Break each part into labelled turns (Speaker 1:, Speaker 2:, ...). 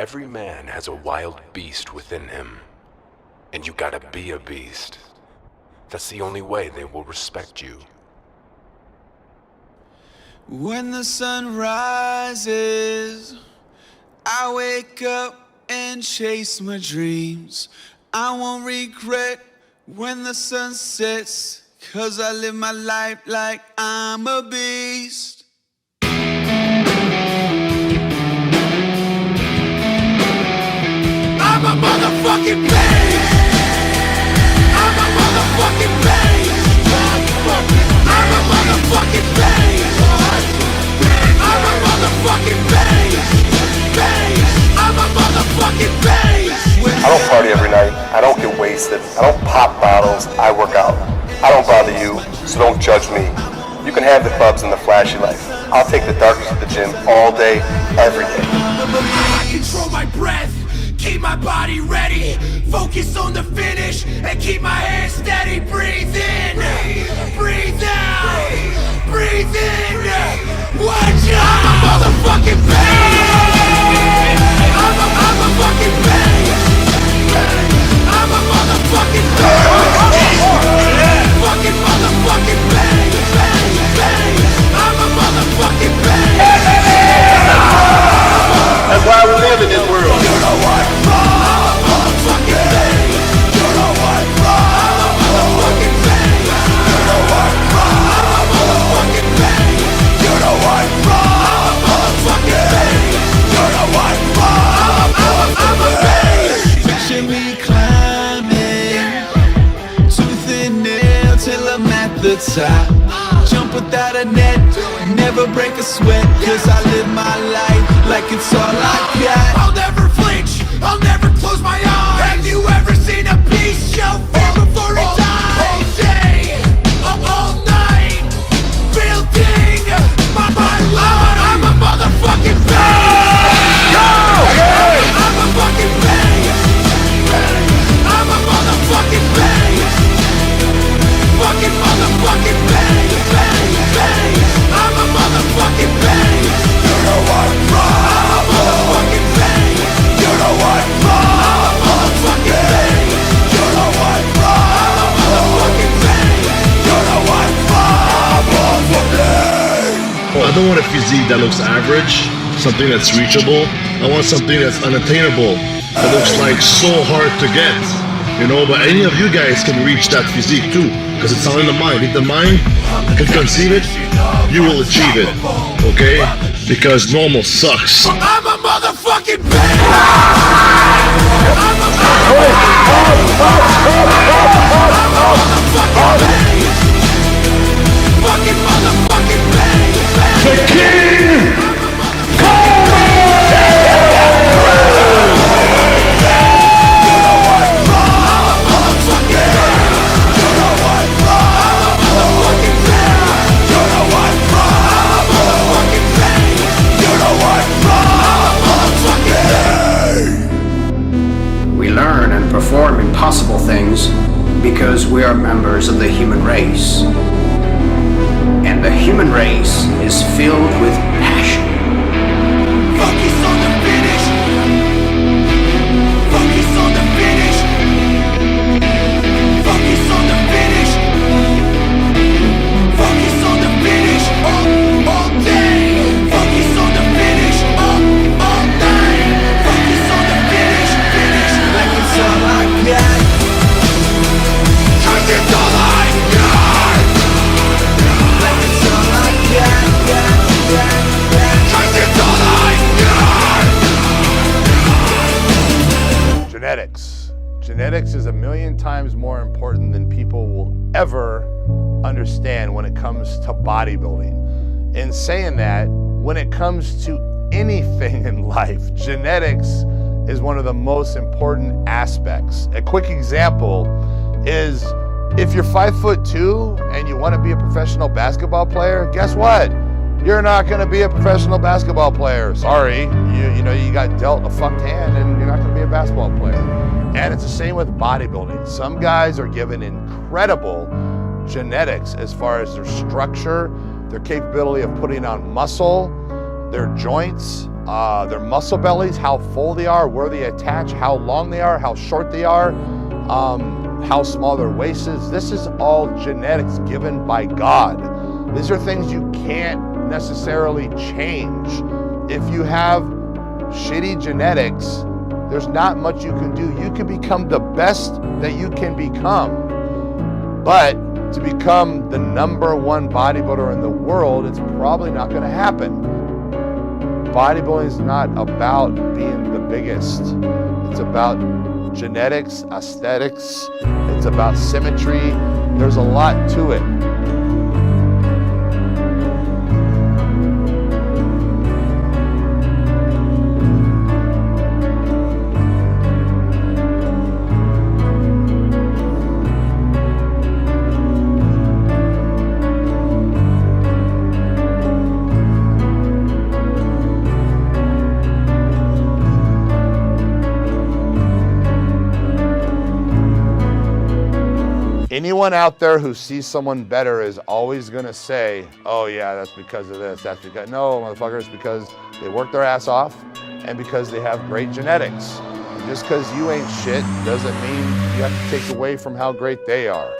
Speaker 1: Every man has a wild beast within him, and you gotta be a beast. That's the only way they will respect you.
Speaker 2: When the sun rises, I wake up and chase my dreams. I won't regret when the sun sets, 'cause I live my life like I'm a beast. I'm a motherfucking beast. I'm a motherfucking beast. I'm a motherfucking beast. I'm a motherfucking beast. I'm a motherfucking beast.
Speaker 3: I don't party every night. I don't get wasted. I don't pop bottles. I work out. I don't bother you, so don't judge me. You can have the clubs and the flashy life. I'll take the darkness at the gym all day, every day.
Speaker 2: I control my breath, keep my body ready, focus on the finish, and keep my head steady. Breathe in, breathe out, breathe in. Watch out! I'm a motherfucking beast. I'm a fucking beast. I'm a motherfucking beast. Fucking motherfucking beast. I'm a motherfucking beast.
Speaker 3: That's why we live in this world.
Speaker 2: You know what? I'm a motherfucking beast. You know what? I'm a motherfucking beast. You know what? I'm a motherfucking beast. You know what? I'm a motherfucking beast. You know what? I'm a beast. Picture me climbing tooth and nail till I'm at the top. Jump without a net, never break a sweat, 'cause I live my life like it's all I got. I'll never flinch, I'll never close my eyes. Have you ever seen a beast show fear before it dies? All day, all night, real thing. I'm a motherfucking beast. I'm a fucking beast. I'm a motherfucking beast. Fucking motherfucking beast. I'm a motherfucking beast. You know what? I'm a motherfucking beast. You know what? I'm a motherfucking beast. You know what? I'm a motherfucking beast. You know what? I'm a motherfucking beast.
Speaker 4: I don't want a physique that looks average, something that's reachable. I want something that's unattainable, that looks like so hard to get, you know, but any of you guys can reach that physique too, because it's all in the mind. If the mind can conceive it, you will achieve it, okay? Because normal sucks.
Speaker 2: I'm a motherfucking beast. I'm a motherfucking beast. Fucking motherfucking beast.
Speaker 3: The king!
Speaker 5: We learn and perform impossible things because we are members of the human race. And the human race is filled with passion.
Speaker 2: Focus on the finish. Focus on the finish. Focus on the finish. Focus on the finish. All day. Focus on the finish. All night. Focus on the finish. Finish like it's all I got. 'Cause it's all I got. Like it's all I got. Cause it's all I got.
Speaker 6: Genetics. Genetics is a million times more important than people will ever understand when it comes to bodybuilding. In saying that, when it comes to anything in life, genetics is one of the most important aspects. A quick example is if you're 5'2" and you want to be a professional basketball player, guess what? You're not going to be a professional basketball player. Sorry, you got dealt a fucked hand and you're not going to be a basketball player. And it's the same with bodybuilding. Some guys are given incredible genetics as far as their structure, their capability of putting on muscle, their joints, their muscle bellies, how full they are, where they attach, how long they are, how short they are, how small their waist is. This is all genetics given by God. These are things you can't necessarily change. If you have shitty genetics, there's not much you can do. You can become the best that you can become. But to become the #1 bodybuilder in the world, it's probably not gonna happen. Bodybuilding is not about being the biggest. It's about genetics, aesthetics, it's about symmetry. There's a lot to it. Anyone out there who sees someone better is always gonna say, oh yeah, that's because of this, that's because, no, motherfuckers, because they work their ass off and because they have great genetics. And just because you ain't shit doesn't mean you have to take away from how great they are.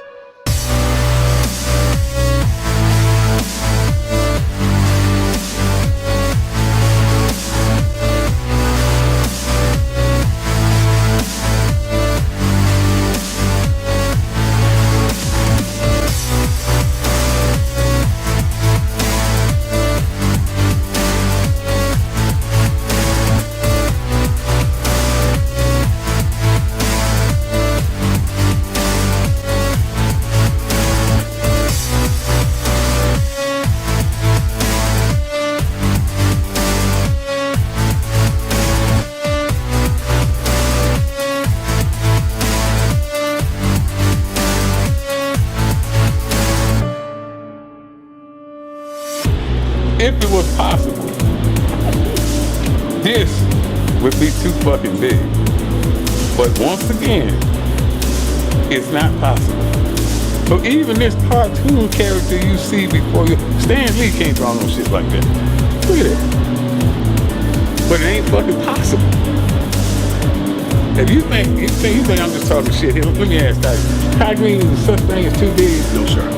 Speaker 7: If it was possible, this would be too fucking big. But once again, it's not possible. So even this cartoon character you see before you, Stan Lee can't draw no shit like that. Look at that. But it ain't fucking possible. If you think I'm just talking shit here, let me ask that. Kai Green is such thing as too big? No, sir.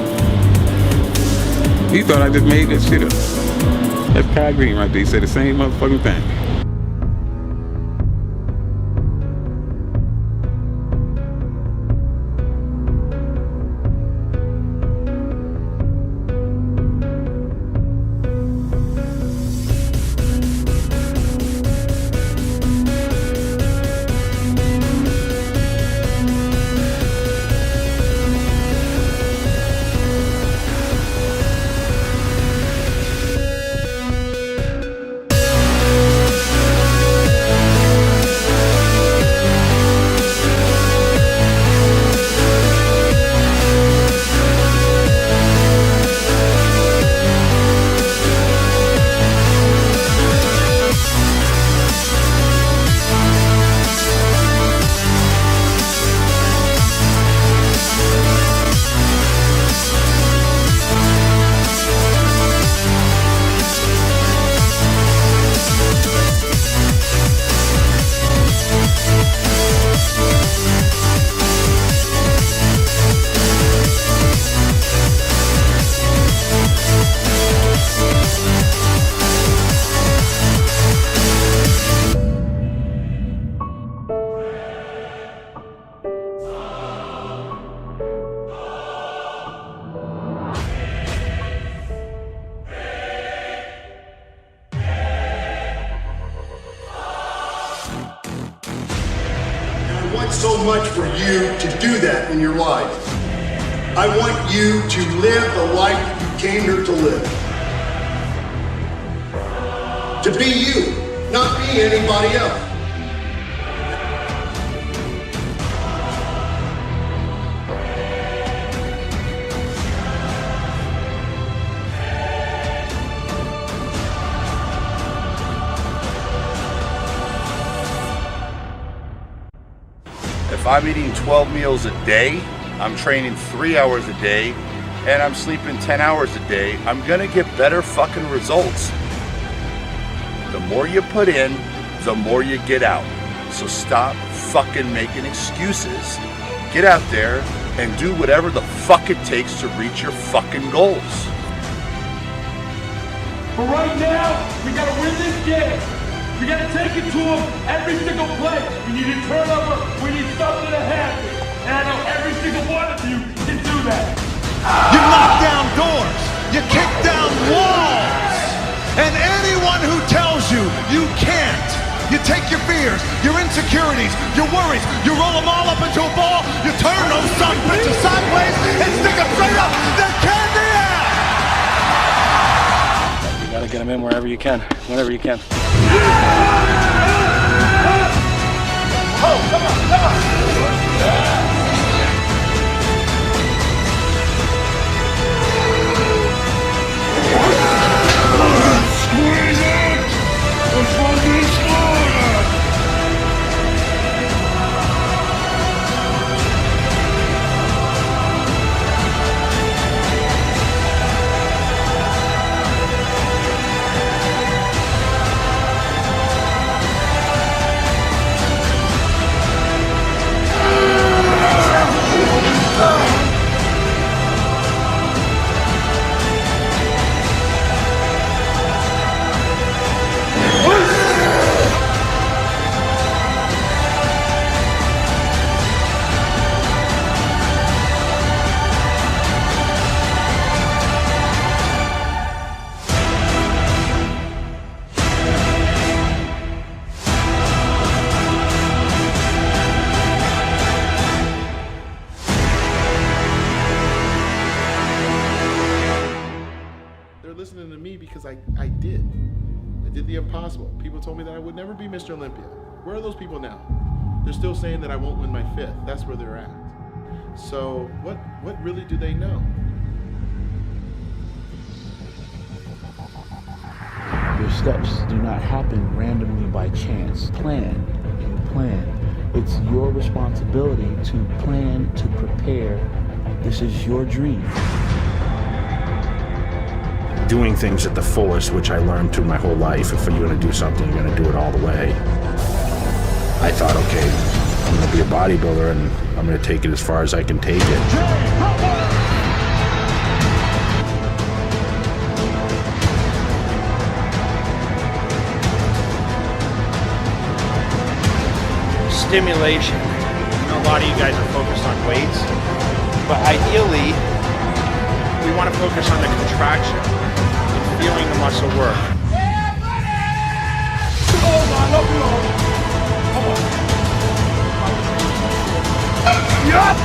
Speaker 7: He thought I just made that shit up. That's Kai Green right there. He said the same motherfucking thing.
Speaker 8: So much for you to do that in your life. I want you to live the life you came here to live. To be you, not be anybody else.
Speaker 9: If I'm eating 12 meals a day, I'm training 3 hours a day, and I'm sleeping 10 hours a day, I'm gonna get better fucking results. The more you put in, the more you get out. So stop fucking making excuses. Get out there and do whatever the fuck it takes to reach your fucking goals.
Speaker 10: But right now, we gotta win this game. We gotta take it to them every single play. We need a turnover. We need something to happen. And I know every single one of you can do that.
Speaker 2: You knock down doors. You kick down walls. And anyone who tells you you can't, you take your fears, your insecurities, your worries, you roll them all up into a ball, you turn those son of bitches sideways and stick them straight up the candy ass!
Speaker 11: You gotta get them in wherever you can, whenever you can.
Speaker 2: Oh, come on!
Speaker 10: Squeeze it! The fucking score!
Speaker 12: Listening to me because I did the impossible. People told me that I would never be Mr. Olympia. Where are those people now? They're still saying that I won't win my 5th. That's where they're at. So what really do they know?
Speaker 13: Your steps do not happen randomly by chance. Plan and plan. It's your responsibility to plan, to prepare. This is your dream.
Speaker 14: Doing things at the fullest, which I learned through my whole life. If you're going to do something, you're going to do it all the way. I thought, okay, I'm going to be a bodybuilder and I'm going to take it as far as I can take it.
Speaker 15: Stimulation. I know a lot of you guys are focused on weights, but ideally, we want to focus on the contraction. Feeling the muscle work.
Speaker 2: Yup!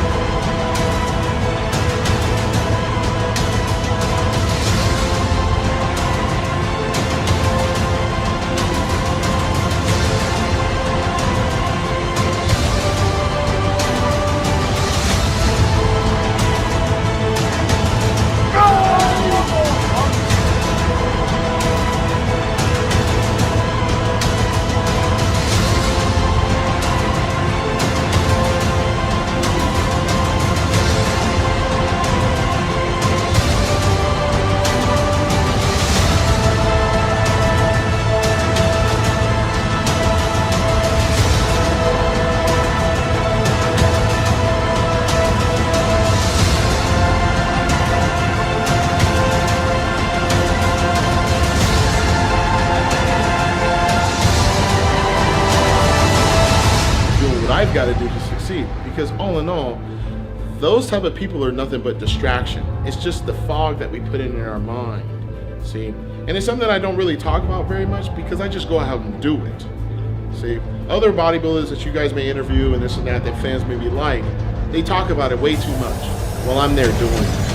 Speaker 12: I've got to do to succeed, because all in all, those type of people are nothing but distraction. It's just the fog that we put in our mind, see? And it's something that I don't really talk about very much because I just go out and do it, see? Other bodybuilders that you guys may interview and this and that fans maybe like, they talk about it way too much while I'm there doing it.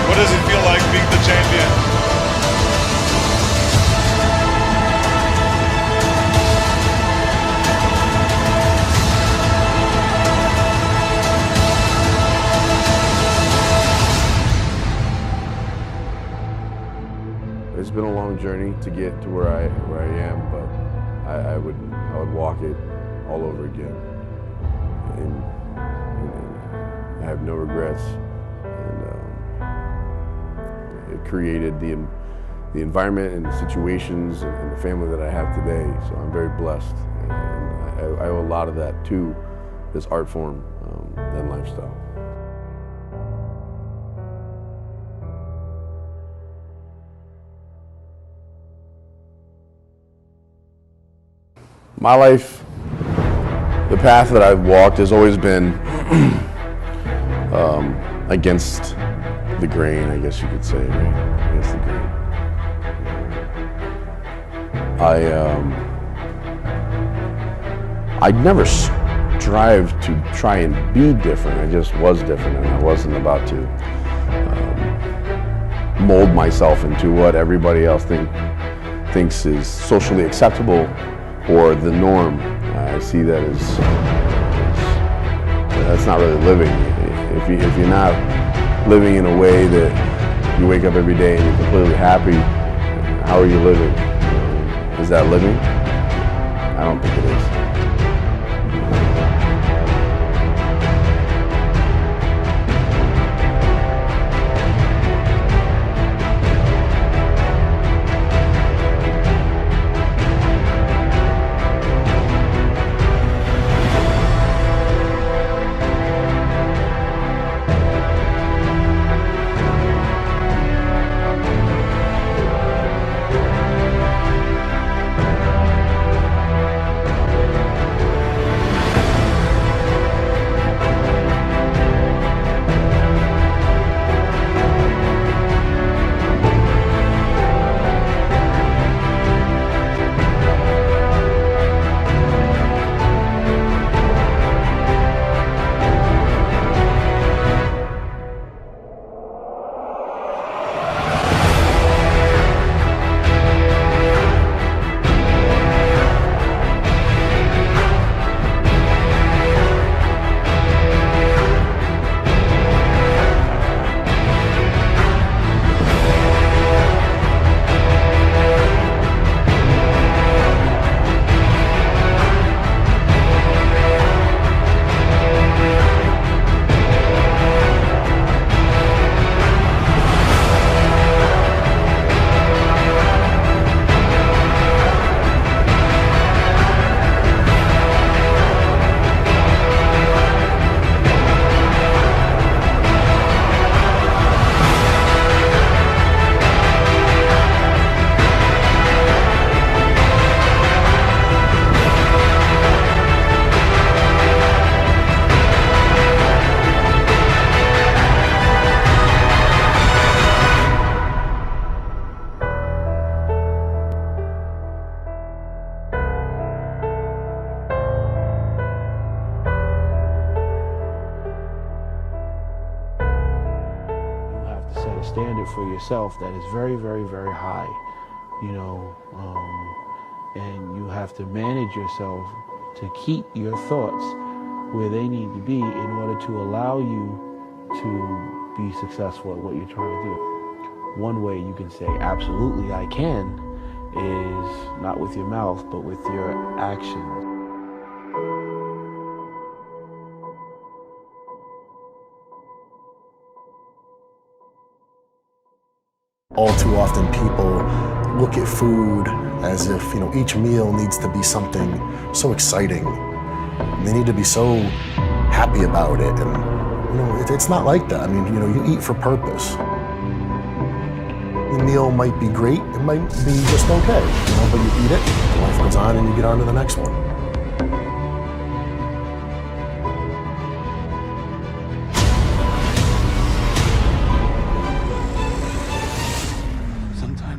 Speaker 16: What does it feel like being the champion? journey to get to where I am, but I would walk it all over again, and I have no regrets. And it created the environment and the situations and the family that I have today. So I'm very blessed, and I owe a lot of that to this art form and lifestyle. My life, the path that I've walked has always been against the grain, I guess you could say, right? Against the grain. I never strive to try and be different. I just was different, and I wasn't about to mold myself into what everybody else thinks is socially acceptable or the norm. I see that as that's not really living. If you're not living in a way that you wake up every day and you're completely happy, how are you living? Is that living? I don't think it is.
Speaker 13: Standard for yourself that is very, very, very high, you know, and you have to manage yourself to keep your thoughts where they need to be in order to allow you to be successful at what you're trying to do. One way you can say, absolutely I can, is not with your mouth, but with your actions.
Speaker 17: All too often people look at food as if, you know, each meal needs to be something so exciting. They need to be so happy about it, and you know, it's not like that. I mean, you know, you eat for purpose. The meal might be great, it might be just okay, you know, but you eat it, life goes on, and you get on to the next one.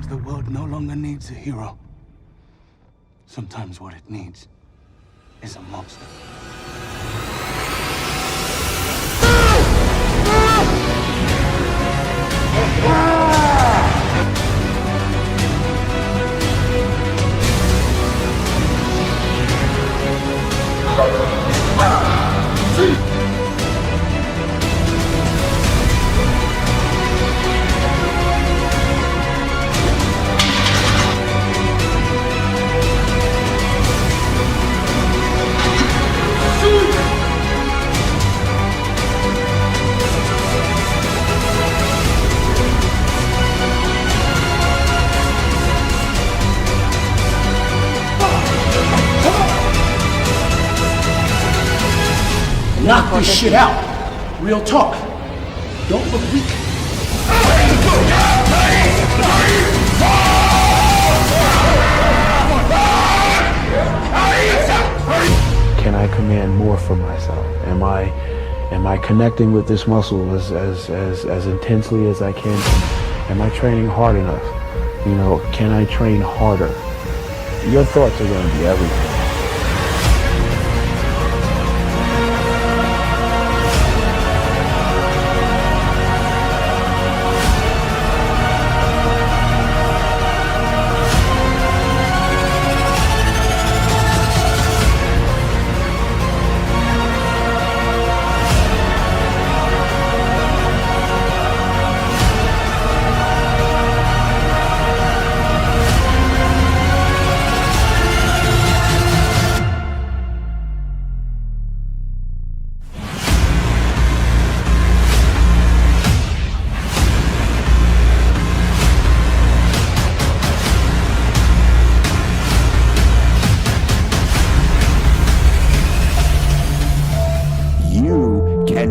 Speaker 18: The world no longer needs a hero. Sometimes what it needs is a monster.
Speaker 5: Knock this shit out. Real talk. Don't look weak.
Speaker 13: Can I command more for myself? Am I connecting with this muscle as intensely as I can? Am I training hard enough? You know, can I train harder? Your thoughts are going to be everything.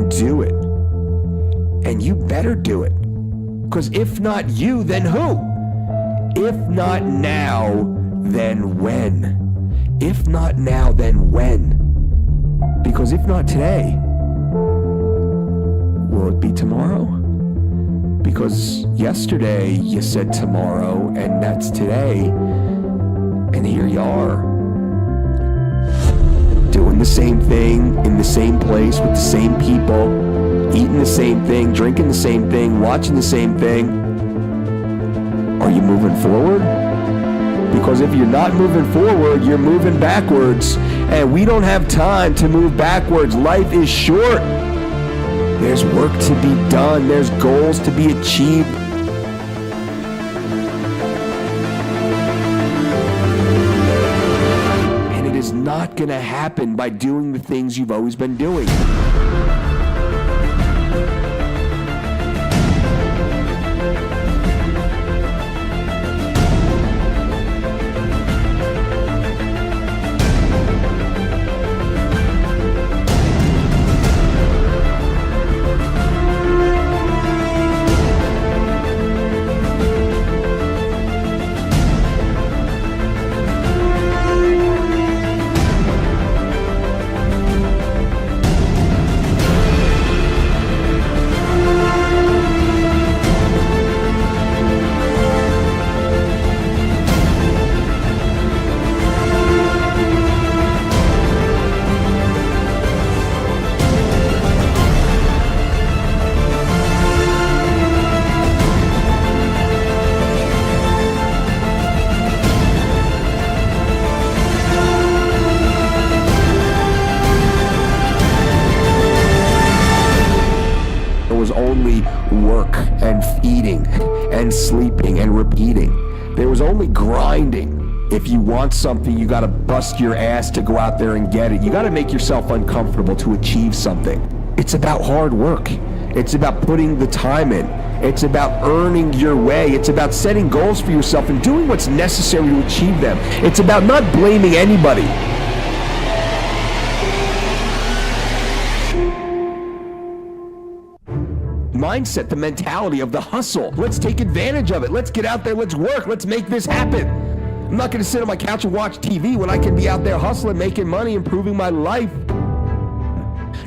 Speaker 19: Do it. And you better do it. Because if not you, then who? If not now, then when? If not now, then when? Because if not today, will it be tomorrow? Because yesterday you said tomorrow, and that's today, and here you are. Doing the same thing, in the same place, with the same people, eating the same thing, drinking the same thing, watching the same thing. Are you moving forward? Because if you're not moving forward, you're moving backwards. And we don't have time to move backwards. Life is short. There's work to be done. There's goals to be achieved. Not gonna happen by doing the things you've always been doing. Only work and eating and sleeping and repeating. There was only grinding. If you want something, you gotta bust your ass to go out there and get it. You gotta make yourself uncomfortable to achieve something. It's about hard work. It's about putting the time in. It's about earning your way. It's about setting goals for yourself and doing what's necessary to achieve them. It's about not blaming anybody. Mindset, the mentality of the hustle. Let's take advantage of it. Let's get out there. Let's work. Let's make this happen. I'm not going to sit on my couch and watch TV when I can be out there hustling, making money, improving my life.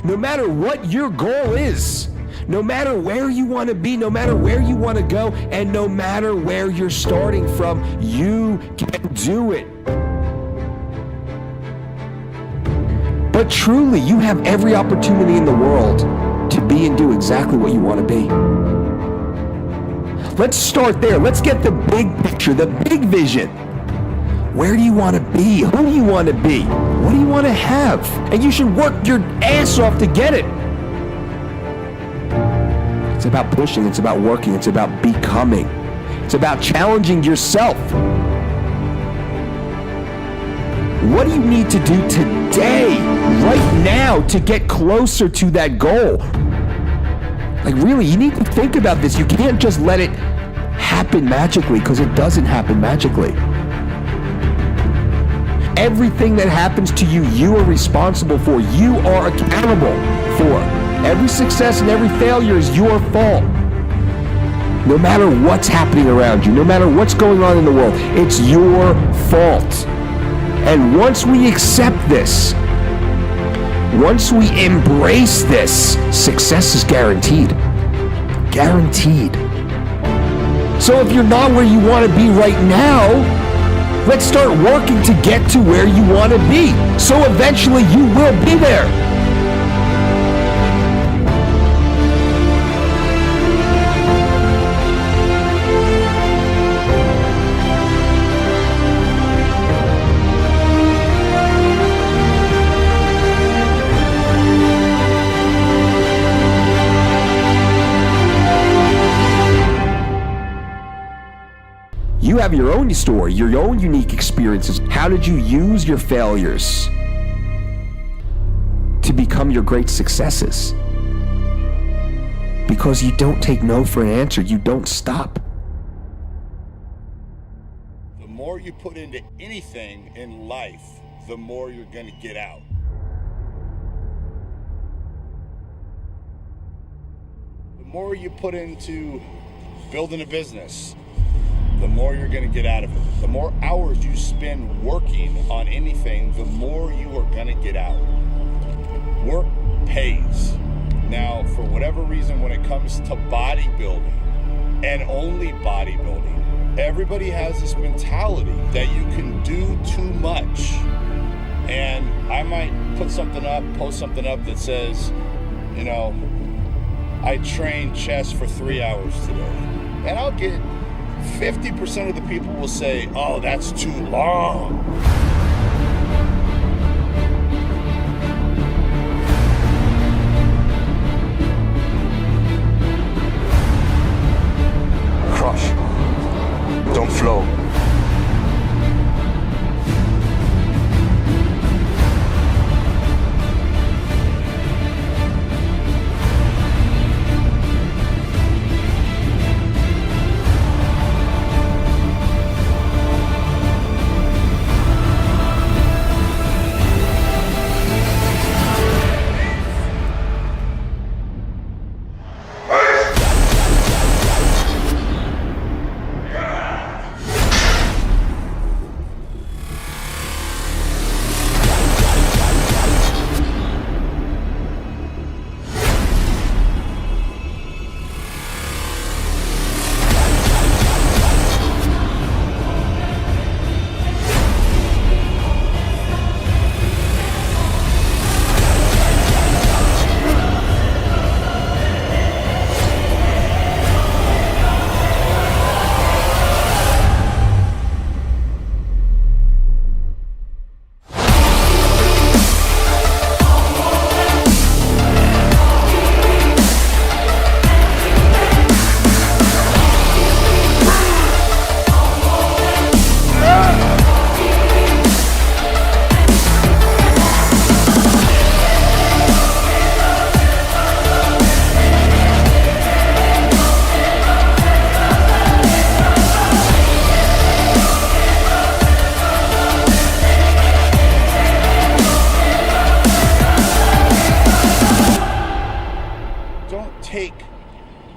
Speaker 19: No matter what your goal is, no matter where you want to be, no matter where you want to go, and no matter where you're starting from, you can do it. But truly, you have every opportunity in the world to be and do exactly what you want to be. Let's start there. Let's get the big picture, the big vision. Where do you want to be? Who do you want to be? What do you want to have? And you should work your ass off to get it. It's about pushing, it's about working, it's about becoming. It's about challenging yourself. What do you need to do today, right now, to get closer to that goal? Like really, you need to think about this. You can't just let it happen magically, because it doesn't happen magically. Everything that happens to you, you are responsible for. You are accountable for. Every success and every failure is your fault. No matter what's happening around you, no matter what's going on in the world, it's your fault. And once we accept this, once we embrace this, success is guaranteed. Guaranteed. So if you're not where you want to be right now, let's start working to get to where you want to be. So eventually you will be there. You have your own story, your own unique experiences. How did you use your failures to become your great successes? Because you don't take no for an answer. You don't stop.
Speaker 9: The more you put into anything in life, the more you're going to get out. The more you put into building a business, the more you're going to get out of it. The more hours you spend working on anything, the more you are going to get out. Work pays. Now, for whatever reason, when it comes to bodybuilding, and only bodybuilding, everybody has this mentality that you can do too much. And I might post something up that says, you know, I trained chest for 3 hours today. And I'll get 50% of the people will say, oh, that's too long.
Speaker 3: Crush. Don't flow.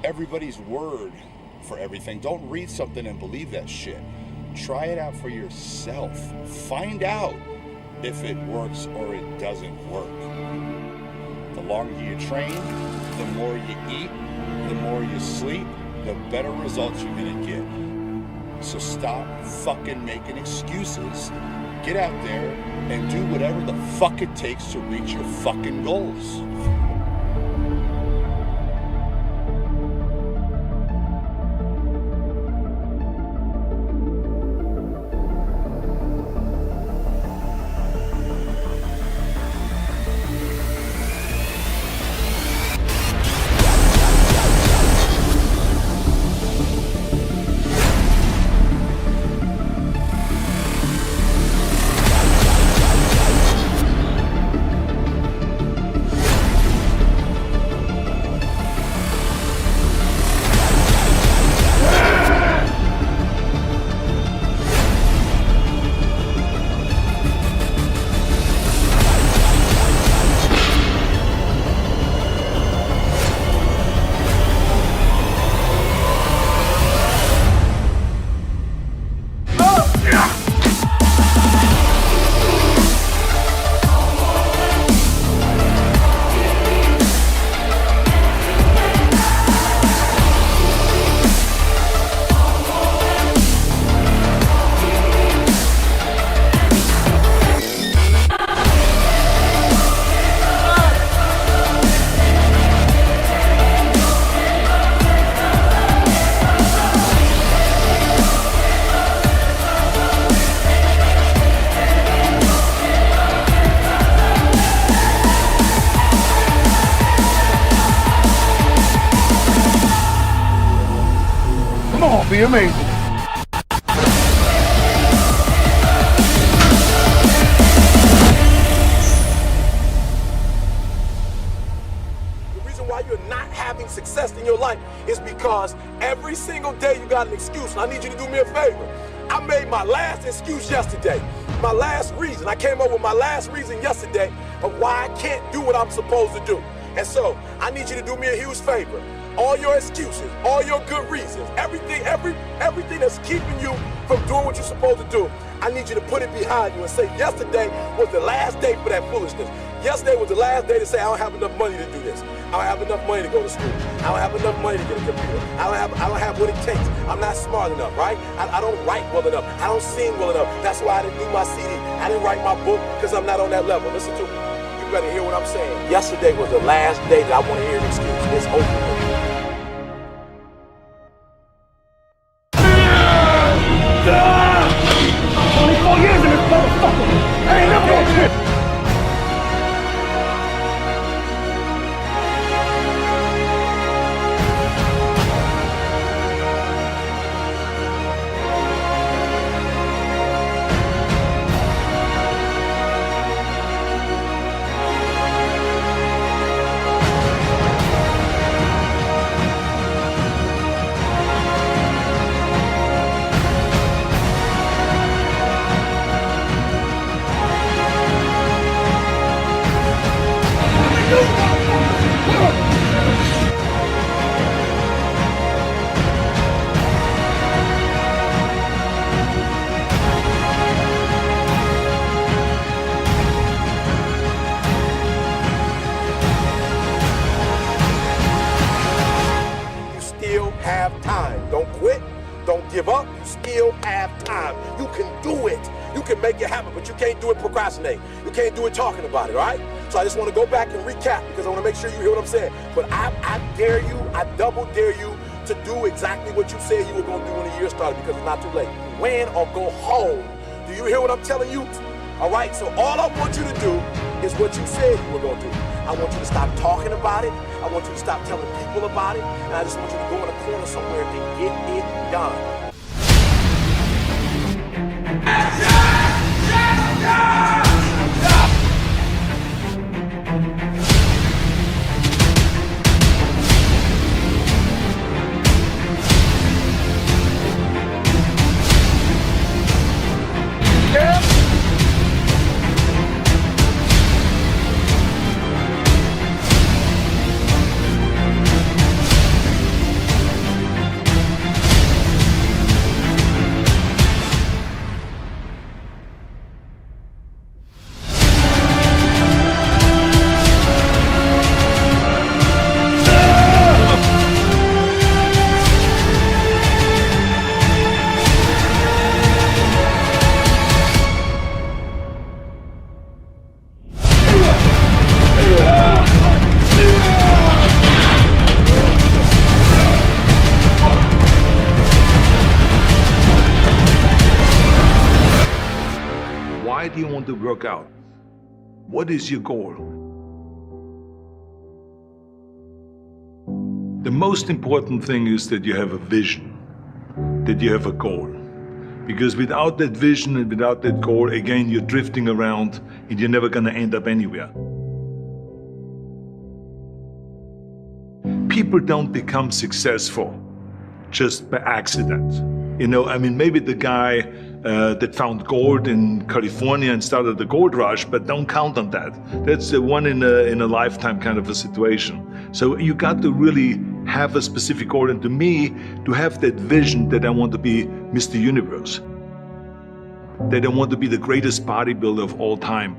Speaker 9: Everybody's word for everything. Don't read something and believe that shit. Try it out for yourself. Find out if it works or it doesn't work. The longer you train, the more you eat, the more you sleep, the better results you're gonna get. So stop fucking making excuses. Get out there and do whatever the fuck it takes to reach your fucking goals.
Speaker 18: be amazing.
Speaker 20: The reason why you're not having success in your life is because every single day you got an excuse. And I need you to do me a favor. I made my last excuse yesterday. My last reason. I came up with my last reason yesterday of why I can't do what I'm supposed to do. And so I need you to do me a huge favor. All your excuses, all your good reasons, everything that's keeping you from doing what you're supposed to do, I need you to put it behind you and say yesterday was the last day for that foolishness. Yesterday was the last day to say I don't have enough money to do this. I don't have enough money to go to school. I don't have enough money to get a computer. I don't have what it takes. I'm not smart enough, right? I don't write well enough. I don't sing well enough. That's why I didn't do my CD. I didn't write my book because I'm not on that level. Listen to me. You better hear what I'm saying. Yesterday was the last day that I want to hear an excuse. It's over.
Speaker 10: 24 years in this motherfucker. I ain't never gonna quit.
Speaker 20: Have time. Don't quit. Don't give up. You still have time. You can do it. You can make it happen, but you can't do it procrastinating. You can't do it talking about it, all right? So I just want to go back and recap because I want to make sure you hear what I'm saying. But I dare you, I double dare you to do exactly what you said you were going to do when the year started because it's not too late. Win or go home. Do you hear what I'm telling you? All right, so all I want you to do is what you said you were going to do. I want you to stop talking about it. I want you to stop telling people about it. And I just want you to go in a corner somewhere and get it done.
Speaker 21: Why do you want to work out? What is your goal? The most important thing is that you have a vision, that you have a goal. Because without that vision and without that goal, again, you're drifting around and you're never gonna end up anywhere. People don't become successful just by accident. You know, I mean, maybe the guy that found gold in California and started the gold rush, but don't count on that. That's the one in a lifetime kind of a situation. So you got to really have a specific goal. And to me, to have that vision that I want to be Mr. Universe, that I want to be the greatest bodybuilder of all time.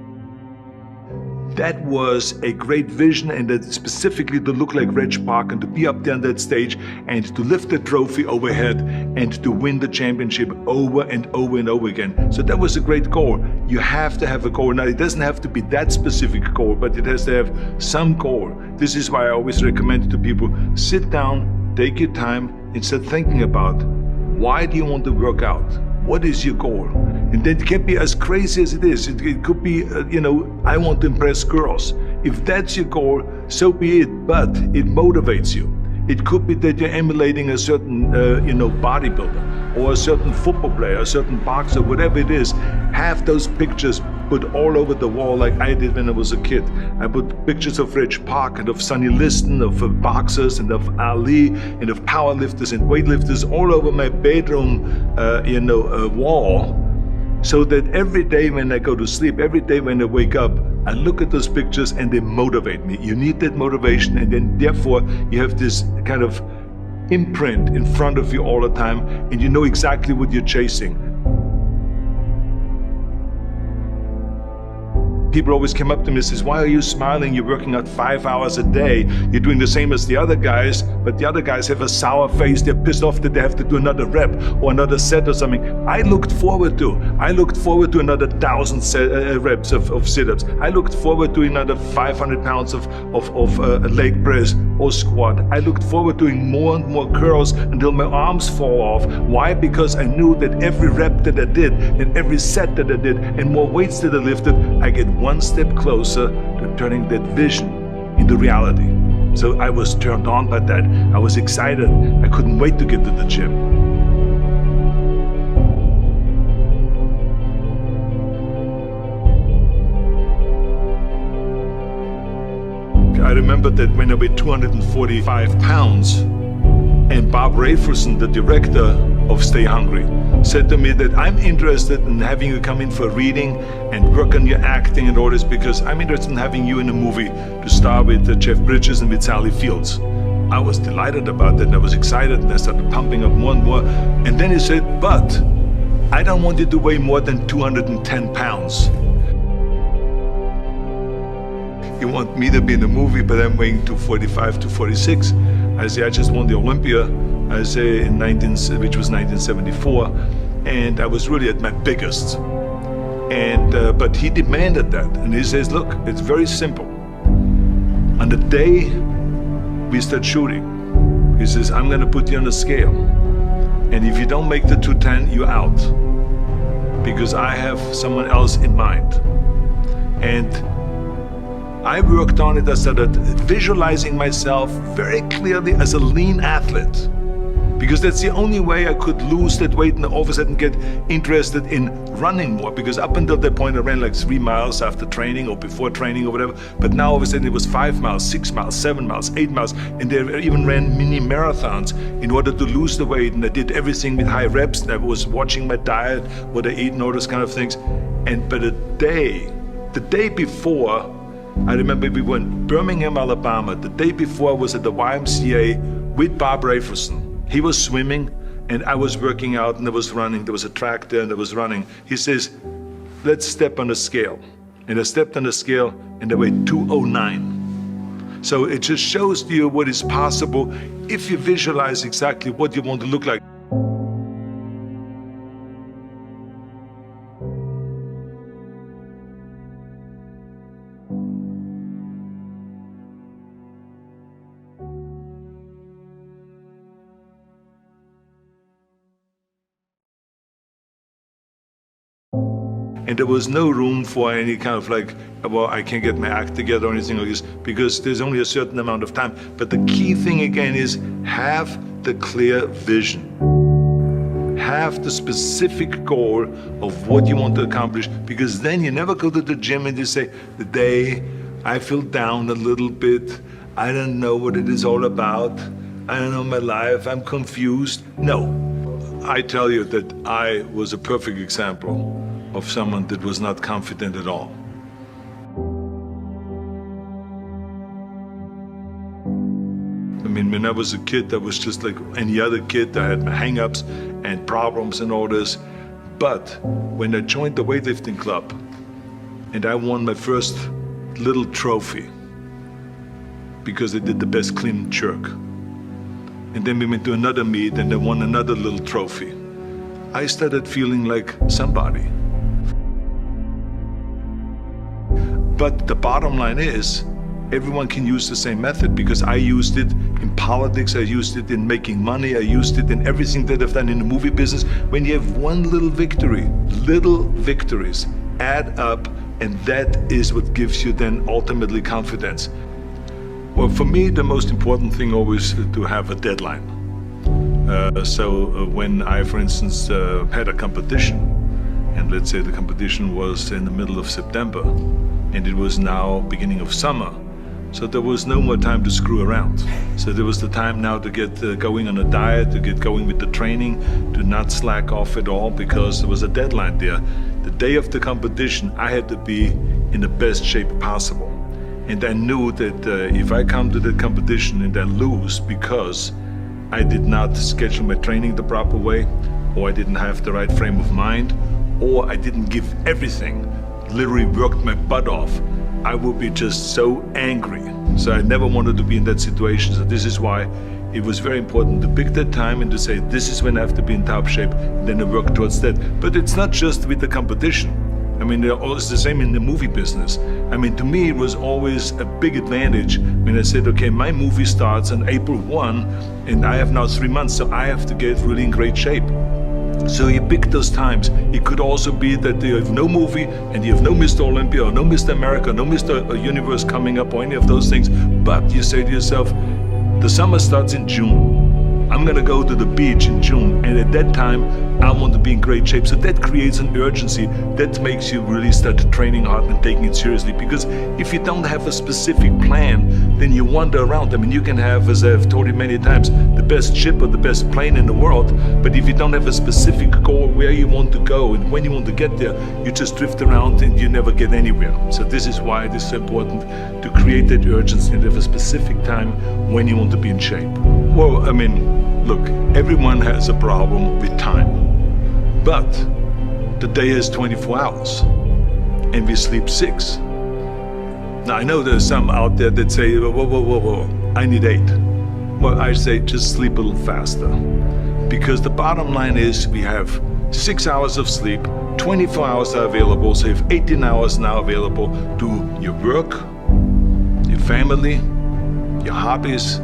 Speaker 21: That was a great vision, and that specifically to look like Reg Park and to be up there on that stage and to lift the trophy overhead and to win the championship over and over and over again. So that was a great goal. You have to have a goal. Now, it doesn't have to be that specific goal, but it has to have some goal. This is why I always recommend to people, sit down, take your time, and start thinking about, why do you want to work out? What is your goal? And that can be as crazy as it is. It could be, I want to impress girls. If that's your goal, so be it, but it motivates you. It could be that you're emulating a certain, bodybuilder or a certain football player, a certain boxer, whatever it is. Have those pictures put all over the wall like I did when I was a kid. I put pictures of Reg Park and of Sonny Liston, of boxers and of Ali and of powerlifters and weightlifters all over my bedroom, wall. So that every day when I go to sleep, every day when I wake up, I look at those pictures and they motivate me. You need that motivation, and then therefore you have this kind of imprint in front of you all the time, and you know exactly what you're chasing. People always come up to me and says, why are you smiling? You're working out 5 hours a day. You're doing the same as the other guys, but the other guys have a sour face. They're pissed off that they have to do another rep or another set or something. I looked forward to another 1,000 reps of sit-ups. I looked forward to another 500 pounds of leg press or squat. I looked forward to doing more and more curls until my arms fall off. Why? Because I knew that every rep that I did and every set that I did and more weights that I lifted, I get one step closer to turning that vision into reality. So I was turned on by that. I was excited. I couldn't wait to get to the gym. I remember that when I weighed 245 pounds, and Bob Raferson, the director of Stay Hungry, said to me that I'm interested in having you come in for a reading and work on your acting and all this because I'm interested in having you in a movie to star with Jeff Bridges and with Sally Fields. I was delighted about that and I was excited and I started pumping up more and more. And then he said, but I don't want you to weigh more than 210 pounds. You want me to be in the movie, but I'm weighing 245, 246. I say, I just won the Olympia, I say, which was 1974, and I was really at my biggest. And but he demanded that, and he says, look, it's very simple. On the day we start shooting, he says, I'm gonna put you on a scale, and if you don't make the 210, you're out, because I have someone else in mind. And I worked on it. I started visualizing myself very clearly as a lean athlete, because that's the only way I could lose that weight and all of a sudden get interested in running more, because up until that point I ran like 3 miles after training or before training or whatever, but now all of a sudden it was 5 miles, 6 miles, 7 miles, 8 miles, and they even ran mini marathons in order to lose the weight, and I did everything with high reps, and I was watching my diet, what I eat and all those kind of things. But the day before, I remember we were in Birmingham, Alabama. The day before I was at the YMCA with Bob Raferson. He was swimming and I was working out and I was running. There was a track there and I was running. He says, let's step on the scale. And I stepped on the scale and I weighed 209. So it just shows you what is possible if you visualize exactly what you want to look like. And there was no room for any kind of like, well, I can't get my act together or anything like this, because there's only a certain amount of time. But the key thing again is have the clear vision. Have the specific goal of what you want to accomplish, because then you never go to the gym and you say, the day I feel down a little bit, I don't know what it is all about, I don't know my life, I'm confused. No, I tell you that I was a perfect example of someone that was not confident at all. I mean, when I was a kid, I was just like any other kid. I had my hang-ups and problems and all this. But when I joined the weightlifting club and I won my first little trophy because I did the best clean and jerk, and then we went to another meet and I won another little trophy, I started feeling like somebody. But the bottom line is, everyone can use the same method, because I used it in politics, I used it in making money, I used it in everything that I've done in the movie business. When you have one little victory, little victories add up, and that is what gives you then ultimately confidence. Well, for me, the most important thing always to have a deadline. So when I, for instance, had a competition, and let's say the competition was in the middle of September, and it was now beginning of summer, so there was no more time to screw around. So there was the time now to get going on a diet, to get going with the training, to not slack off at all, because there was a deadline there. The day of the competition, I had to be in the best shape possible. And I knew that if I come to the competition and I lose because I did not schedule my training the proper way, or I didn't have the right frame of mind, or I didn't give everything, literally worked my butt off, I would be just so angry. So I never wanted to be in that situation. So this is why it was very important to pick that time and to say, this is when I have to be in top shape, and then I work towards that. But it's not just with the competition. I mean, it's the same in the movie business. I mean, to me, it was always a big advantage when I said, okay, my movie starts on April 1, and I have now 3 months, so I have to get really in great shape. So you pick those times. It could also be that you have no movie, and you have no Mr. Olympia, or no Mr. America, no Mr. Universe coming up, or any of those things, but you say to yourself, the summer starts in June. I'm gonna go to the beach in June, and at that time, I want to be in great shape. So that creates an urgency that makes you really start training hard and taking it seriously. Because if you don't have a specific plan, then you wander around. I mean, you can have, as I've told you many times, the best ship or the best plane in the world, but if you don't have a specific goal where you want to go and when you want to get there, you just drift around and you never get anywhere. So this is why it is so important to create that urgency and have a specific time when you want to be in shape. Well, I mean, look, everyone has a problem with time. But the day has 24 hours and we sleep 6. Now I know there's some out there that say, whoa, I need 8. Well, I say just sleep a little faster. Because the bottom line is we have 6 hours of sleep, 24 hours are available, so you have 18 hours now available to your work, your family, your hobbies,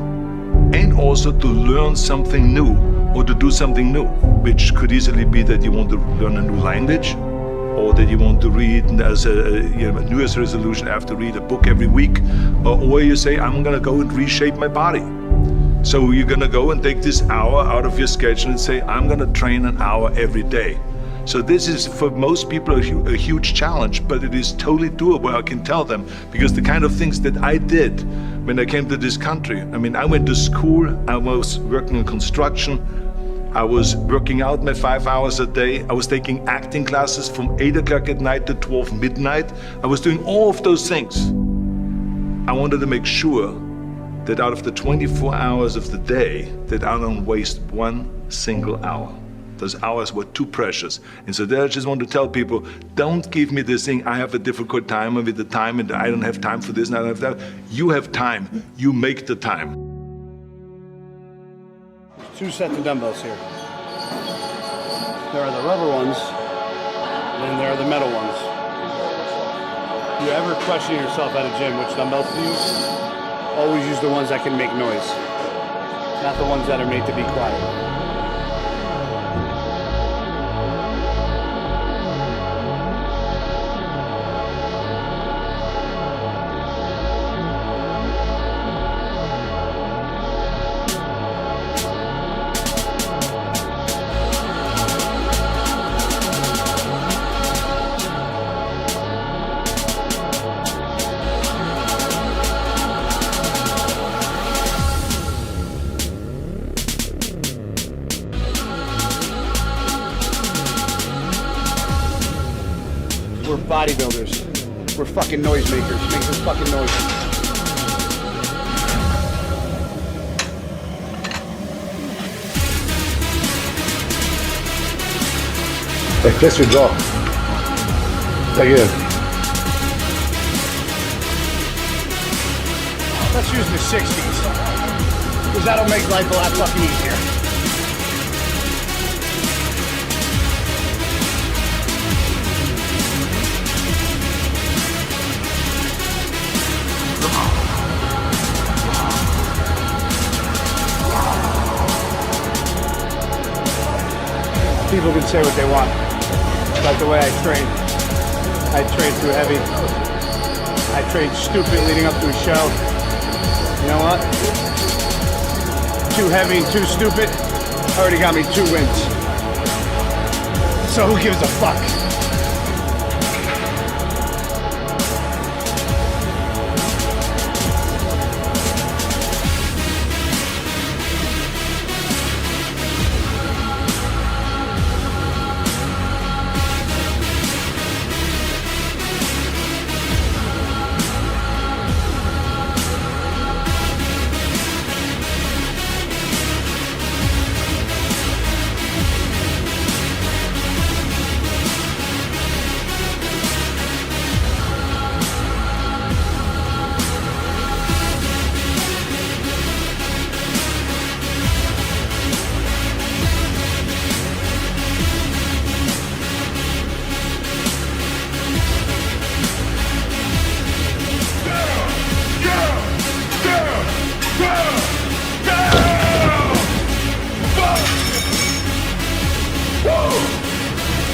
Speaker 21: and also to learn something new or to do something new, which could easily be that you want to learn a new language, or that you want to read as a New Year's resolution, I have to read a book every week, or you say, I'm gonna go and reshape my body. So you're gonna go and take this hour out of your schedule and say, I'm gonna train an hour every day. So this is, for most people, a huge challenge, but it is totally doable, I can tell them, because the kind of things that I did when I came to this country, I mean, I went to school, I was working in construction, I was working out my 5 hours a day, I was taking acting classes from 8 o'clock at night to 12 midnight, I was doing all of those things. I wanted to make sure that out of the 24 hours of the day, that I don't waste one single hour. Those hours were too precious. And so there I just want to tell people, don't give me this thing, I have a difficult time with the time and I don't have time for this and I don't have that. You have time, you make the time.
Speaker 1: 2 sets of dumbbells here. There are the rubber ones, and then there are the metal ones. If you ever question yourself at a gym which dumbbells to use, always use the ones that can make noise, not the ones that are made to be quiet. We're bodybuilders. We're fucking noisemakers. Make some fucking noise.
Speaker 3: Hey, flex your jaw. Again.
Speaker 1: Let's use the 60s. Because that'll make life a lot fucking easier. People can say what they want about the way I train. I train too heavy. I train stupid leading up to a show. You too heavy and too stupid already got me 2 wins. So who gives a fuck?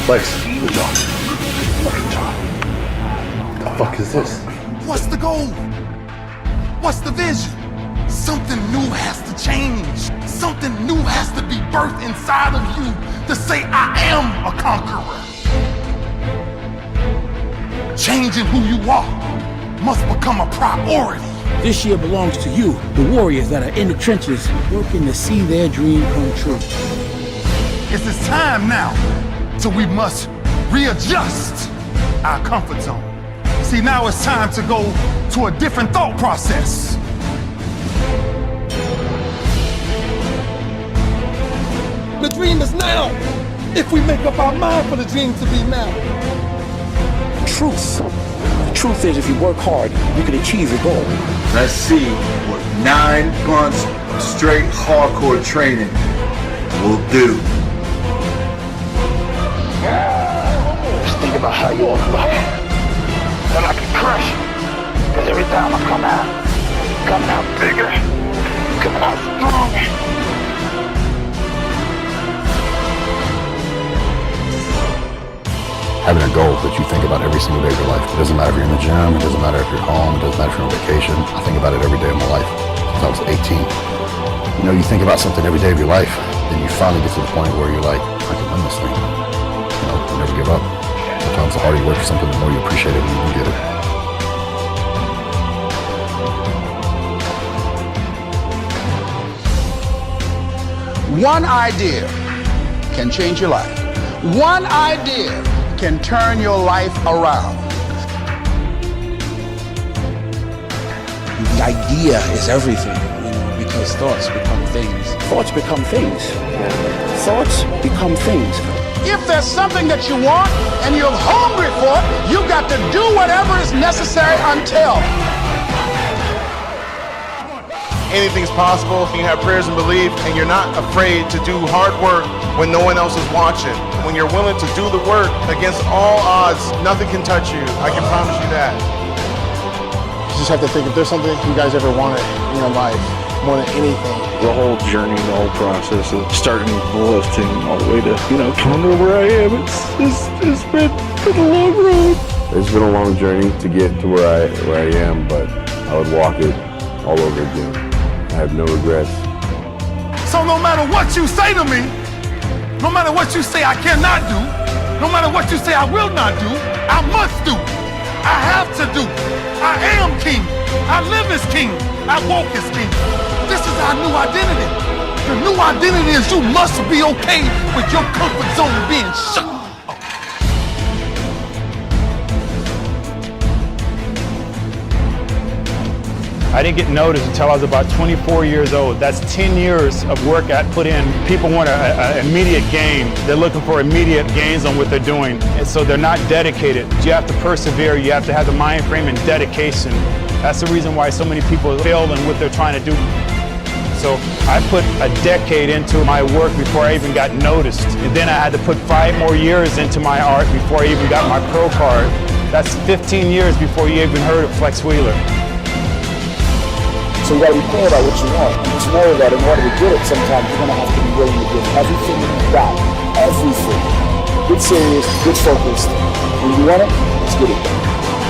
Speaker 16: Flex, good job. Fucking job. The fuck is this?
Speaker 2: What's the goal? What's the vision? Something new has to change. Something new has to be birthed inside of you to say, I am a conqueror. Changing who you are must become a priority.
Speaker 13: This year belongs to you, the warriors that are in the trenches, working to see their dream come true.
Speaker 2: It's time now, so we must readjust our comfort zone. See, now it's time to go to a different thought process.
Speaker 20: The dream is now, if we make up our mind for the dream to be now.
Speaker 13: Truth. The truth is, if you work hard, you can achieve your goal.
Speaker 4: Let's see what 9 months of straight hardcore training will do.
Speaker 22: Just think about how you look like. Then I can crush you. Because every time I come out bigger, coming out stronger.
Speaker 14: Having a goal that you think about every single day of your life. It doesn't matter if you're in the gym, it doesn't matter if you're home, it doesn't matter if you're on vacation. I think about it every day of my life since I was 18. You know, you think about something every day of your life, then you finally get to the point where you're like, I can win this thing. You know, you never give up. Sometimes the harder you work for something, the more you appreciate it when you get it.
Speaker 5: One idea can change your life. One idea can turn your life around.
Speaker 13: The idea is everything, you know, because thoughts become things. Thoughts become things. Thoughts become things.
Speaker 5: If there's something that you want and you're hungry for it, you got to do whatever is necessary until.
Speaker 15: Anything's possible if you have prayers and belief, and you're not afraid to do hard work when no one else is watching. When you're willing to do the work against all odds, nothing can touch you. I can promise you that.
Speaker 23: You just have to think, if there's something you guys ever wanted in your life, more than anything.
Speaker 11: The whole journey, the whole process of starting lifting all the way to, coming to where I am, it's been a long road.
Speaker 16: It's been a long journey to get to where I am, but I would walk it all over again. I have no regrets.
Speaker 2: So no matter what you say to me, no matter what you say I cannot do, no matter what you say I will not do, I must do. I have to do. I am king. I live as king. I walk as king. This is our new identity. The new identity is you must be okay with your comfort zone being shut.
Speaker 24: I didn't get noticed until I was about 24 years old. That's 10 years of work I put in. People want an immediate gain. They're looking for immediate gains on what they're doing. And so they're not dedicated. You have to persevere. You have to have the mind frame and dedication. That's the reason why so many people fail in what they're trying to do. So I put a decade into my work before I even got noticed. And then I had to put 5 more years into my art before I even got my pro card. That's 15 years before you even heard of Flex Wheeler.
Speaker 13: So you gotta be clear about what you want. And just know that in order to get it, sometimes you're gonna have to be willing to give everything that you got. Everything. Get serious, get focused. When you want it, let's get it done.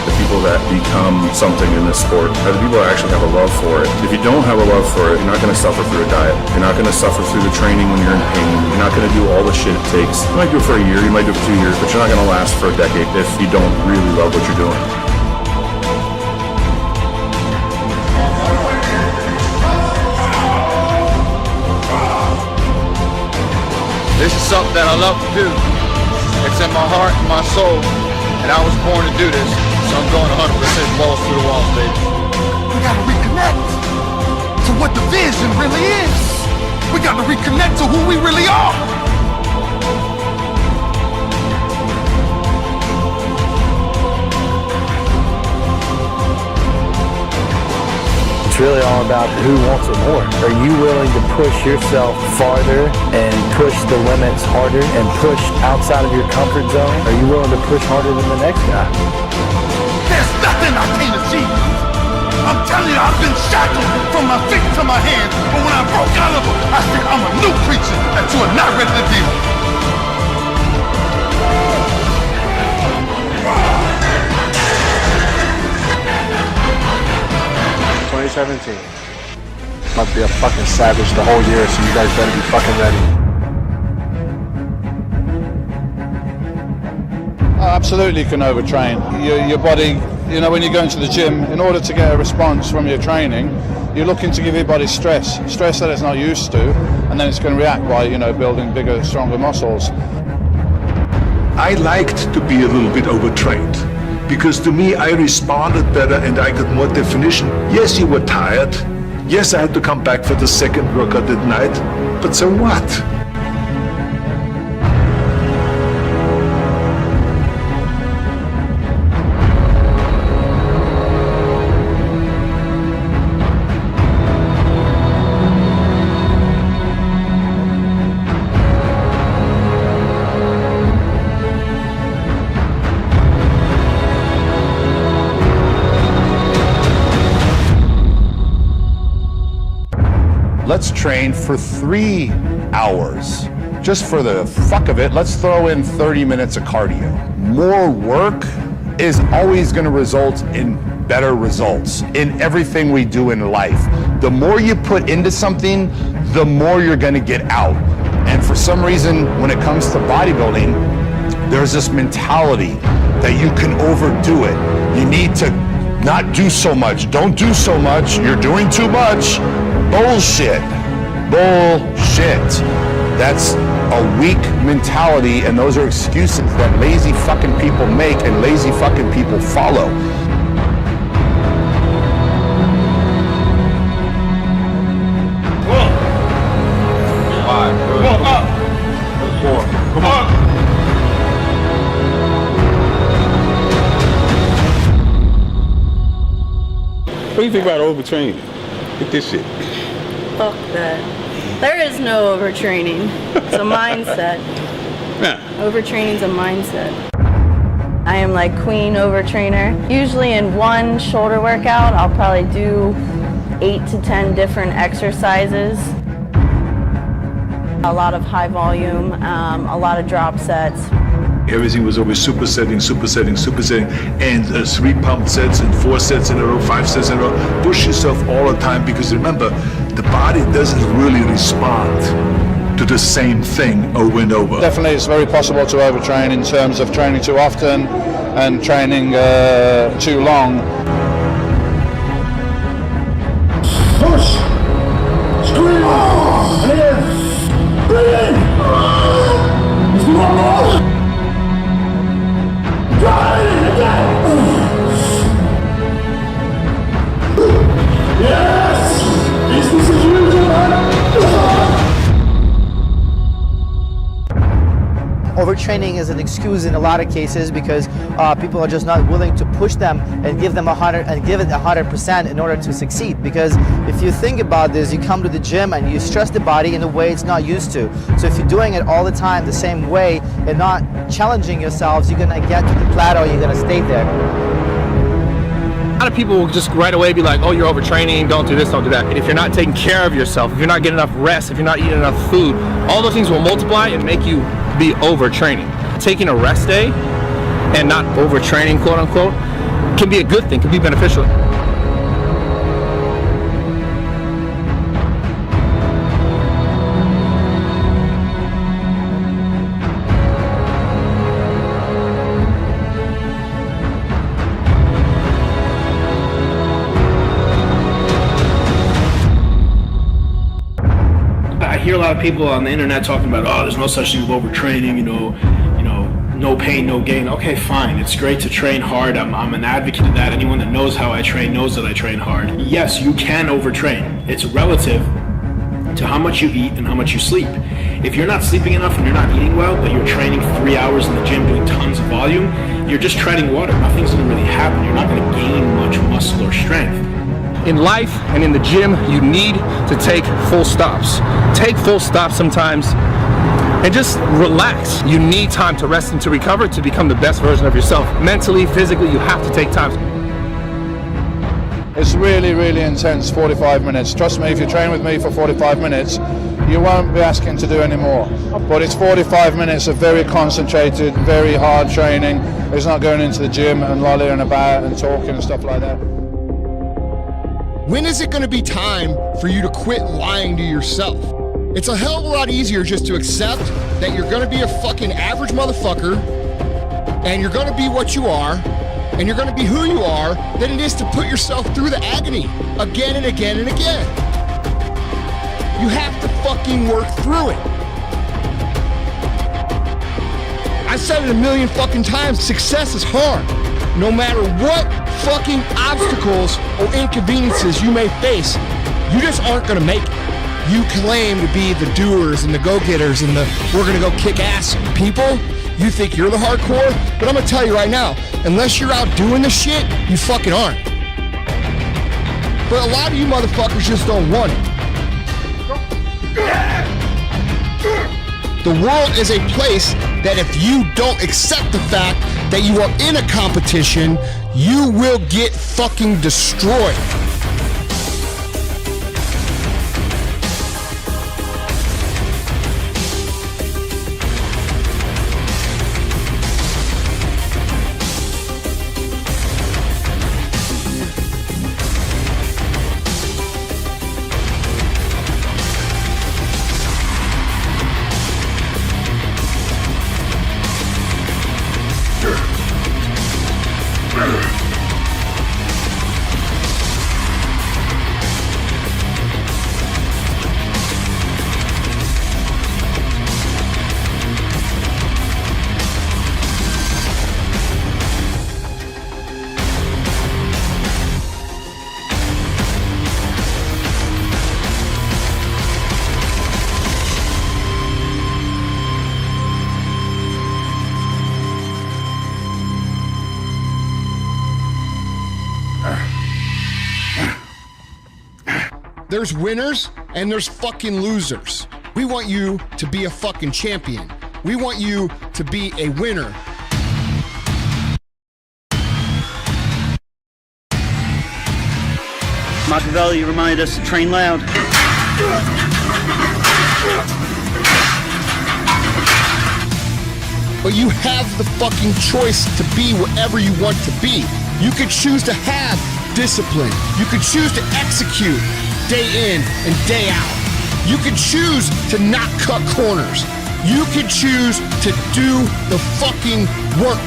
Speaker 14: The people that become something in this sport are the people that actually have a love for it. If you don't have a love for it, you're not going to suffer through a diet. You're not going to suffer through the training when you're in pain. You're not going to do all the shit it takes. You might do it for a year, you might do it for 2 years, but you're not going to last for a decade if you don't really love what you're doing.
Speaker 6: This is something that I love to do. It's in my heart and my soul, and I was born to do this, so I'm going 100% balls to the walls, baby.
Speaker 2: We gotta reconnect to what the vision really is. We gotta reconnect to who we really are.
Speaker 7: It's really all about who wants it more. Are you willing to push yourself farther and push the limits harder and push outside of your comfort zone? Are you willing to push harder than the next guy?
Speaker 2: There's nothing I can't achieve. I'm telling you, I've been shackled from my feet to my hands, but when I broke out of them, I said, I'm a new creature that you are not ready to deal with.
Speaker 23: 2017. About to be a fucking savage the whole year, so you guys better be fucking ready.
Speaker 1: Absolutely, you can overtrain. Your body, when you go into the gym, in order to get a response from your training, you're looking to give your body stress that it's not used to, and then it's going to react by, building bigger, stronger muscles.
Speaker 21: I liked to be a little bit overtrained. Because to me, I responded better and I got more definition. Yes, you were tired. Yes, I had to come back for the second workout at night. But so what?
Speaker 9: Let's train for 3 hours. Just for the fuck of it, let's throw in 30 minutes of cardio. More work is always going to result in better results in everything we do in life. The more you put into something, the more you're going to get out. And for some reason, when it comes to bodybuilding, there's this mentality that you can overdo it. You need to not do so much. Don't do so much. You're doing too much. Bullshit. Bullshit. That's a weak mentality, and those are excuses that lazy fucking people make and lazy fucking people follow.
Speaker 10: Come on.
Speaker 11: What do you think about overtraining? Get this shit.
Speaker 8: Fuck that. There is no overtraining. It's a mindset.
Speaker 11: Yeah.
Speaker 8: Overtraining's a mindset. I am like queen overtrainer. Usually in one shoulder workout, I'll probably do 8 to 10 different exercises. A lot of high volume, a lot of drop sets.
Speaker 21: Everything was always supersetting, and 3 pump sets and 4 sets in a row, 5 sets in a row. Push yourself all the time, because remember, the body doesn't really respond to the same thing over and over.
Speaker 1: Definitely, it's very possible to overtrain in terms of training too often and training too long.
Speaker 2: Push! Squeeze! And breathe in! Just one more! Drive it again! Yes! Business as usual!
Speaker 12: Overtraining is an excuse in a lot of cases because people are just not willing to push them and give them 100% in order to succeed. Because if you think about this, you come to the gym and you stress the body in a way it's not used to. So if you're doing it all the time the same way and not challenging yourselves, you're gonna get to the plateau, you're gonna stay there.
Speaker 25: A lot of people will just right away be like, oh, you're overtraining, don't do this, don't do that. And if you're not taking care of yourself, if you're not getting enough rest, if you're not eating enough food, all those things will multiply and make you be overtraining. Taking a rest day and not overtraining, quote unquote, can be a good thing, can be beneficial.
Speaker 3: I hear a lot of people on the internet talking about, oh, there's no such thing as overtraining, no pain, no gain. Okay, fine. It's great to train hard. I'm an advocate of that. Anyone that knows how I train knows that I train hard. Yes, you can overtrain. It's relative to how much you eat and how much you sleep. If you're not sleeping enough and you're not eating well, but you're training 3 hours in the gym doing tons of volume, you're just treading water. Nothing's going to really happen. You're not going to gain much muscle or strength.
Speaker 25: In life and in the gym, you need to take full stops. Take full stops sometimes and just relax. You need time to rest and to recover to become the best version of yourself. Mentally, physically, you have to take time.
Speaker 11: It's really, really intense, 45 minutes. Trust me, if you train with me for 45 minutes, you won't be asking to do any more. But it's 45 minutes of very concentrated, very hard training. It's not going into the gym and lollying about and talking and stuff like that.
Speaker 17: When is it going to be time for you to quit lying to yourself? It's a hell of a lot easier just to accept that you're going to be a fucking average motherfucker and you're going to be what you are and you're going to be who you are than it is to put yourself through the agony again and again and again. You have to fucking work through it. I said it a million fucking times, success is hard. No matter what fucking obstacles or inconveniences you may face, you just aren't gonna make it. You claim to be the doers and the go-getters and the we're gonna go kick ass people. You think you're the hardcore, but I'm gonna tell you right now, unless you're out doing this shit, you fucking aren't. But a lot of you motherfuckers just don't want it. The world is a place that if you don't accept the fact that you are in a competition, you will get fucking destroyed. There's winners and there's fucking losers. We want you to be a fucking champion. We want you to be a winner.
Speaker 18: Machiavelli reminded us to train loud.
Speaker 17: But you have the fucking choice to be whatever you want to be. You could choose to have discipline. You could choose to execute day in and day out. You could choose to not cut corners. You could choose to do the fucking work.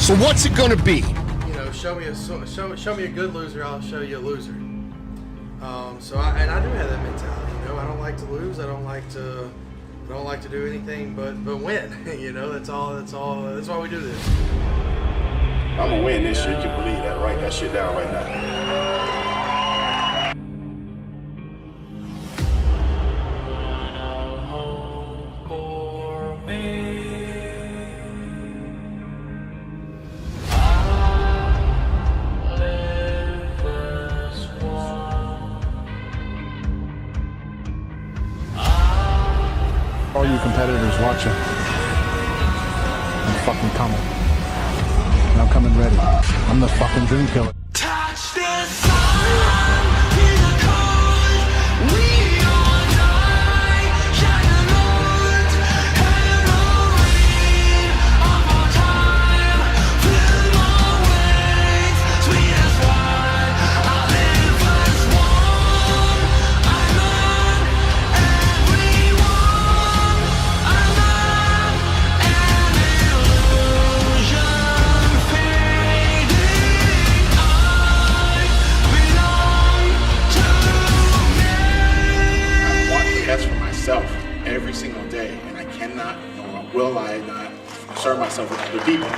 Speaker 17: So what's it gonna be?
Speaker 19: You know, show me a good loser, I'll show you a loser. I do have that mentality. You know, I don't like to lose. I don't like to do anything but win. You know, that's why we do this.
Speaker 20: I'm gonna win this shit. You can believe that. Write that shit down right now.
Speaker 23: All you competitors watching, I'm fucking coming. And I'm coming ready. I'm the fucking dream killer.
Speaker 2: Touch the sun in the cold. We all die. Shine a light. And the rain of our time. Fill my wings. Sweet as wine. I live as one. I love everyone. I love an illusion fading. I belong to me.
Speaker 4: I want the best for myself every single day, and I cannot, nor will I not serve myself with other people.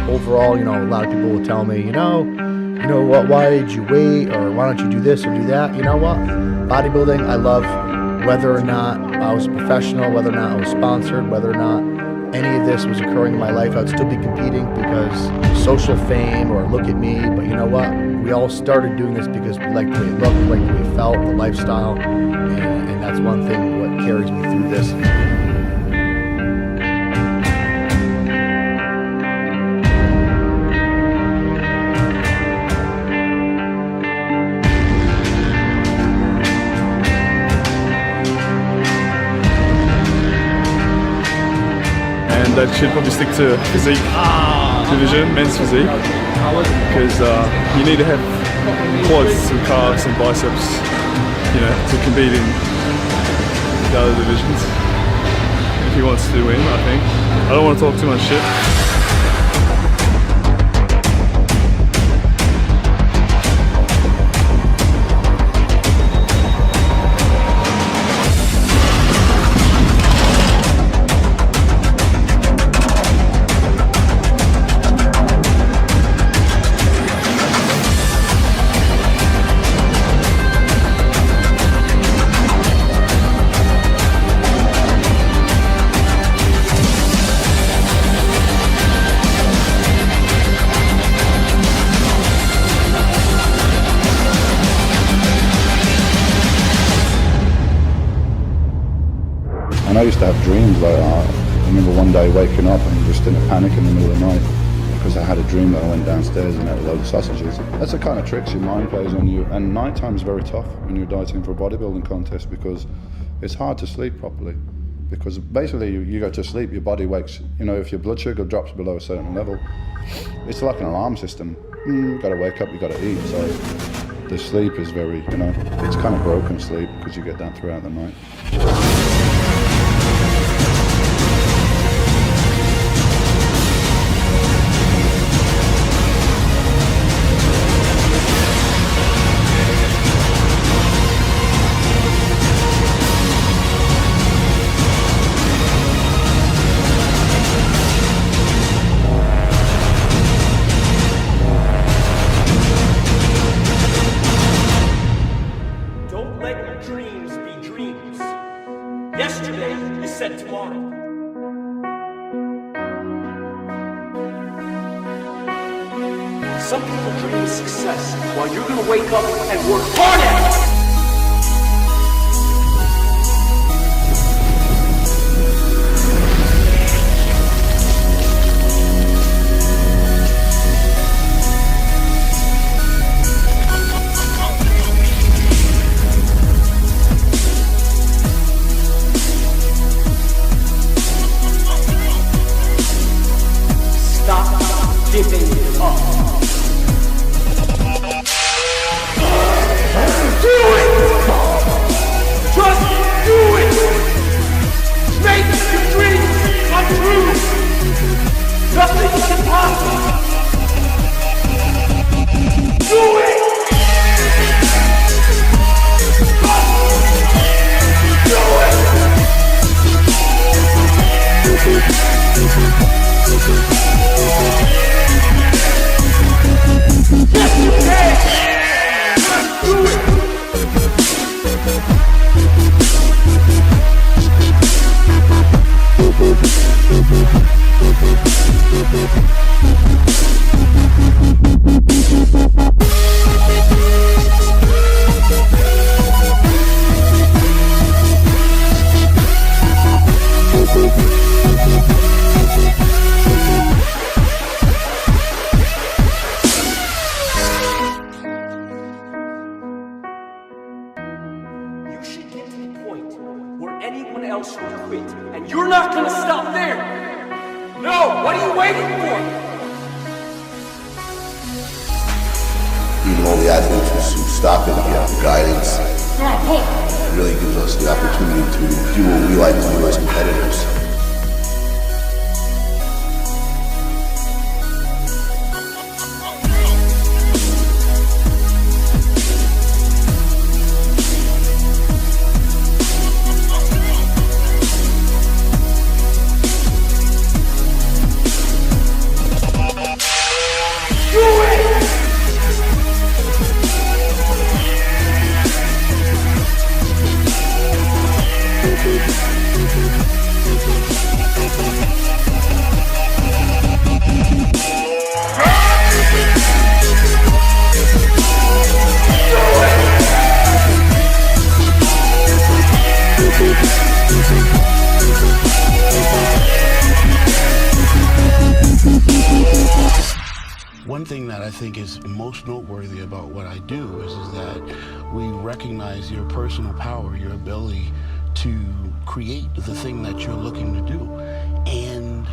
Speaker 5: Overall, you know, a lot of people will tell me, you know what, why did you wait, or why don't you do this or do that? You know what? Bodybuilding, I love whether or not I was a professional, whether or not I was sponsored, whether or not any of this was occurring in my life, I'd still be competing because social fame or look at me. But you know what? We all started doing this because we liked the way it looked, we liked the way it felt, the lifestyle, and that's one thing what carries me through this.
Speaker 15: And I should probably stick to physique division, men's physique, because you need to have quads and calves and biceps, you know, to compete in the other divisions. If he wants to win, I think. I don't want to talk too much shit.
Speaker 20: And I used to have dreams like that. I remember one day waking up and just in a panic in the middle of the night because I had a dream that I went downstairs and ate a load of sausages. That's the kind of tricks your mind plays on you. And night time is very tough when you're dieting for a bodybuilding contest because it's hard to sleep properly. Because basically you go to sleep, your body wakes. You know, if your blood sugar drops below a certain level, it's like an alarm system. You gotta wake up, you gotta eat. So the sleep is very, you know, it's kind of broken sleep because you get that throughout the night.
Speaker 10: Don't let your dreams be dreams. Yesterday is said tomorrow. Some people dream of success while you're gonna wake up and work hard at it. wants you to quit. And you're not gonna stop there. No, what are you waiting for?
Speaker 13: Even all the athletes who stop it, we have guidance. It really gives us the opportunity to do what we like to do as competitors.
Speaker 14: One thing that I think is most noteworthy about what I do is that we recognize your personal power, your ability to create the thing that you're looking to do. And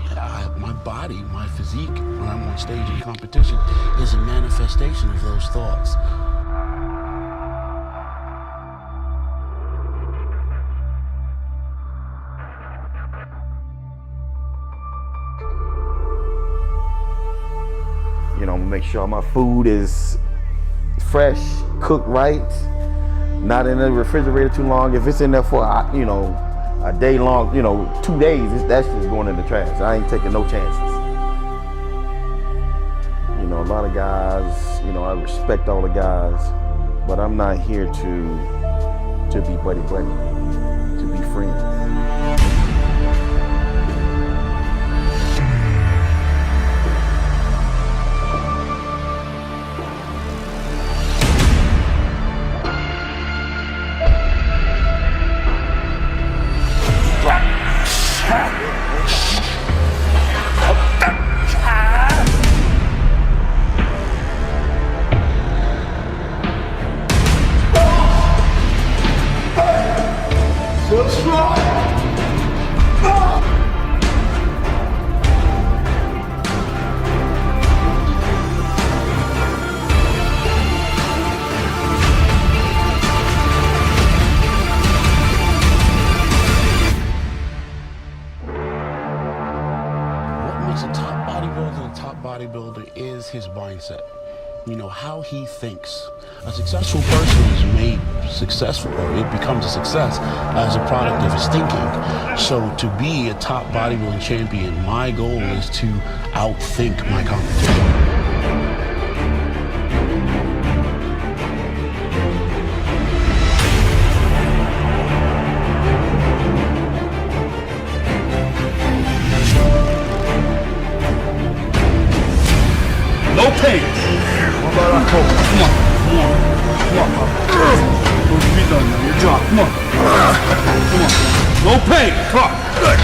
Speaker 14: my body, my physique, when I'm on stage in competition, is a manifestation of those thoughts.
Speaker 16: You know, make sure my food is fresh, cooked right, not in the refrigerator too long. If it's in there for, you know, a day long, you know, 2 days, that's just going in the trash. I ain't taking no chances. You know, a lot of guys, you know, I respect all the guys, but I'm not here to be buddy-buddy, to be friends.
Speaker 14: Bodybuilder is his mindset. You know, how he thinks. A successful person is made successful, or it becomes a success as a product of his thinking. So to be a top bodybuilding champion, my goal is to outthink my competition.
Speaker 10: No pain. What about our coach? Come on, come on, come on, pop. Those feet on now, your jaw. Come on, come on. No pain. Come on. Good.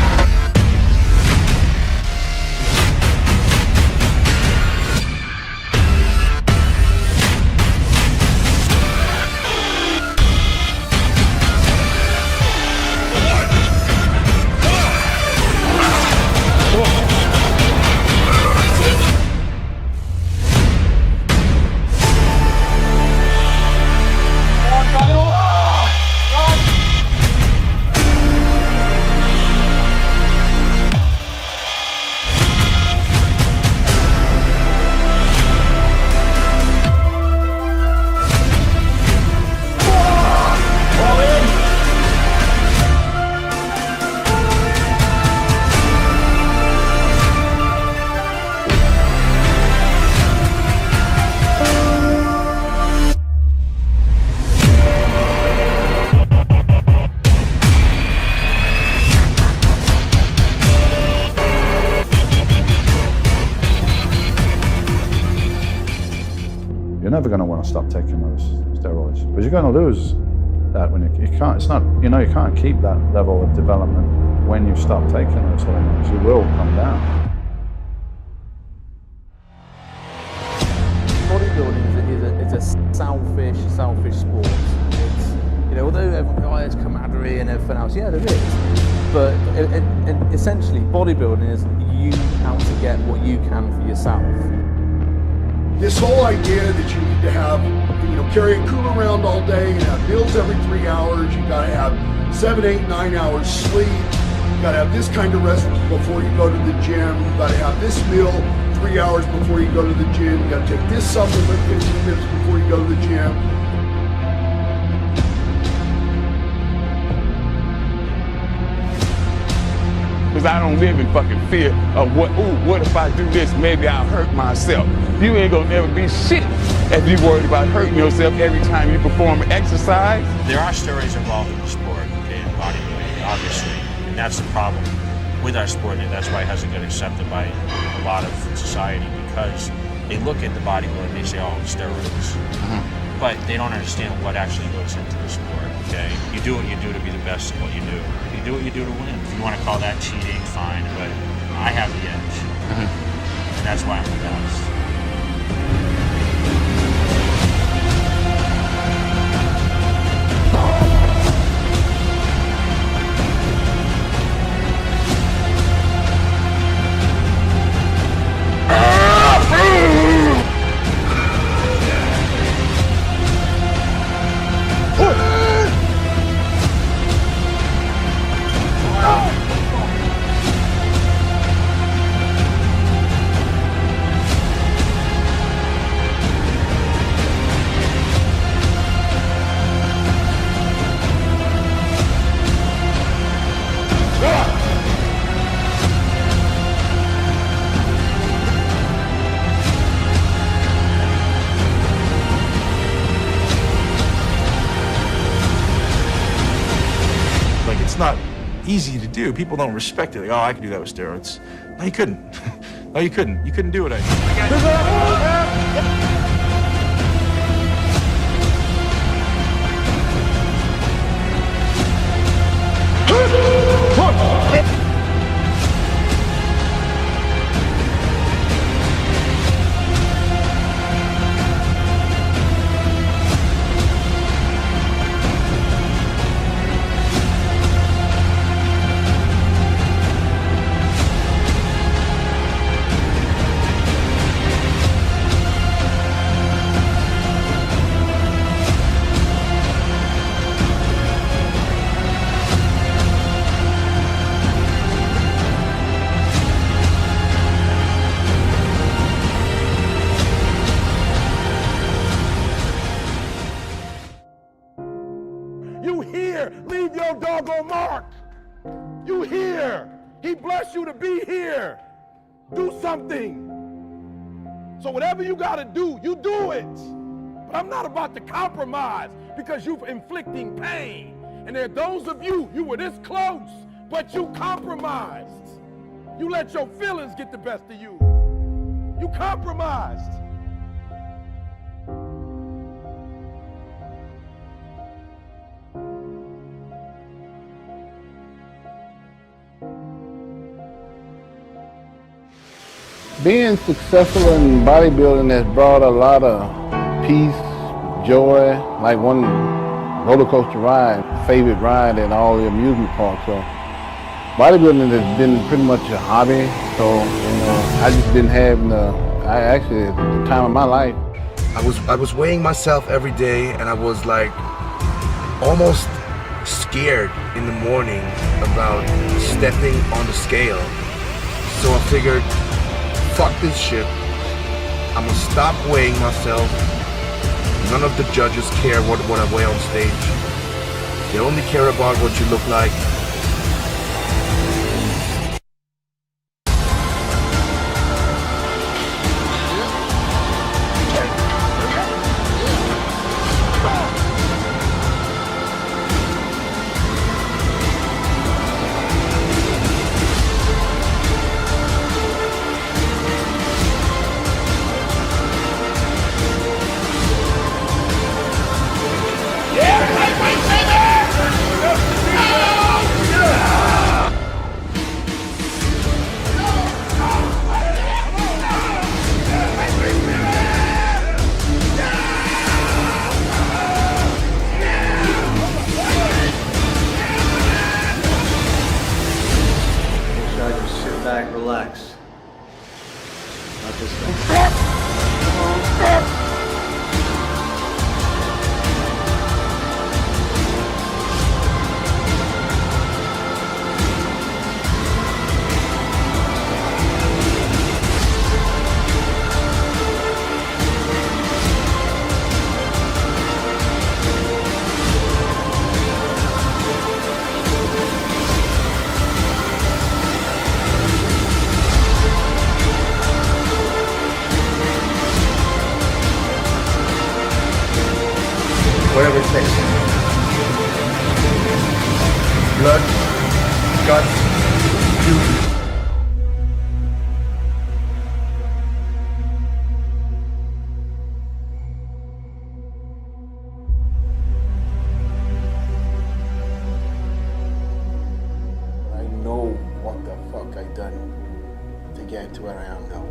Speaker 20: You're never going to want to stop taking those steroids, because you're going to lose that when you can't. It's not, you know, you can't keep that level of development when you stop taking those hormones. You will come down.
Speaker 22: Bodybuilding is a selfish sport.
Speaker 6: You know, although everyone, oh, there's camaraderie and everything else, yeah, there is. But essentially, bodybuilding is you out to get what you can for yourself.
Speaker 10: This whole idea that you need to have, you know, carry a cooler around all day and have meals every 3 hours, you gotta have 7, 8, 9 hours sleep, you gotta have this kind of rest before you go to the gym, you gotta have this meal 3 hours before you go to the gym, you gotta take this supplement 15 minutes before you go to the gym.
Speaker 7: Because I don't live in fucking fear of what if I do this, maybe I'll hurt myself. You ain't gonna never be shit if you worried about hurting yourself every time you perform an exercise.
Speaker 9: There are steroids involved in the sport, okay, in bodybuilding, obviously, and that's the problem with our sport, and that's why it hasn't been accepted by a lot of society, because they look at the bodybuilding and they say, oh, steroids. But they don't understand what actually goes into the sport, okay? You do what you do to be the best at what you do. You do what you do to win. If you want to call that cheating, fine, but I have the edge. And that's why I'm the best.
Speaker 22: It's not easy to do. People don't respect it. Like, oh, I can do that with steroids. No, you couldn't. No, you couldn't. You couldn't do it.
Speaker 17: You here, leave your doggone mark. You here. He blessed you to be here. Do something. So whatever you gotta do, you do it. But I'm not about to compromise because you're inflicting pain. And there are those of you, you were this close, but you compromised. You let your feelings get the best of you. You compromised.
Speaker 16: Being successful in bodybuilding has brought a lot of peace, joy, like one roller coaster ride, favorite ride at all the amusement parks. So bodybuilding has been pretty much a hobby. So, you know, I just didn't have actually at the time of my life.
Speaker 24: I was weighing myself every day, and I was like almost scared in the morning about stepping on the scale. So I figured, fuck this shit. I'm gonna stop weighing myself. None of the judges care what I weigh on stage. They only care about what you look like. whatever it takes. Blood, guts, beauty.
Speaker 1: I know what the fuck I done to get to where I am now.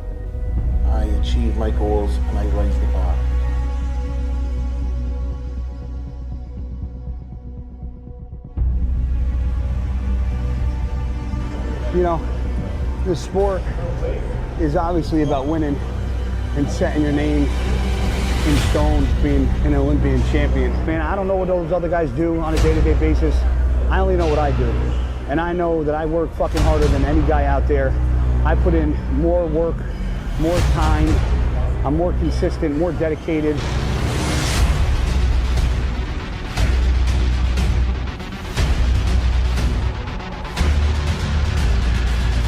Speaker 1: I achieved my goals and I raised the bar.
Speaker 3: You know, this sport is obviously about winning and setting your name in stone, being an Olympian champion. Man, I don't know what those other guys do on a day-to-day basis. I only know what I do. And I know that I work fucking harder than any guy out there. I put in more work, more time. I'm more consistent, more dedicated.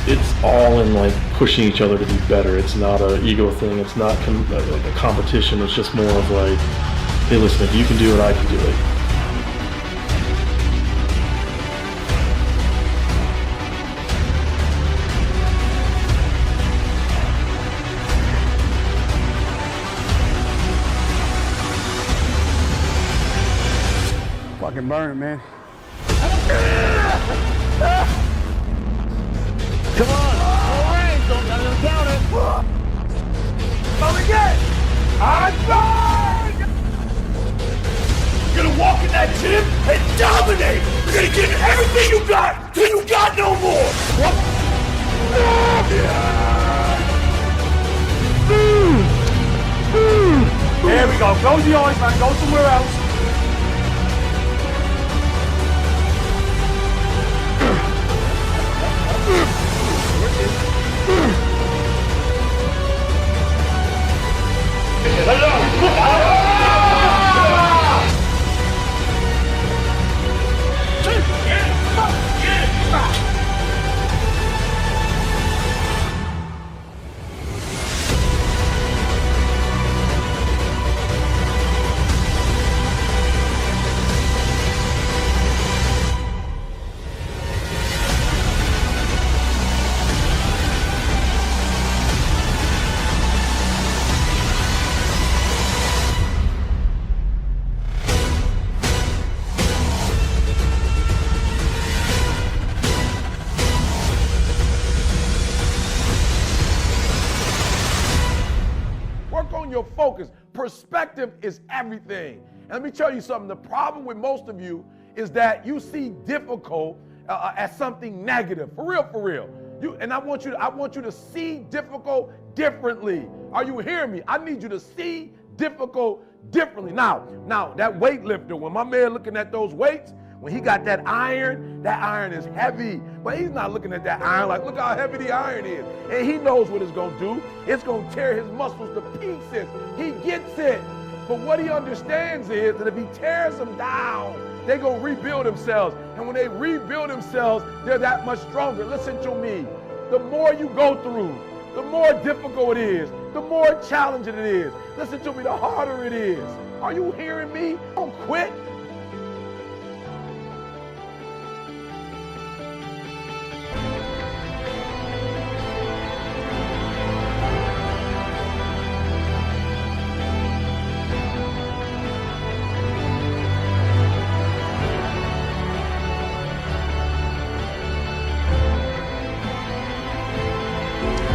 Speaker 15: It's all in like pushing each other to be better. It's not an ego thing. It's not like a competition. It's just more of like, hey, listen, if you can do it, I can do it.
Speaker 3: Fucking burn it, man.
Speaker 2: Come on! All right, don't let him count it! Come again! I'm fine! You're gonna walk in that gym and dominate! You're gonna give everything you got till you got no more! What?
Speaker 10: There we go. Close the eyes, man. Go somewhere else.
Speaker 8: Your focus. Perspective is everything. And let me tell you something. The problem with most of you is that you see difficult as something negative. For real, for real. I want you to see difficult differently. Are you hearing me? I need you to see difficult differently. Now that weightlifter, when my man looking at those weights, when he got that iron is heavy. But he's not looking at that iron like, look how heavy the iron is. And he knows what it's going to do. It's going to tear his muscles to pieces. He gets it. But what he understands is that if he tears them down, they're going to rebuild themselves. And when they rebuild themselves, they're that much stronger. Listen to me. The more you go through, the more difficult it is, the more challenging it is. Listen to me, the harder it is. Are you hearing me? Don't quit.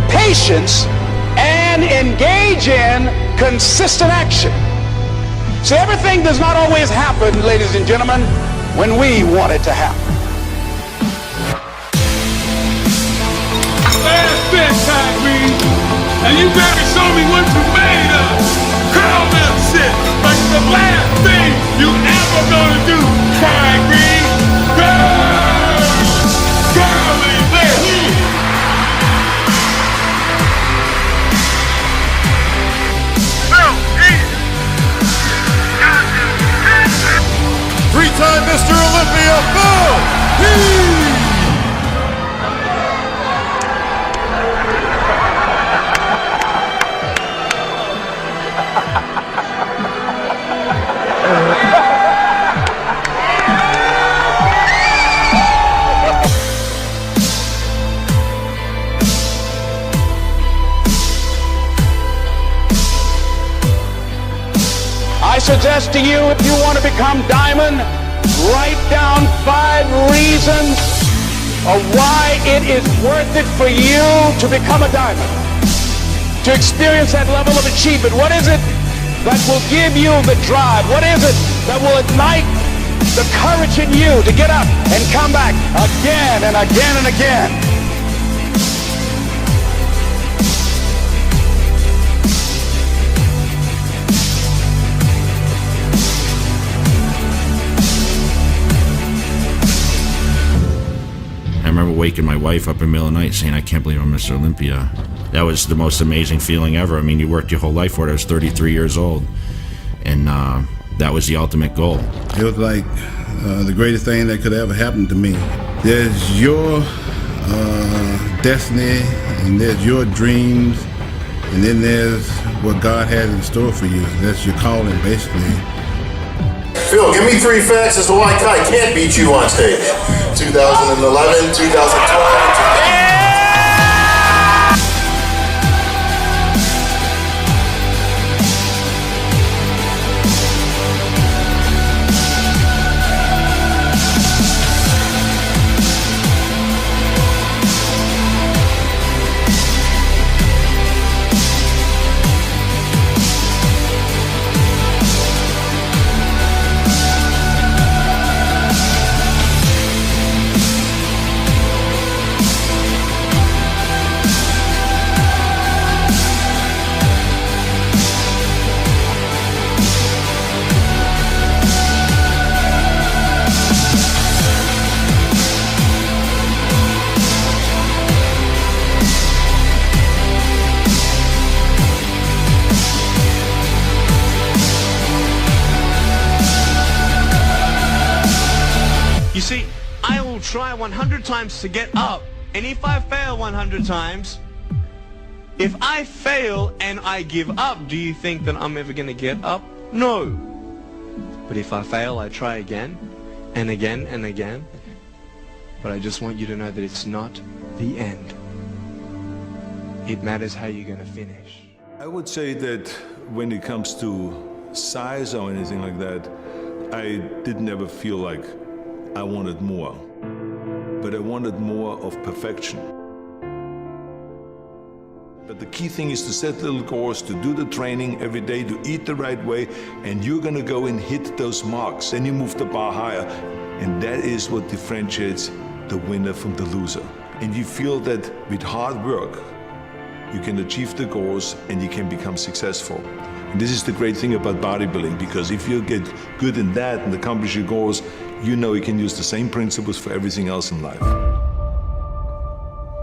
Speaker 12: Patience and engage in consistent action. So everything does not always happen, ladies and gentlemen, when we want it to happen.
Speaker 10: Last bedtime, Green, and you better show me what you made of. Curl that shit like the last thing you ever gonna do. Try, Green. Curly lips.
Speaker 2: Three-time Mr. Olympia, Phil!
Speaker 12: I suggest to you, if you want to become diamond, write down 5 reasons of why it is worth it for you to become a diamond, to experience that level of achievement. What is it that will give you the drive? What is it that will ignite the courage in you to get up and come back again and again and again?
Speaker 9: I remember waking my wife up in the middle of the night saying, I can't believe I'm Mr. Olympia. That was the most amazing feeling ever. I mean, you worked your whole life for it. I was 33 years old. And that was the ultimate goal.
Speaker 20: It was like the greatest thing that could ever happen to me. There's your destiny, and there's your dreams, and then there's what God has in store for you. That's your calling, basically.
Speaker 13: Phil, give me 3 facts as to why Kai can't beat you on stage. 2011, 2012,
Speaker 11: You see, I will try 100 times to get up, and if I fail 100 times, if I fail and I give up, do you think that I'm ever gonna get up? No. But if I fail, I try again, and again, and again. But I just want you to know that it's not the end. It matters how you're gonna finish.
Speaker 18: I would say that when it comes to size or anything like that, I didn't ever feel like I wanted more, but I wanted more of perfection. But the key thing is to set little goals, to do the training every day, to eat the right way, and you're gonna go and hit those marks. Then you move the bar higher, and that is what differentiates the winner from the loser. And you feel that with hard work, you can achieve the goals and you can become successful. And this is the great thing about bodybuilding, because if you get good in that and accomplish your goals, you know you can use the same principles for everything else in life.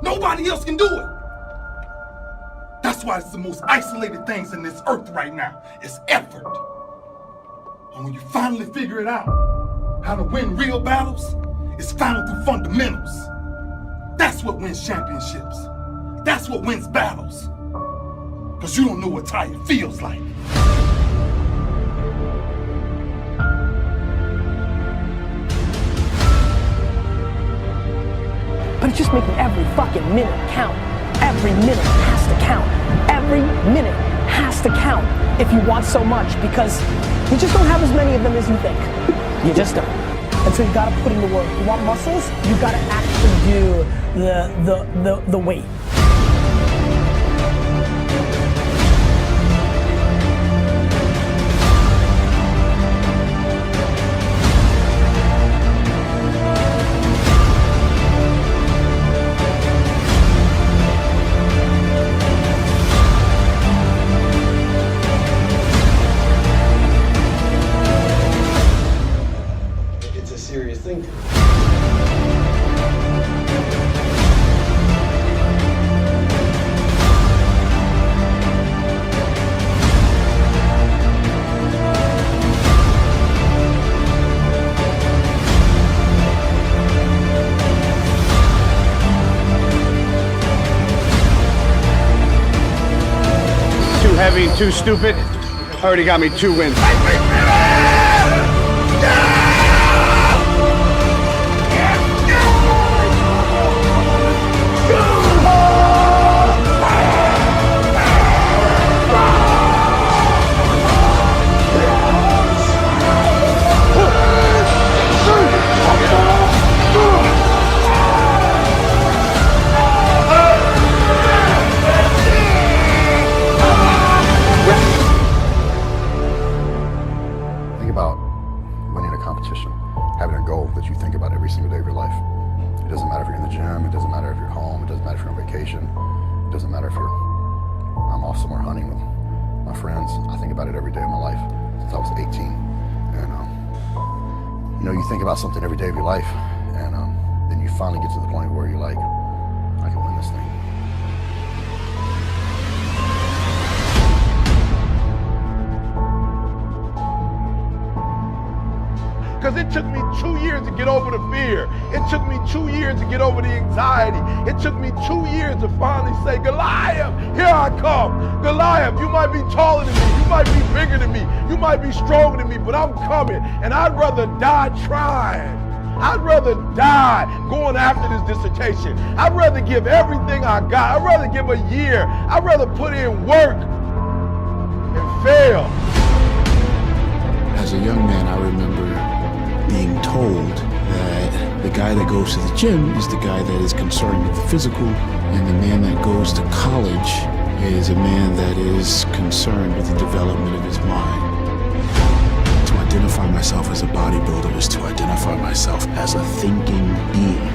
Speaker 19: Nobody else can do it. That's why it's the most isolated things in this earth right now. It's effort. And when you finally figure it out, how to win real battles, it's found through fundamentals. That's what wins championships. That's what wins battles. Because you don't know what tired feels like.
Speaker 21: But it's just making every fucking minute count. Every minute has to count. Every minute has to count if you want so much, because you just don't have as many of them as you think. You just don't. And so you gotta put in the work. You want muscles? You gotta actually do the weight.
Speaker 19: Serious thing.
Speaker 3: Too heavy, too stupid. Already got me 2 wins.
Speaker 20: that you think about every single day of your life. It doesn't matter if you're in the gym, it doesn't matter if you're home, it doesn't matter if you're on vacation, it doesn't matter if I'm off somewhere hunting with my friends. I think about it every day of my life since I was 18. And you know, you think about something every day of your life, and then you finally get to the point where you're like, I can win this thing.
Speaker 8: Because it took me 2 years to get over the fear. It took me 2 years to get over the anxiety. It took me 2 years to finally say, Goliath, here I come. Goliath, you might be taller than me. You might be bigger than me. You might be stronger than me, but I'm coming. And I'd rather die trying. I'd rather die going after this dissertation. I'd rather give everything I got. I'd rather give a year. I'd rather put in work and fail.
Speaker 4: As a young man, I remember being told that the guy that goes to the gym is the guy that is concerned with the physical, and the man that goes to college is a man that is concerned with the development of his mind. To identify myself as a bodybuilder is to identify myself as a thinking being.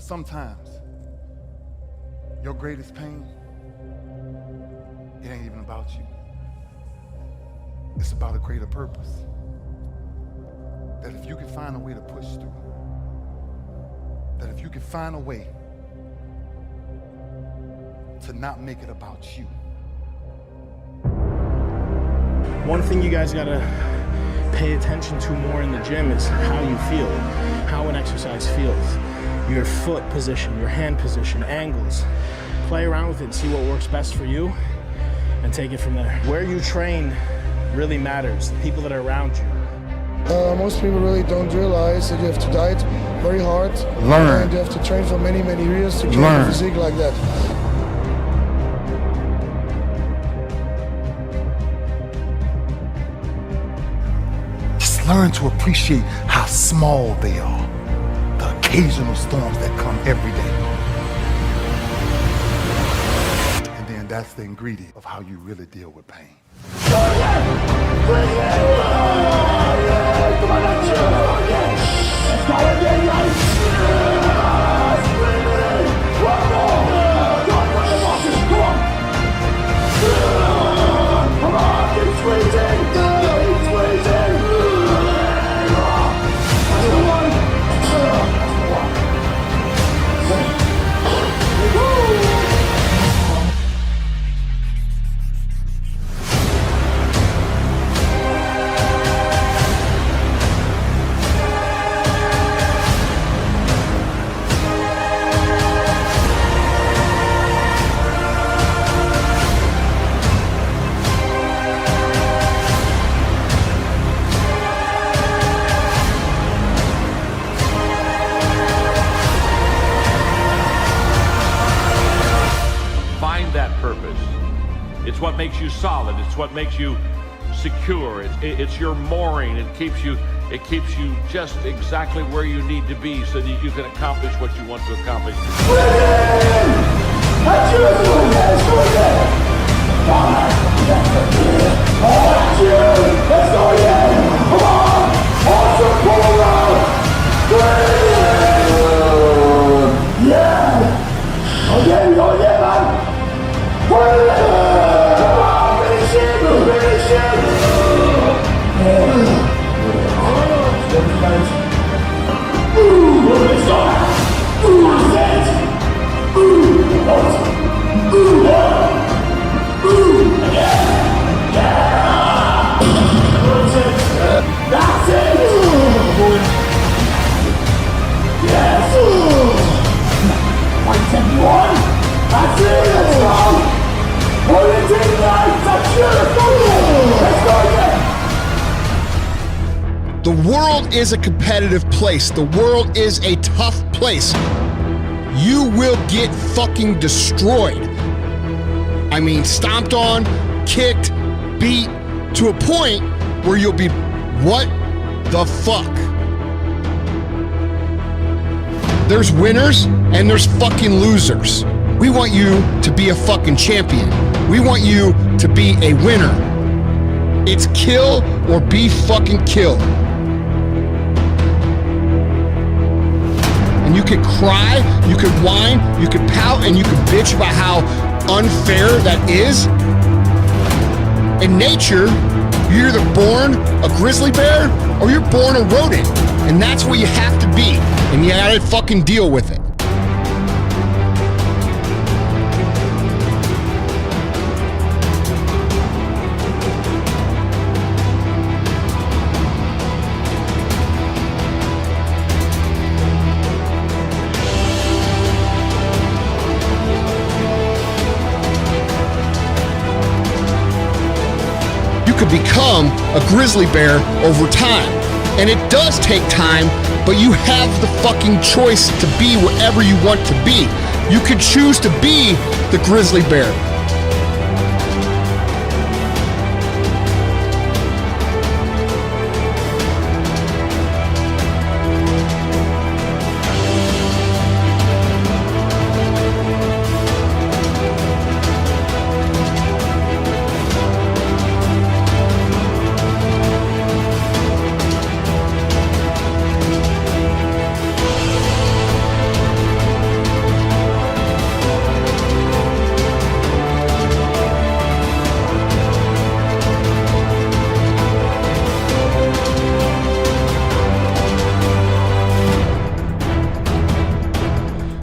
Speaker 19: Sometimes your greatest pain, it ain't even about you. It's about a greater purpose. That if you can find a way to push through, that if you can find a way to not make it about you.
Speaker 5: One thing you guys gotta pay attention to more in the gym is how you feel, how an exercise feels. Your foot position, your hand position, angles. Play around with it and see what works best for you and take it from there. Where you train really matters, the people that are around you.
Speaker 14: Most people really don't realize that you have to diet very hard.
Speaker 19: Learn.
Speaker 14: And you have to train for many, many years to get a physique like that.
Speaker 19: Just learn to appreciate how small they are. The occasional storms that come every day. And then that's the ingredient of how you really deal with pain.
Speaker 23: It's what makes you solid. It's what makes you secure. It's your mooring. It keeps you just exactly where you need to be so that you can accomplish what you want to accomplish.
Speaker 2: Women! Again, go again, man. Come on, finish it, finish it. Let's go. That's it. That's it! Yes! 171! That's it! Let's go! 189! That's it! Let's go again!
Speaker 6: The world is a competitive place. The world is a tough place. You will get fucking destroyed. I mean, stomped on, kicked, beat, to a point where you'll be, what the fuck? There's winners and there's fucking losers. We want you to be a fucking champion. We want you to be a winner. It's kill or be fucking killed. And you could cry, you could whine, you could pout, and you could bitch about how unfair that is. In nature, you're either born a grizzly bear or you're born a rodent. And that's what you have to be. And you gotta fucking deal with it. Could become a grizzly bear over time. And it does take time, but you have the fucking choice to be whatever you want to be. You could choose to be the grizzly bear.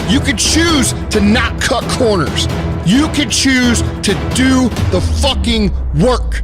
Speaker 6: You could choose to not cut corners. You could choose to do the fucking work.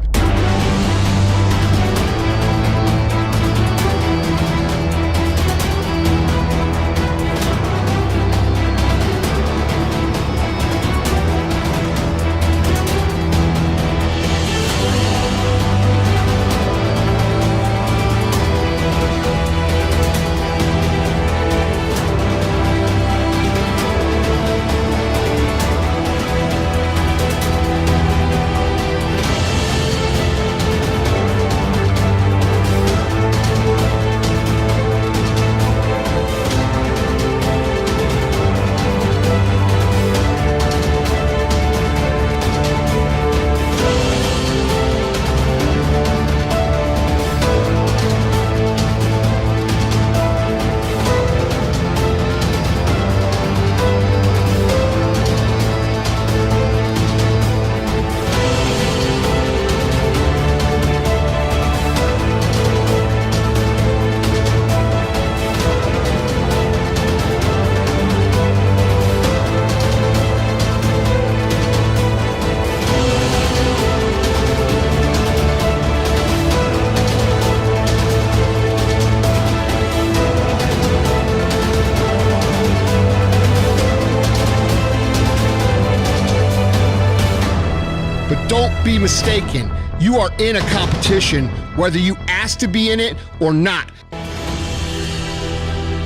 Speaker 6: But don't be mistaken, you are in a competition whether you ask to be in it or not.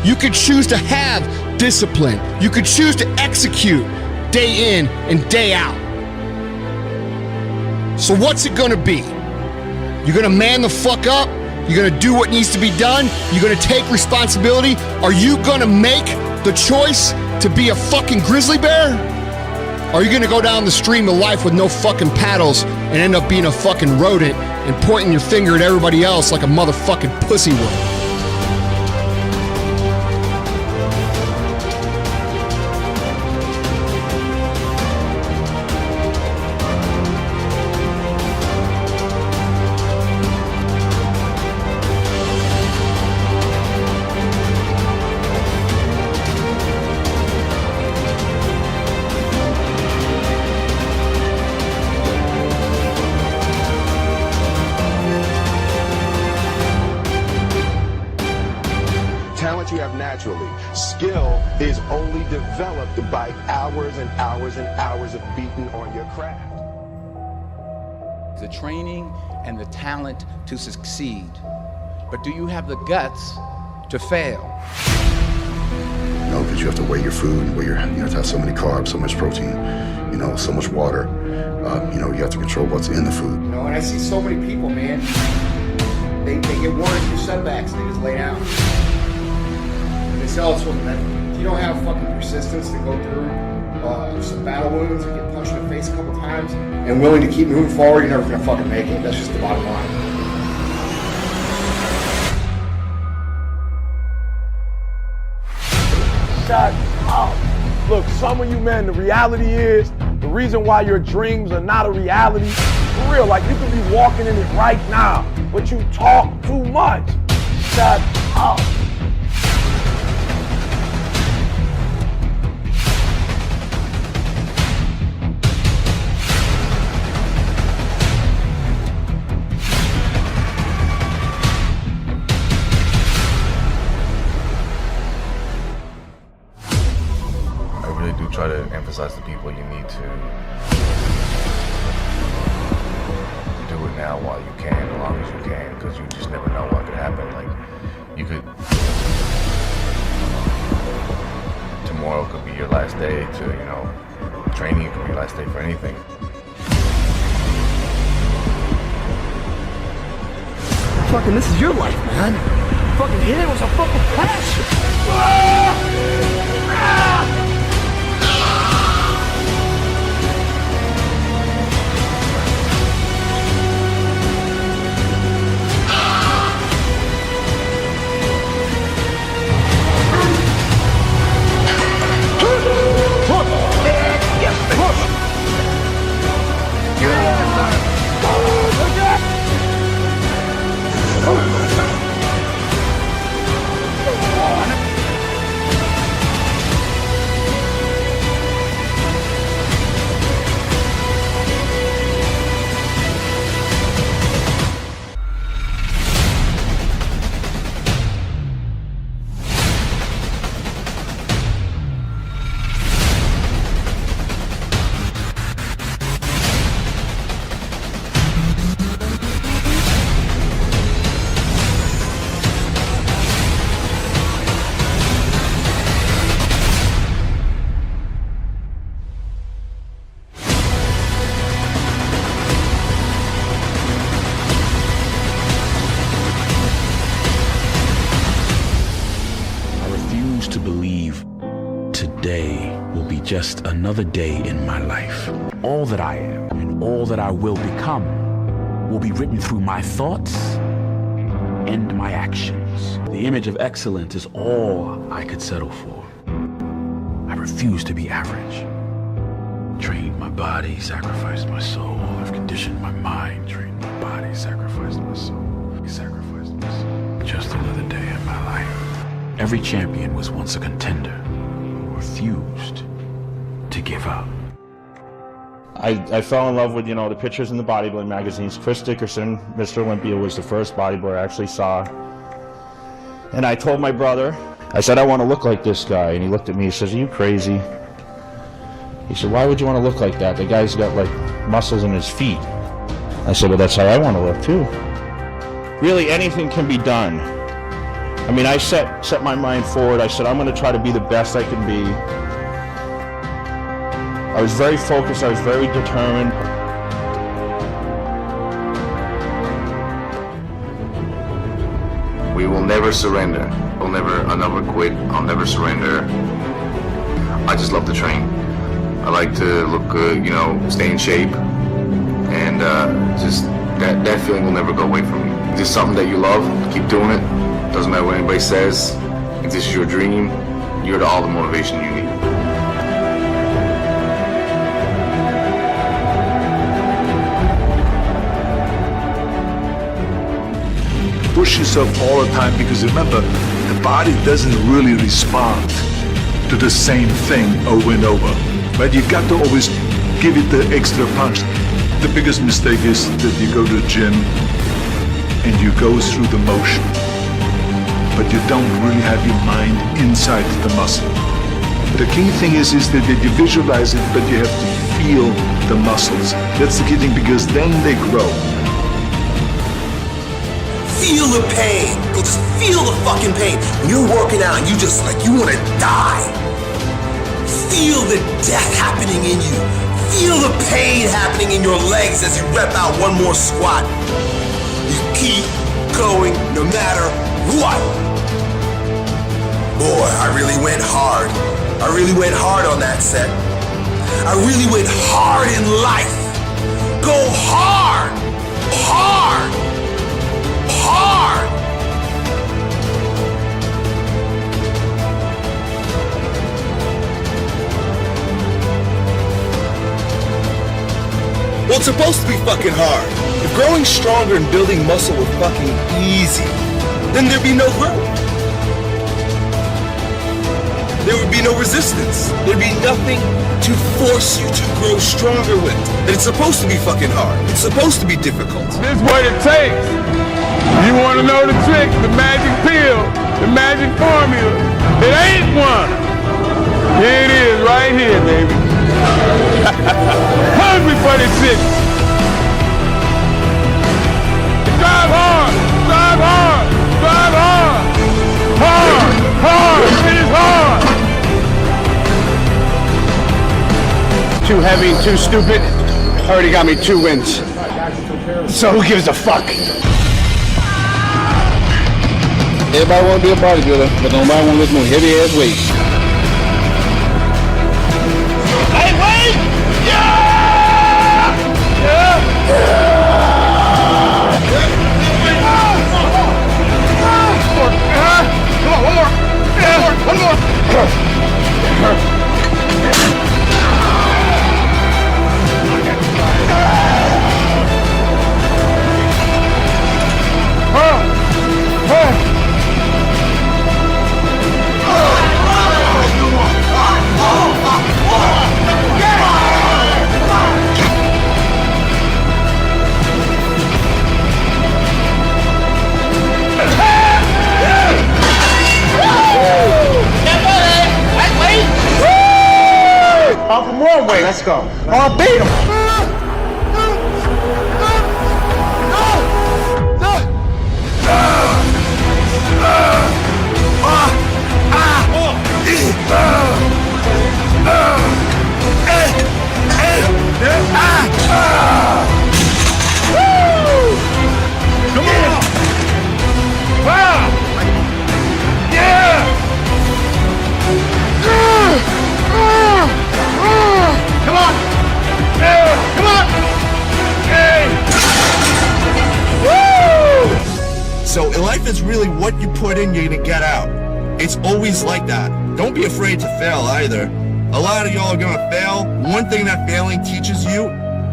Speaker 6: You could choose to have discipline. You could choose to execute day in and day out. So what's it gonna be? You're gonna man the fuck up? You're gonna do what needs to be done? You're gonna take responsibility? Are you gonna make the choice to be a fucking grizzly bear? Or are you gonna go down the stream of life with no fucking paddles and end up being a fucking rodent and pointing your finger at everybody else like a motherfucking pussy would?
Speaker 7: naturally. Skill is only developed by hours and hours and hours of beating on your craft.
Speaker 16: The training and the talent to succeed. But do you have the guts to fail?
Speaker 13: You know, because you have to weigh your food, you have to have so many carbs, so much protein, you know, so much water. You know, you have to control what's in the food.
Speaker 17: You know, and I see so many people, man, they get one or two setbacks and they just lay down. And they say, oh, so if you don't have fucking persistence to go through some battle wounds and get punched in the face a couple times and willing to keep moving forward, you're never gonna fucking make it. That's just the bottom line.
Speaker 8: Shut up. Look, some of you, man, the reality is, the reason why your dreams are not a reality, for real, like you could be walking in it right now, but you talk too much. Shut up.
Speaker 22: Try to emphasize to people you need to do it now while you can, as long as you can, because you just never know what could happen. Like, you could, tomorrow could be your last day to, you know, training could be your last day for anything.
Speaker 21: Fucking, this is your life, man. Fucking hit it with a fucking passion.
Speaker 25: To believe today will be just another day in my life. All that I am and all that I will become will be written through my thoughts and my actions. The image of excellence is all I could settle for. I refuse to be average. Trained my body, sacrificed my soul. I've conditioned my mind, trained my body, sacrificed my soul, sacrificed my soul. Just another day in my life. Every champion was once a contender who refused to give up.
Speaker 26: I fell in love with, you know, the pictures in the bodybuilding magazines. Chris Dickerson, Mr. Olympia, was the first bodybuilder I actually saw. And I told my brother, I said, I want to look like this guy. And he looked at me, he says, are you crazy? He said, why would you want to look like that? The guy's got like muscles in his feet. I said, well, that's how I want to look too. Really, anything can be done. I mean, I set my mind forward. I said, I'm going to try to be the best I can be. I was very focused. I was very determined.
Speaker 22: We will never surrender. I'll never quit. I'll never surrender. I just love to train. I like to look good, you know, stay in shape. And just that feeling will never go away from me. If it's something that you love, keep doing it. Doesn't matter what anybody says. If this is your dream, you're all the motivation you need.
Speaker 18: Push yourself all the time, because remember, the body doesn't really respond to the same thing over and over. But you got to always give it the extra punch. The biggest mistake is that you go to the gym and you go through the motion. but you don't really have your mind inside the muscle. The key thing is that you visualize it, but you have to feel the muscles. That's the key thing, because then they grow.
Speaker 2: Feel the pain. Go just feel the fucking pain. When you're working out and you just like, you want to die. Feel the death happening in you. Feel the pain happening in your legs as you rep out one more squat. You keep going no matter what. Boy, I really went hard. I really went hard on that set. I really went hard in life. Go hard. Hard. Hard. Well, it's supposed to be fucking hard. If growing stronger and building muscle were fucking easy, then there'd be no growth. There would be no resistance. There'd be nothing to force you to grow stronger with. And it's supposed to be fucking hard. It's supposed to be difficult.
Speaker 1: This is what it takes. You want to know the trick, the magic pill, the magic formula. It ain't one. Here it is, right here, baby. Hungry for this shit. Drive hard, drive hard, drive hard. Hard, hard, it is hard.
Speaker 3: Too heavy and too stupid. Already got me 2 wins. So who gives a fuck?
Speaker 20: Everybody want to be a bodybuilder, but nobody want to lift no heavy ass weight.
Speaker 1: Hey, wait! Yeah! Yeah! Come on, one more! Yeah, one more!
Speaker 3: Off from one way, let's go. Oh, beat him.
Speaker 1: Come on! Wow! Yeah! Come on! Come on! Hey!
Speaker 2: Woo! So life is really what you put in, you're gonna get out. It's always like that. Don't be afraid to fail either. A lot of y'all are gonna fail. One thing that failing teaches you,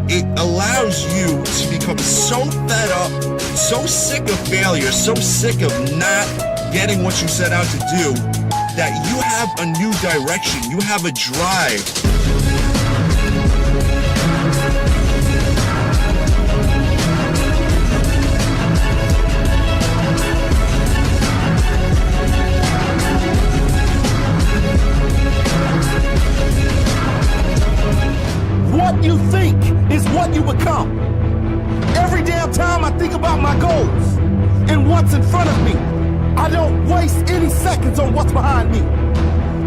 Speaker 2: it allows you to become so fed up, so sick of failure, so sick of not getting what you set out to do, that you have a new direction, you have a drive.
Speaker 1: What you think is what you become. Every damn time I think about my goals and what's in front of me, I don't waste any seconds on what's behind me.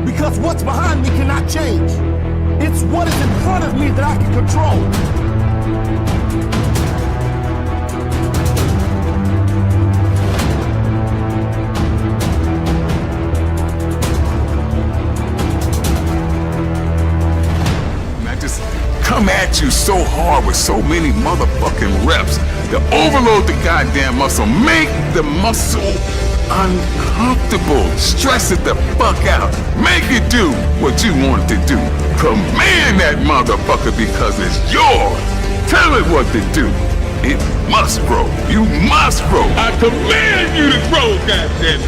Speaker 1: Because what's behind me cannot change. It's what is in front of me that I can control.
Speaker 9: Come at you so hard with so many motherfucking reps to overload the goddamn muscle, make the muscle uncomfortable, stress it the fuck out, make it do what you want it to do, command that motherfucker because it's yours, tell it what to do, it must grow, you must grow, I command you to grow, goddamn.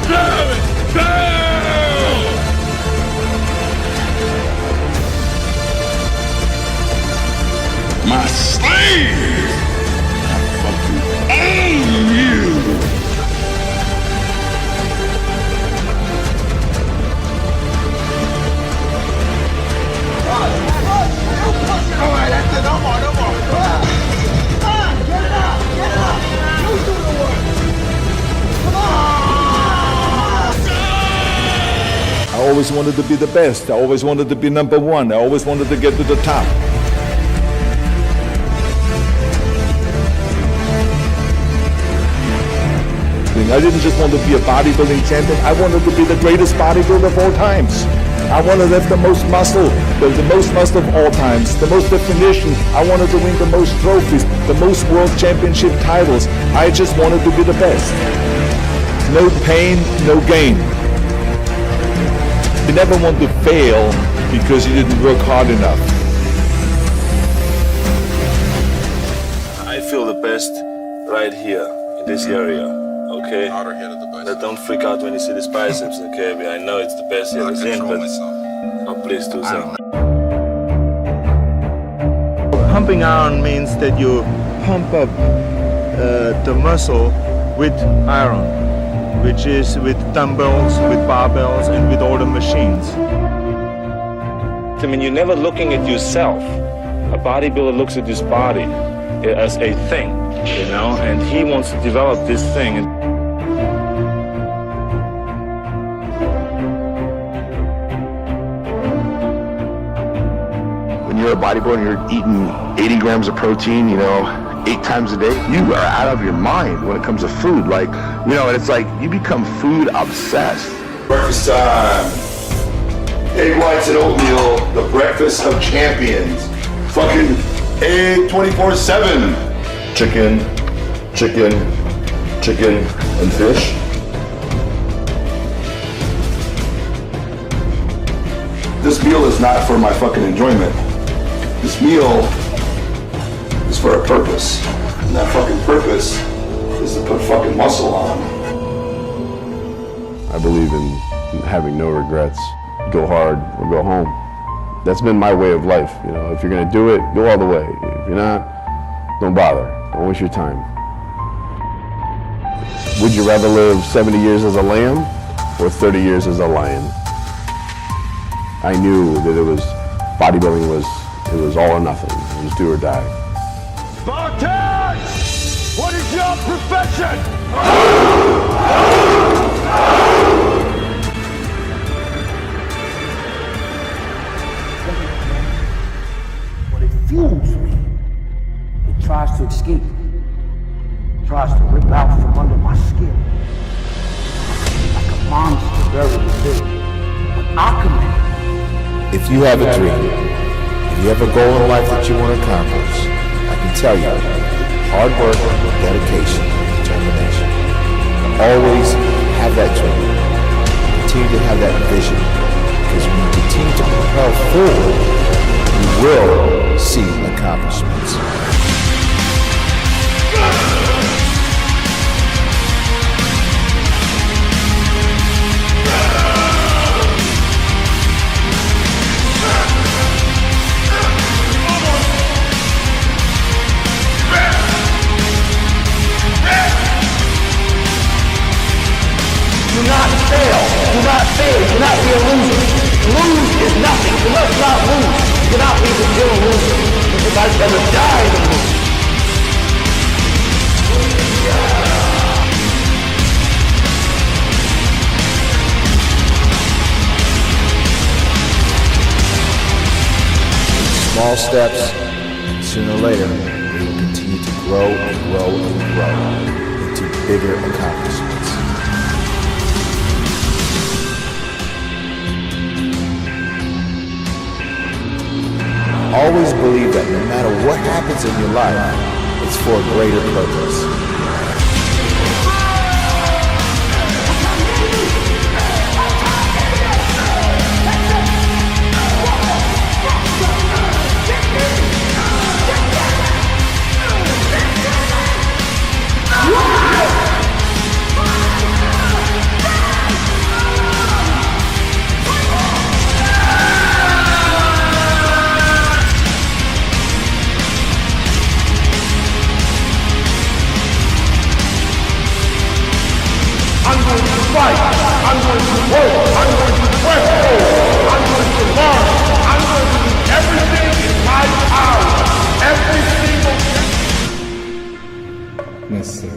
Speaker 9: Damn it! my slave. I fucking own you.
Speaker 2: Alright, that's it. No more, no more. Come on, get it out, get it out. You do the work. Come on.
Speaker 18: I always wanted to be the best. I always wanted to be number one. I always wanted to get to the top. I didn't just want to be a bodybuilding champion. I wanted to be the greatest bodybuilder of all times. I wanted to have the most muscle, the most muscle of all times, the most definition. I wanted to win the most trophies, the most world championship titles. I just wanted to be the best. No pain, no gain. You never want to fail because you didn't work hard enough. I feel the best right here, in this area, okay? Now don't freak out when you see these biceps, okay? I know it's the best you've ever seen, but oh, please do so. Pumping iron means that you pump up the muscle with iron, which is with dumbbells, with barbells, and with all the machines. I mean, you're never looking at yourself. A bodybuilder looks at his body as a thing, you know, and he wants to develop this thing.
Speaker 4: When you're a bodybuilder and you're eating 80 grams of protein, you know, 8 times a day, you are out of your mind when it comes to food. Like, you know, and it's like you become food obsessed.
Speaker 13: Breakfast time. Egg whites and oatmeal, the breakfast of champions. Fucking egg 24/7. Chicken, chicken, chicken, and fish. This meal is not for my fucking enjoyment. This meal is for a purpose. And that fucking purpose is to put fucking muscle on.
Speaker 10: I believe in having no regrets. Go hard or go home. That's been my way of life. You know, if you're gonna do it, go all the way. If you're not, don't bother. Don't waste your time. Would you rather live 70 years as a lamb or 30 years as a lion? I knew that bodybuilding was all or nothing. It was do or die.
Speaker 2: Spartan! What is your profession?
Speaker 3: But it fuels me. It tries to escape. It tries to rip out from under my skin. Like a monster buried within. An Aquaman.
Speaker 11: If you have a dream, if you have a goal in life that you want to accomplish, I can tell you, hard work, dedication, determination. Always have that dream. Continue to have that vision. Because when you continue to propel forward, you will see accomplishments.
Speaker 2: Do not fail. Do not fail. Do not be a loser. Lose is nothing. You must not lose. You cannot be the real loser. Because I'd rather die than lose.
Speaker 11: Small steps, and sooner or later, we will continue to grow and grow and grow into bigger accomplishments. Always believe that no matter what happens in your life, it's for a greater purpose.
Speaker 5: necessary.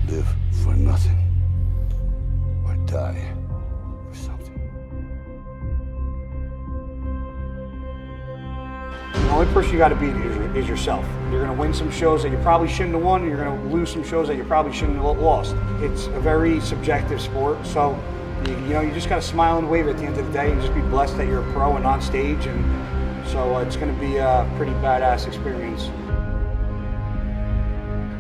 Speaker 12: Live for nothing, or die for something.
Speaker 3: The only person you got to beat is yourself. You're going to win some shows that you probably shouldn't have won, and you're going to lose some shows that you probably shouldn't have lost. It's a very subjective sport, so you just got to smile and wave at the end of the day and just be blessed that you're a pro and on stage, and so it's going to be a pretty badass experience.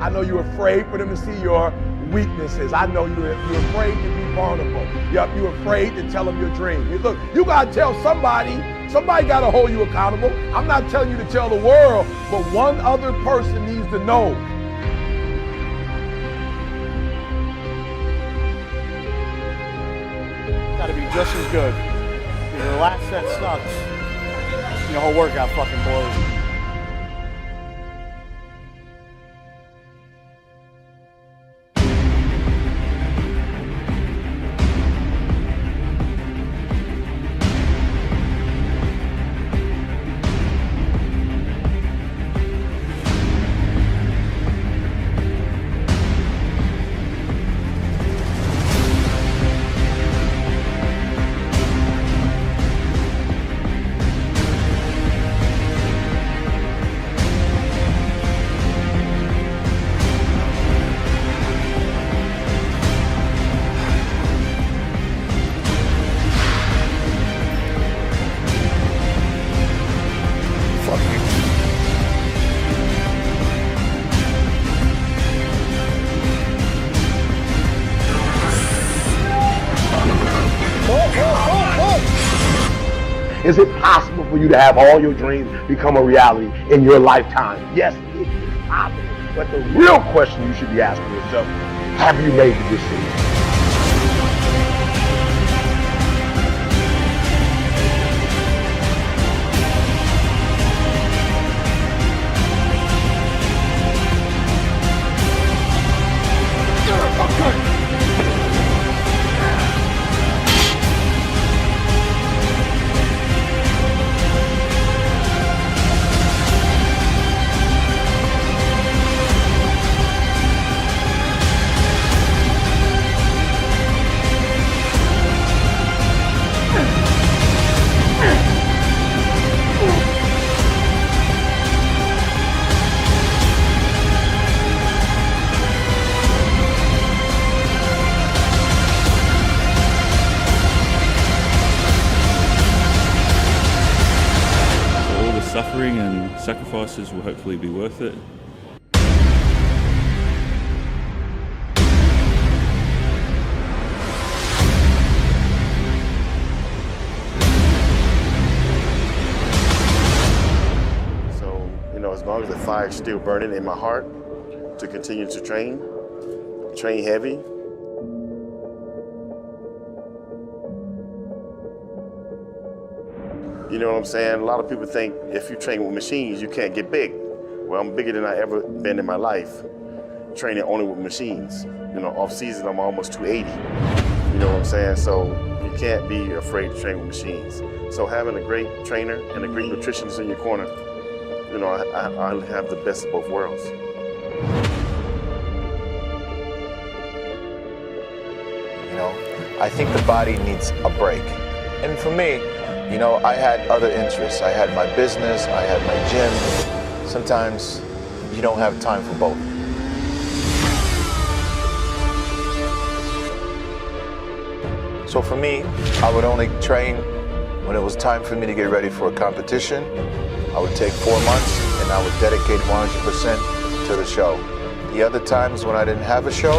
Speaker 8: I know you're afraid for them to see your weaknesses. I know you're afraid to be vulnerable. You're afraid to tell them your dream. Look, you gotta tell somebody. Somebody gotta hold you accountable. I'm not telling you to tell the world, but one other person needs to know.
Speaker 3: Got to be just as good. If your last set sucks, your whole workout fucking blows.
Speaker 4: Is it possible for you to have all your dreams become a reality in your lifetime? Yes, it is possible. But the real question you should be asking yourself, have you made the decision?
Speaker 14: Suffering and sacrifices will hopefully be worth it.
Speaker 15: So, as long as the fire is still burning in my heart, to continue to train heavy. You know what I'm saying? A lot of people think if you train with machines, you can't get big. Well, I'm bigger than I ever been in my life, training only with machines. Off season, I'm almost 280. You know what I'm saying? So you can't be afraid to train with machines. So having a great trainer and a great nutritionist in your corner, I have the best of both worlds.
Speaker 11: I think the body needs a break. And for me, I had other interests. I had my business, I had my gym. Sometimes you don't have time for both. So for me, I would only train when it was time for me to get ready for a competition. I would take 4 months and I would dedicate 100% to the show. The other times when I didn't have a show,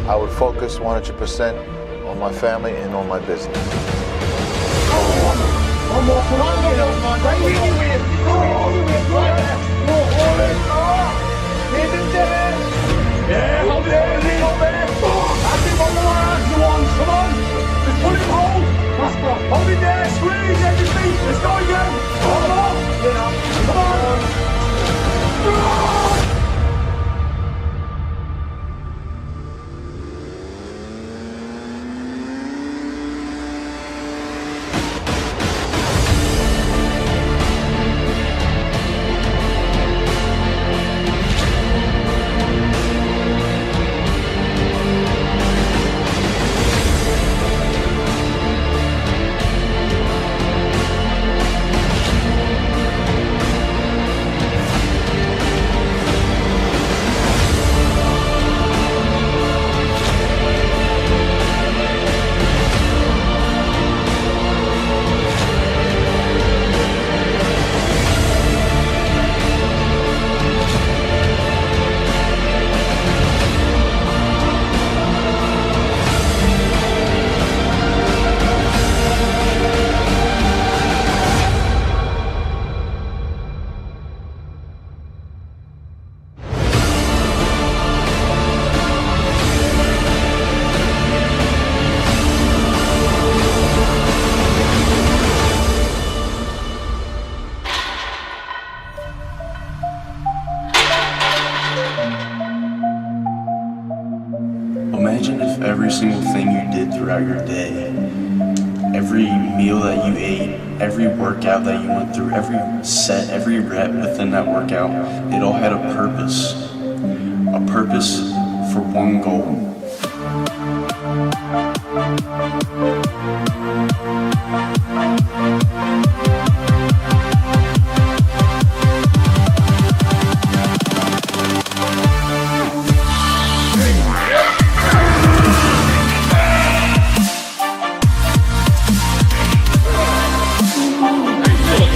Speaker 11: I would focus 100% on my family and on my business.
Speaker 2: Yeah, hold it there, hold there. That's it, one more round, you want, come on. Just pull it home. Hold it there, squeeze everything. Let's go again. Hold on. Come on.
Speaker 5: throughout your day. Every meal that you ate, every workout that you went through, every set, every rep within that workout, it all had a purpose for one goal.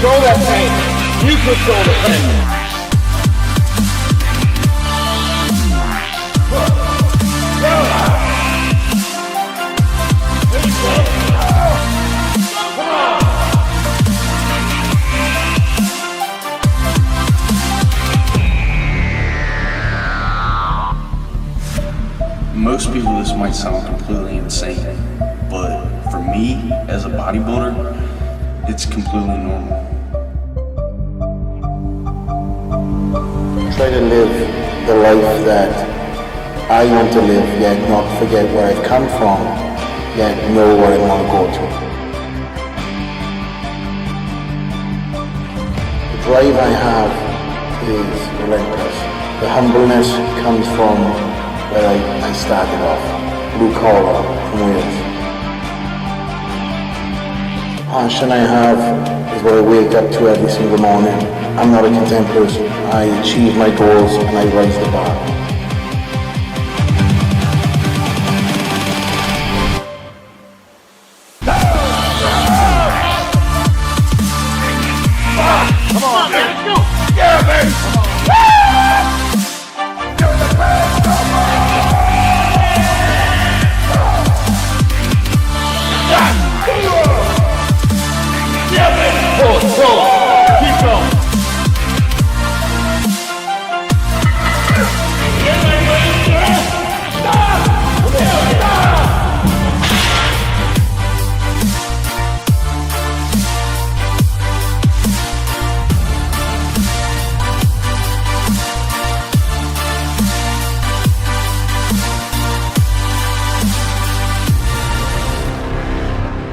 Speaker 2: Control that pain. You control the pain.
Speaker 5: Most people, this might sound completely insane, but for me, as a bodybuilder, it's completely normal.
Speaker 6: Try to live the life that I want to live, yet not forget where I've come from, yet know where I want to go to. The drive I have is relentless. The humbleness comes from where I started off, blue collar from Wales. The passion I have is what I wake up to every single morning. I'm not a content person. I achieve my goals and I raise the bar.
Speaker 2: Come on, man. Let's go. Yeah, baby. Yeah, baby. Pull it. Keep going.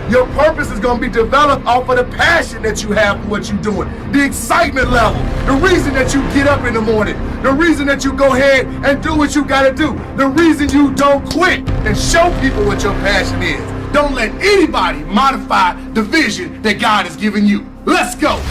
Speaker 1: Your purpose is going to be developed off of the passion that you have for what you're doing, the excitement level, the reason that you get up in the morning, the reason that you go ahead and do what you got to do, the reason you don't quit and show people what your passion is. Don't let anybody modify the vision that God has given you. Let's go.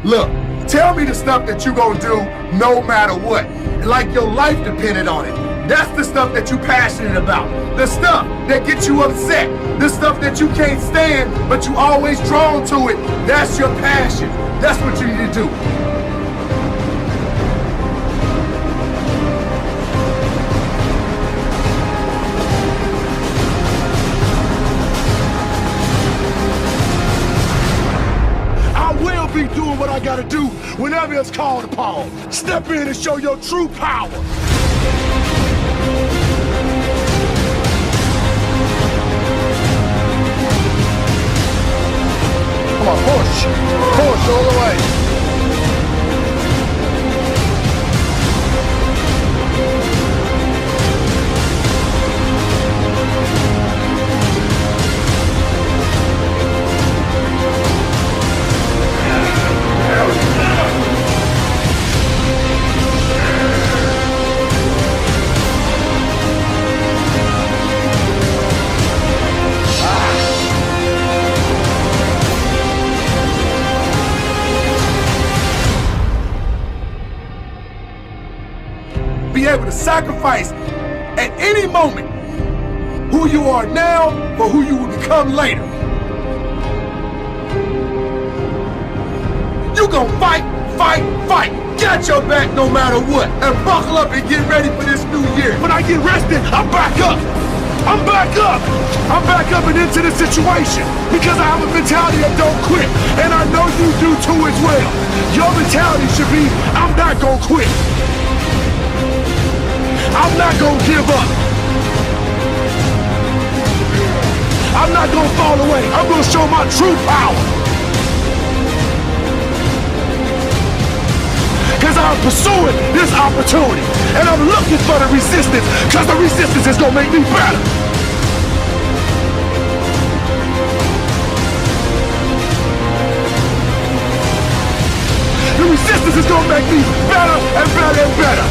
Speaker 1: Look, tell me the stuff that you're gonna do no matter what. Like your life depended on it. That's the stuff that you're passionate about. The stuff that gets you upset. The stuff that you can't stand, but you always drawn to it. That's your passion. That's what you need to do. Be doing what I gotta do whenever it's called upon. Step in and show your true power. Come on, push. Push all the way. Be able to sacrifice at any moment who you are now for who you will become later. You gonna fight, fight, fight. Got your back no matter what. And buckle up and get ready for this new year. When I get rested, I'm back up. I'm back up. I'm back up and into the situation because I have a mentality that don't quit. And I know you do too as well. Your mentality should be, I'm not gonna quit. I'm not gonna give up. I'm not gonna fall away. I'm gonna show my true power. Because I'm pursuing this opportunity. And I'm looking for the resistance, because the resistance is gonna make me better. The resistance is gonna make me better and better and better.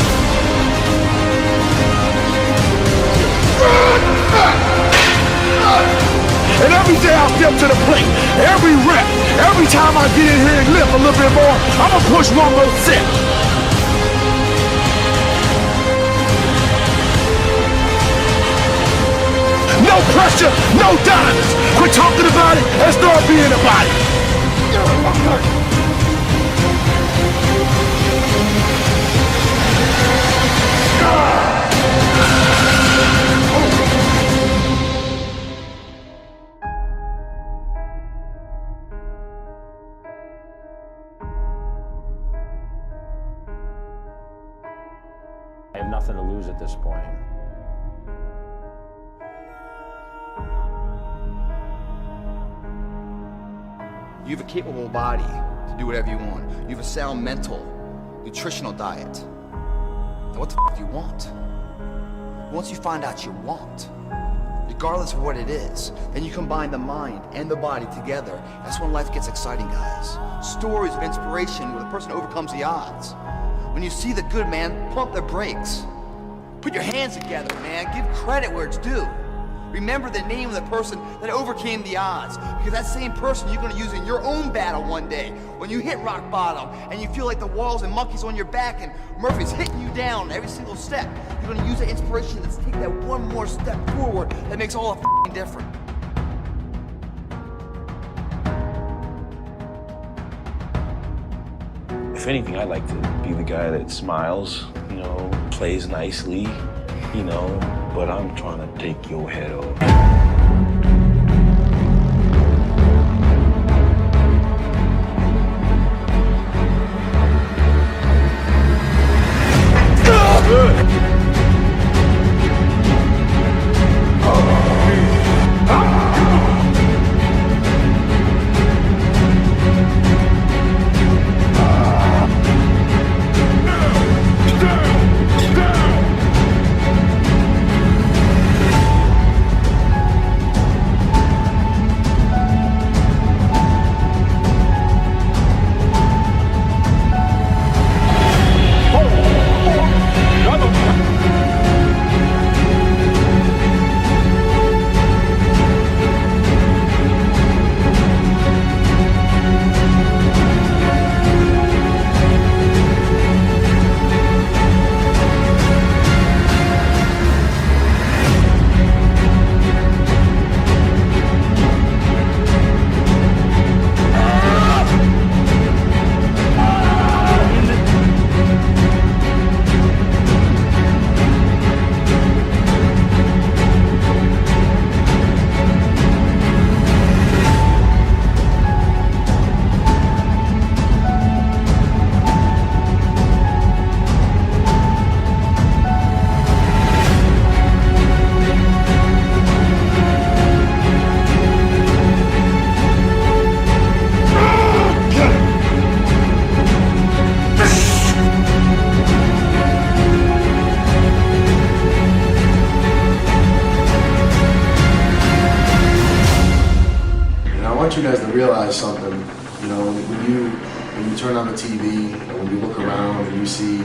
Speaker 1: And every day I step to the plate, every rep, every time I get in here and lift a little bit more, I'm gonna push one more set. No pressure, no diamonds. Quit talking about it and start being about it.
Speaker 11: I have nothing to lose at this point.
Speaker 7: You have a capable body to do whatever you want. You have a sound mental, nutritional diet. Now what the f do you want? Once you find out you want, regardless of what it is, then you combine the mind and the body together. That's when life gets exciting, guys. Stories of inspiration where the person overcomes the odds. When you see the good, man, pump the brakes. Put your hands together, man. Give credit where it's due. Remember the name of the person that overcame the odds, because that same person you're going to use in your own battle one day when you hit rock bottom and you feel like the walls and monkeys on your back and Murphy's hitting you down every single step. You're going to use that inspiration to take that one more step forward that makes all the f***ing difference.
Speaker 25: If anything, I like to be the guy that smiles, you know, plays nicely, you know, but I'm trying to take your head off.
Speaker 6: I want you guys to realize something. You know, when you turn on the TV and when you look around and you see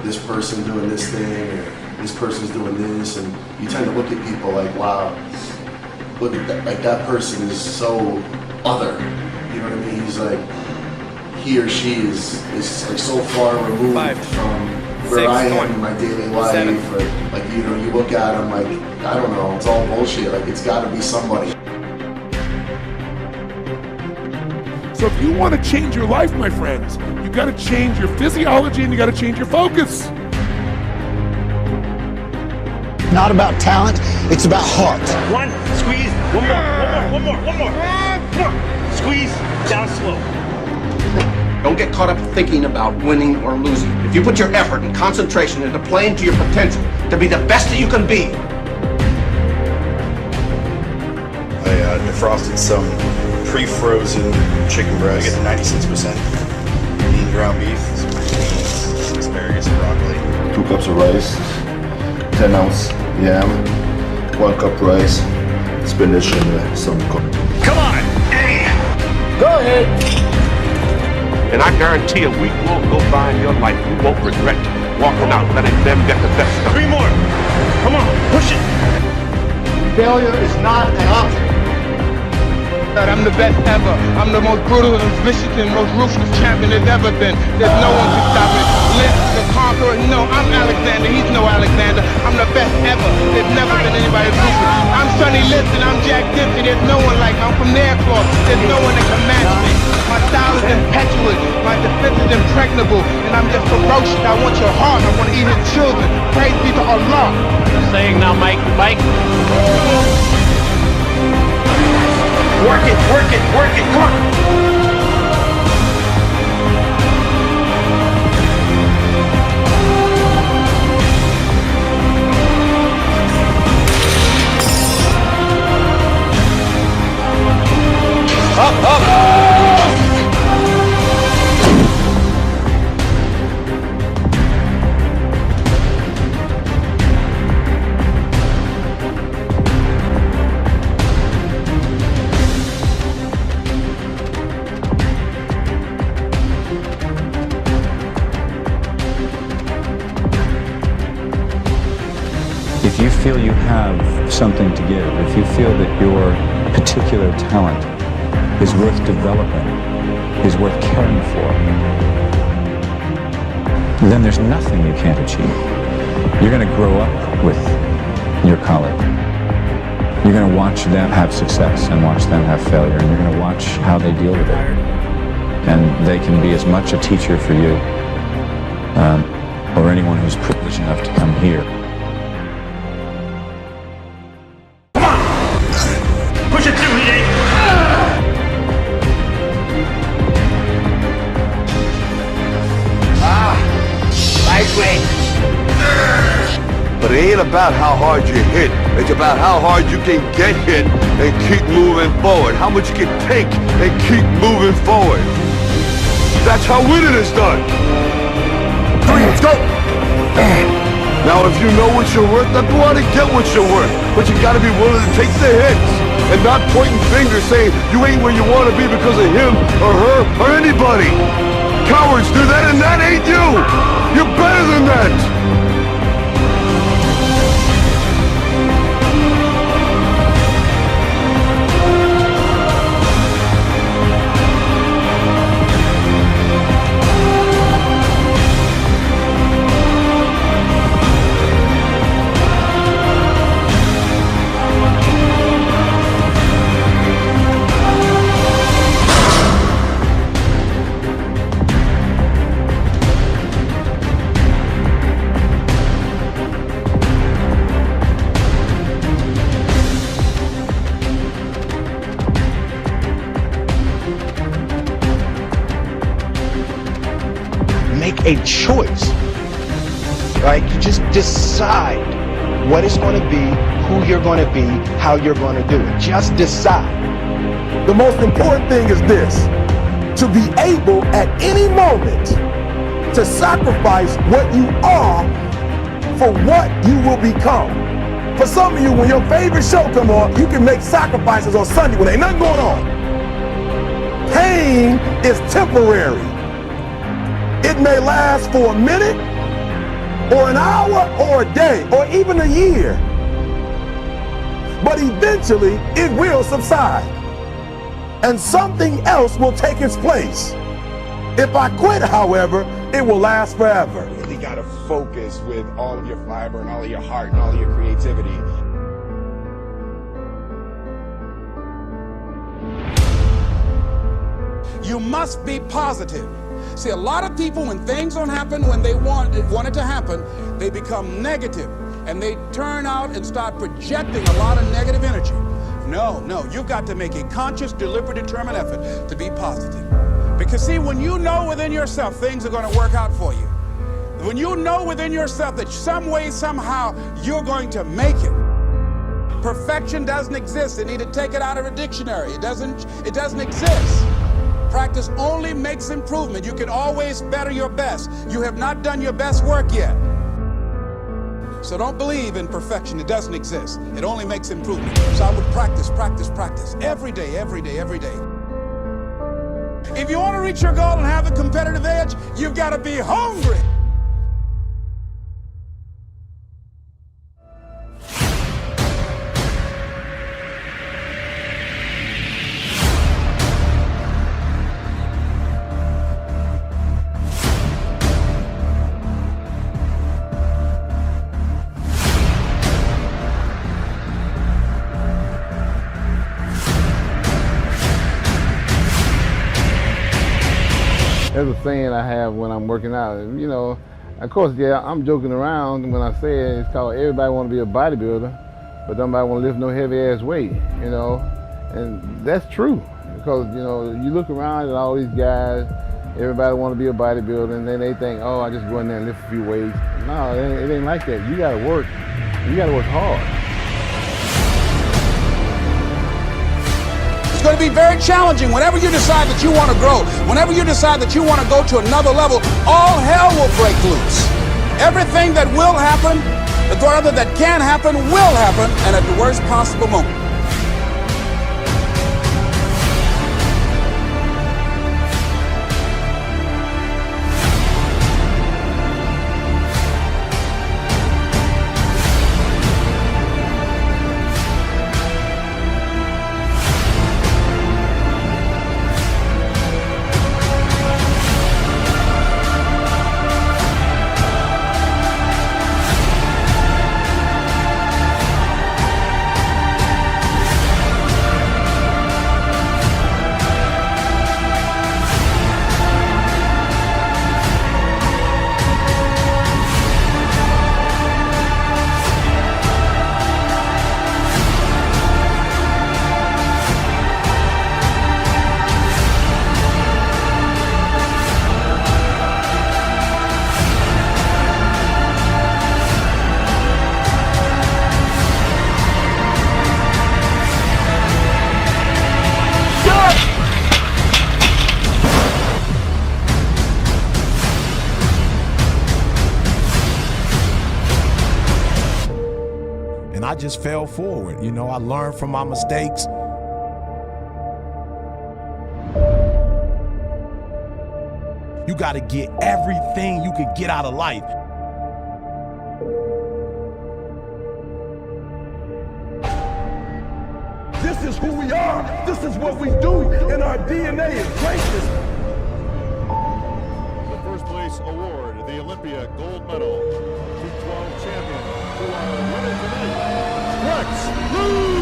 Speaker 6: this person doing this thing or this person's doing this, and you tend to look at people like, wow, look at that, like that person is so other. You know what I mean? He's like, he or she is like so far removed from where I am in my daily life. Or like, you know, you look at them like, I don't know, it's all bullshit. Like, it's got to be somebody.
Speaker 1: So if you want to change your life, my friends, you got to change your physiology and you got to change your focus.
Speaker 16: not about talent, it's about heart.
Speaker 17: One, squeeze, one more. Squeeze, down slow.
Speaker 19: Don't get caught up thinking about winning or losing. If you put your effort and concentration into playing to your potential, to be the best that you can be.
Speaker 21: I defrosted some pre-frozen chicken breast. I get 96% lean ground beef, some beans, asparagus, and broccoli.
Speaker 10: 2 cups of rice, 10-ounce yam, 1 cup rice, spinach, and some cooked.
Speaker 17: Come on, hey!
Speaker 19: Go ahead.
Speaker 23: And I guarantee a week will go by in your life you won't regret walking out letting them get the best of
Speaker 17: 3 more. Come on, push it.
Speaker 16: Failure is not an option.
Speaker 24: I'm the best ever. I'm the most brutal and vicious and most ruthless champion there's ever been. There's no one to stop me. Lift the conqueror. No, I'm Alexander. He's no Alexander. I'm the best ever. There's never been anybody ruthless. I'm Sonny Liston. I'm Jack Dempsey. There's no one like me. I'm from Nairclaw. There's no one that can match me. My style is impetuous. My defense is impregnable. And I'm just ferocious. I want your heart. I want to eat his children. Praise be to Allah.
Speaker 17: Saying now, Mike. Work it, come on! Up!
Speaker 27: If you feel you have something to give, if you feel that your particular talent is worth developing, is worth caring for, then there's nothing you can't achieve. You're going to grow up with your colleague. You're going to watch them have success and watch them have failure, and you're going to watch how they deal with it. And they can be as much a teacher for you or anyone who's privileged enough to come here.
Speaker 17: Push it through, EA!
Speaker 2: Lightweight. But it ain't about how hard you hit. It's about how hard you can get hit and keep moving forward. How much you can take and keep moving forward. That's how winning is done. 3, let's go. Now, if you know what you're worth, then go out and get what you're worth. But you gotta be willing to take the hits and not pointing fingers saying you ain't where you want to be because of him or her or anybody. Cowards do that, and that ain't you. You're better than that.
Speaker 16: Make a choice, right? You just decide what it's going to be, who you're going to be, how you're going to do it. Just decide.
Speaker 1: The most important thing is this: to be able at any moment to sacrifice what you are for what you will become. For some of you, when your favorite show come on, you can make sacrifices on Sunday when ain't nothing going on. Pain is temporary. It may last for a minute, or an hour, or a day, or even a year. But eventually, it will subside. And something else will take its place. If I quit, however, it will last forever.
Speaker 28: You really gotta focus with all of your fiber and all of your heart and all of your creativity.
Speaker 29: You must be positive. See, a lot of people, when things don't happen when they want it to happen, they become negative. and they turn out and start projecting a lot of negative energy. No, you've got to make a conscious, deliberate, determined effort to be positive. Because see, when you know within yourself things are going to work out for you, when you know within yourself that some way, somehow, you're going to make it, perfection doesn't exist. They need to take it out of a dictionary. It doesn't exist. Practice only makes improvement. You can always better your best. You have not done your best work yet. So don't believe in perfection. It doesn't exist. It only makes improvement. So I would practice every day, every day, every day. If you want to reach your goal and have the competitive edge, you've got to be hungry.
Speaker 3: There's a saying I have when I'm working out. You know, of course, yeah, I'm joking around when I say it. It's called everybody want to be a bodybuilder, but nobody want to lift no heavy ass weight, you know. And that's true, because, you know, you look around at all these guys, everybody want to be a bodybuilder, and then they think, oh, I just go in there and lift a few weights. No, it ain't like that. You gotta work. You gotta work hard.
Speaker 29: It's going to be very challenging. Whenever you decide that you want to grow, whenever you decide that you want to go to another level, all hell will break loose. Everything that will happen, or rather that can happen, will happen, and at the worst possible moment.
Speaker 8: I just fell forward. You know, I learned from my mistakes. You got to get everything you could get out of life.
Speaker 1: This is who we are. This is what we do, and our DNA is greatness.
Speaker 9: The first place award, the Olympia gold medal, 212 champion, who are winning tonight, Lex Lewis.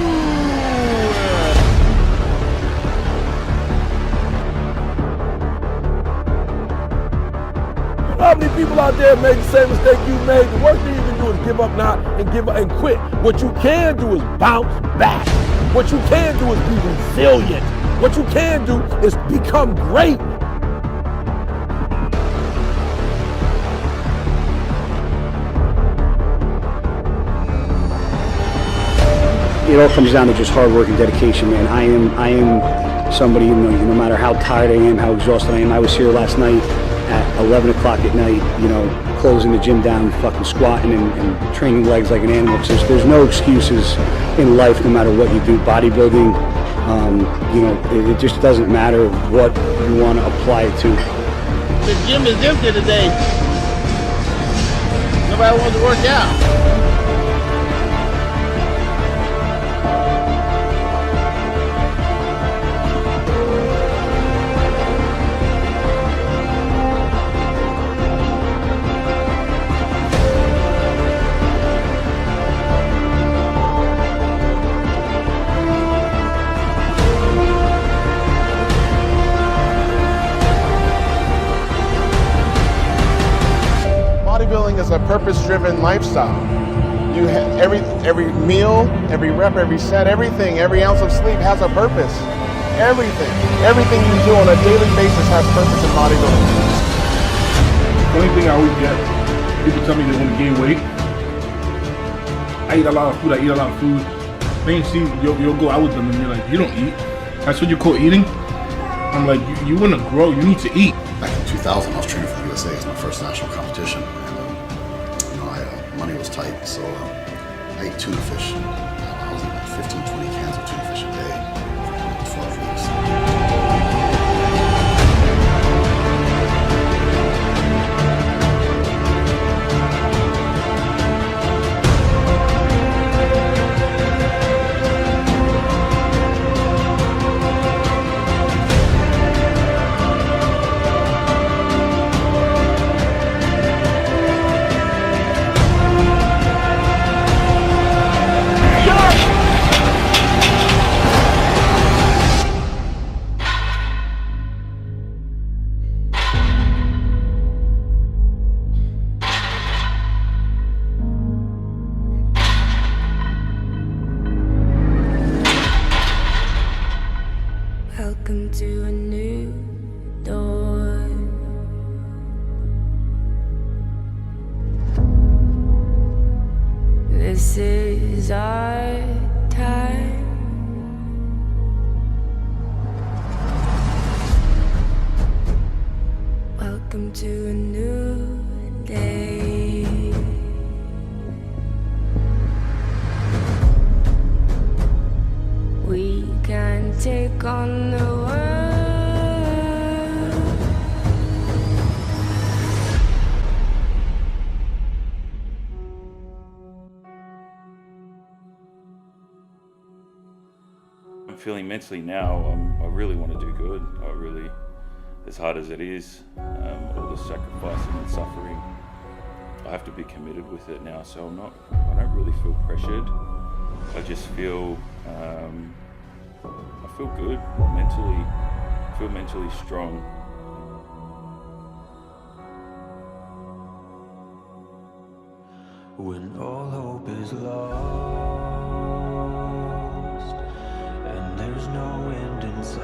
Speaker 1: How many people out there made the same mistake you made? The worst thing you can do is give up now and quit. What you can do is bounce back. What you can do is be resilient. What you can do is become great.
Speaker 12: It all comes down to just hard work and dedication, man. I am somebody, no matter how tired I am, how exhausted I am. I was here last night at 11 o'clock at night, closing the gym down, fucking squatting and training legs like an animal. There's no excuses in life, no matter what you do. Bodybuilding, it just doesn't matter what you want to apply it to.
Speaker 13: The gym is empty today. Nobody wants to work out.
Speaker 8: Bodybuilding is a purpose-driven lifestyle.
Speaker 28: You every meal, every rep, every set, everything, every ounce of sleep has a purpose. Everything you do on a daily basis has purpose in bodybuilding.
Speaker 4: The only thing I always get, people tell me they want to gain weight. I eat a lot of food. Then you see, you'll go out with them and you're like, you don't eat. That's what you call eating? I'm like, you want to grow, you need to eat.
Speaker 5: Back in 2000, I was training for the USA. It was my first national competition. And, money was tight, so I ate tuna fish. I was eating like 15, 20 cans of tuna fish a day for 12 weeks.
Speaker 11: Welcome to a new dawn. This is our time. Welcome to a new day. We can take on the world.
Speaker 14: I'm feeling mentally now, I really want to do good. I really, as hard as it is, all the sacrificing and suffering, I have to be committed with it now, so I don't really feel pressured. I just feel, I feel good mentally, I feel mentally strong.
Speaker 15: When all hope is lost and there's no end in sight,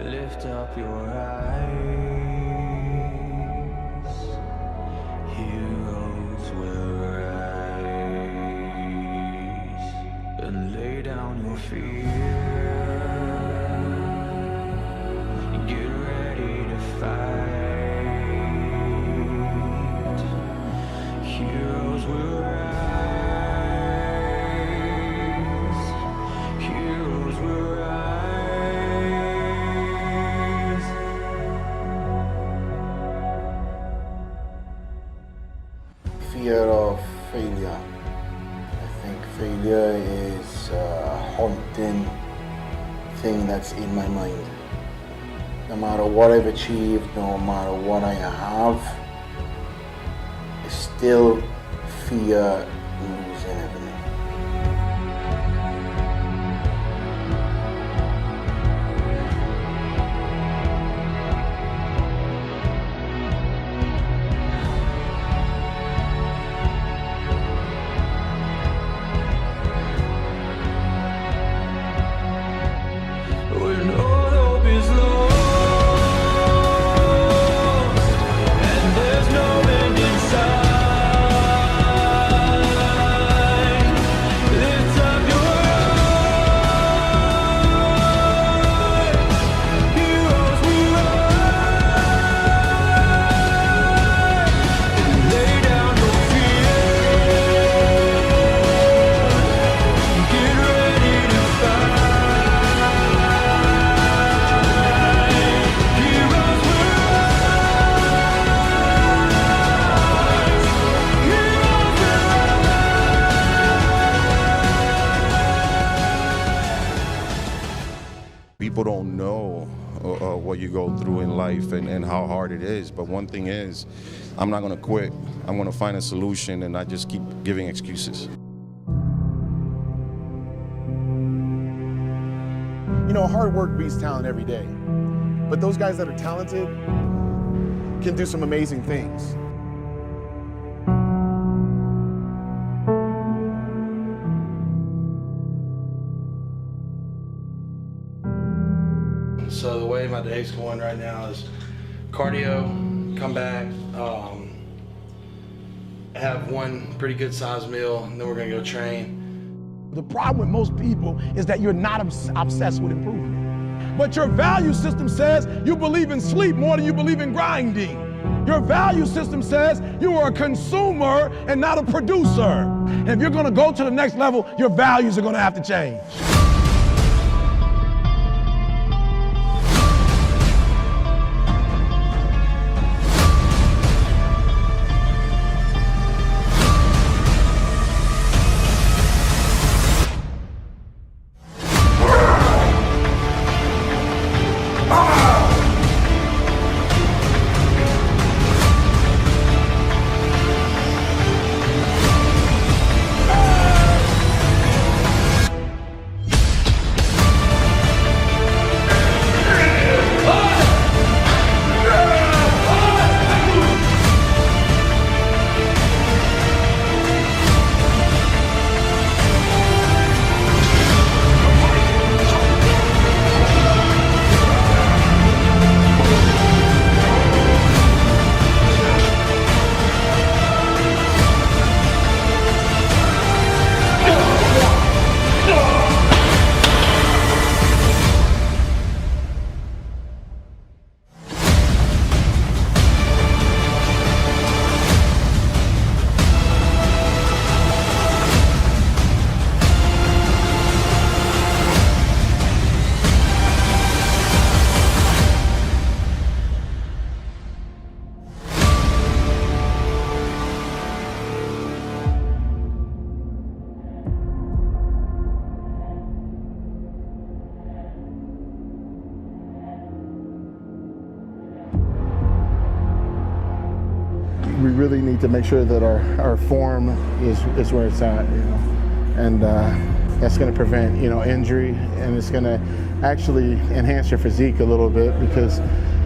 Speaker 15: lift up your eyes. Heroes will rise and lay down your fear. Get ready to fight. Heroes will rise. Heroes will rise.
Speaker 18: Fear of failure. I think failure is a haunting thing that's in my mind. No matter what I've achieved, no matter what I have, I still fear losing everything.
Speaker 15: When all hope is lost and there's no end in sight, lift up your eyes. Heroes will rise and lay down your fear. Get ready to fight.
Speaker 20: People don't know what you go through in life and how hard it is. But one thing is, I'm not going to quit. I'm going to find a solution and not just keep giving excuses.
Speaker 28: You know, hard work beats talent every day. But those guys that are talented can do some amazing things.
Speaker 6: So the way my day's going right now is cardio, come back, have one pretty good sized meal, and then we're gonna go train.
Speaker 7: The problem with most people is that you're not obsessed with improvement. But your value system says you believe in sleep more than you believe in grinding. Your value system says you are a consumer and not a producer. And if you're gonna go to the next level, your values are gonna have to change.
Speaker 28: We really need to make sure that our form is where it's at, you know, and that's going to prevent, you know, injury, and it's going to actually enhance your physique a little bit because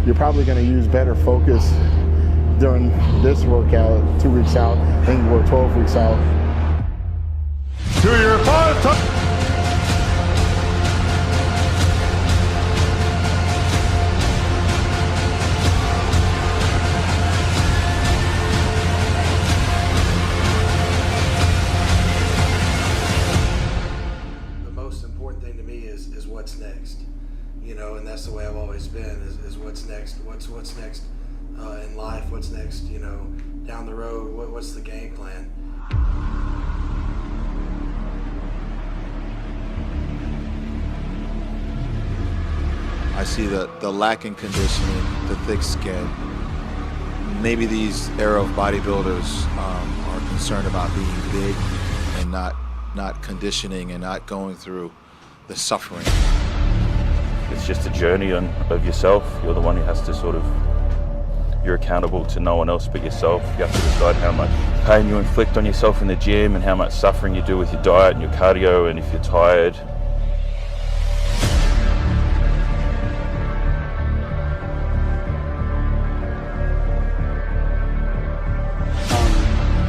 Speaker 28: you're probably going to use better focus during this workout 2 weeks out than you were 12 weeks out.
Speaker 9: To your opponent.
Speaker 6: What's next, you know, and that's the way I've always been, is what's next, what's next in life, what's next, you know, down the road, what's the game plan.
Speaker 10: I see the lack in conditioning, the thick skin. Maybe these era of bodybuilders are concerned about being big and not conditioning and not going through the suffering.
Speaker 14: It's just a journey of yourself. You're the one who has to you're accountable to no one else but yourself. You have to decide how much pain you inflict on yourself in the gym and how much suffering you do with your diet and your cardio, and if you're tired.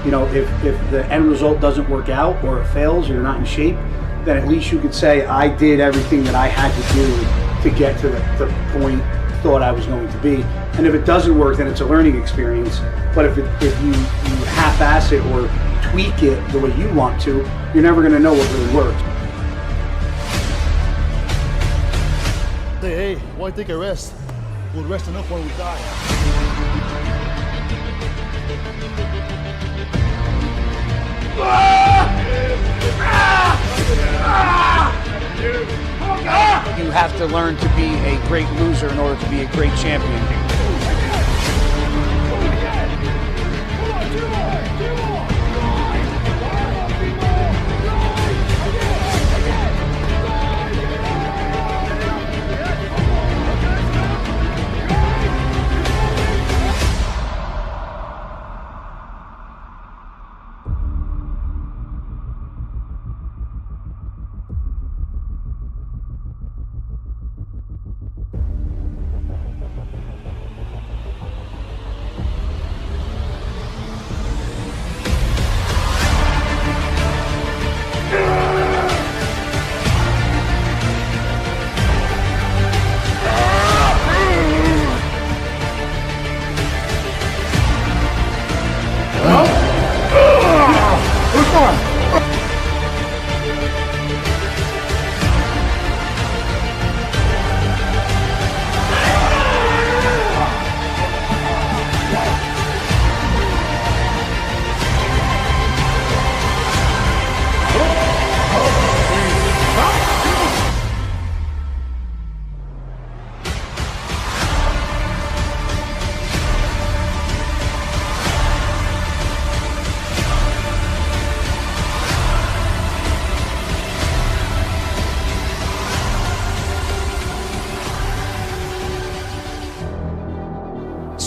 Speaker 12: You know, if the end result doesn't work out or it fails or you're not in shape, then at least you could say, I did everything that I had to do to get to the point I thought I was going to be. And if it doesn't work, then it's a learning experience. But if you half-ass it or tweak it the way you want to, you're never going to know what really works.
Speaker 1: Say, hey, why take a rest? We'll rest enough when we die.
Speaker 19: You have to learn to be a great loser in order to be a great champion.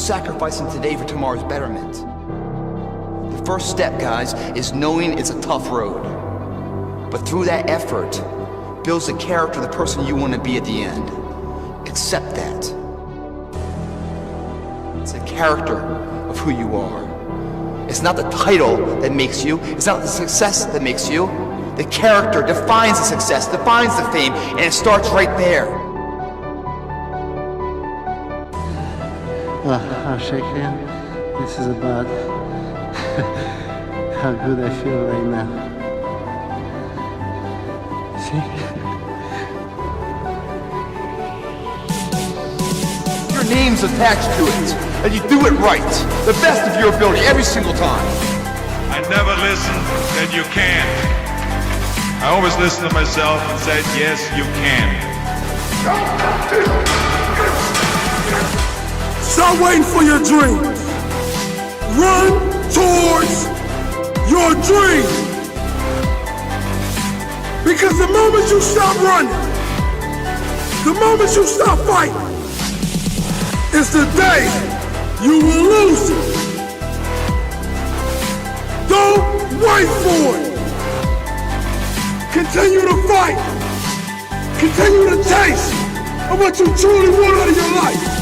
Speaker 2: sacrificing today for tomorrow's betterment. The first step, guys, is knowing it's a tough road. But through that effort, builds the character of the person you want to be at the end. Accept that. It's the character of who you are. It's not the title that makes you. It's not the success that makes you. The character defines the success, defines the fame, and it starts right there.
Speaker 17: I'll shake hands. This is about how good I feel right now. See?
Speaker 2: Your name's attached to it, and you do it right, the best of your ability every single time.
Speaker 21: I never listen that you can't. I always listen to myself and said, yes, you can.
Speaker 1: Stop waiting for your dreams. Run towards your dream. Because the moment you stop running, the moment you stop fighting, is the day you will lose it. Don't wait for it. Continue to fight. Continue to taste of what you truly want out of your life.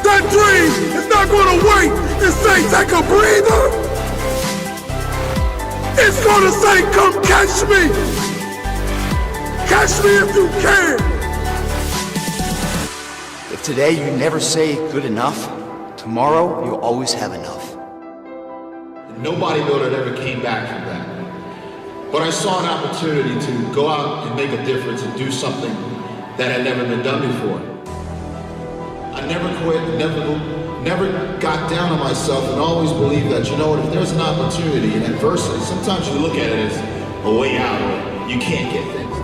Speaker 1: That dream is not going to wait and say, take a breather. It's going to say, come catch me. Catch me if you can.
Speaker 2: If today you never say good enough, tomorrow you'll always have enough.
Speaker 22: No bodybuilder ever came back from that. But I saw an opportunity to go out and make a difference and do something that had never been done before. I never quit, never got down on myself, and always believed that, you know what, if there's an opportunity in adversity, sometimes you look at it as a way out, or you can't get things.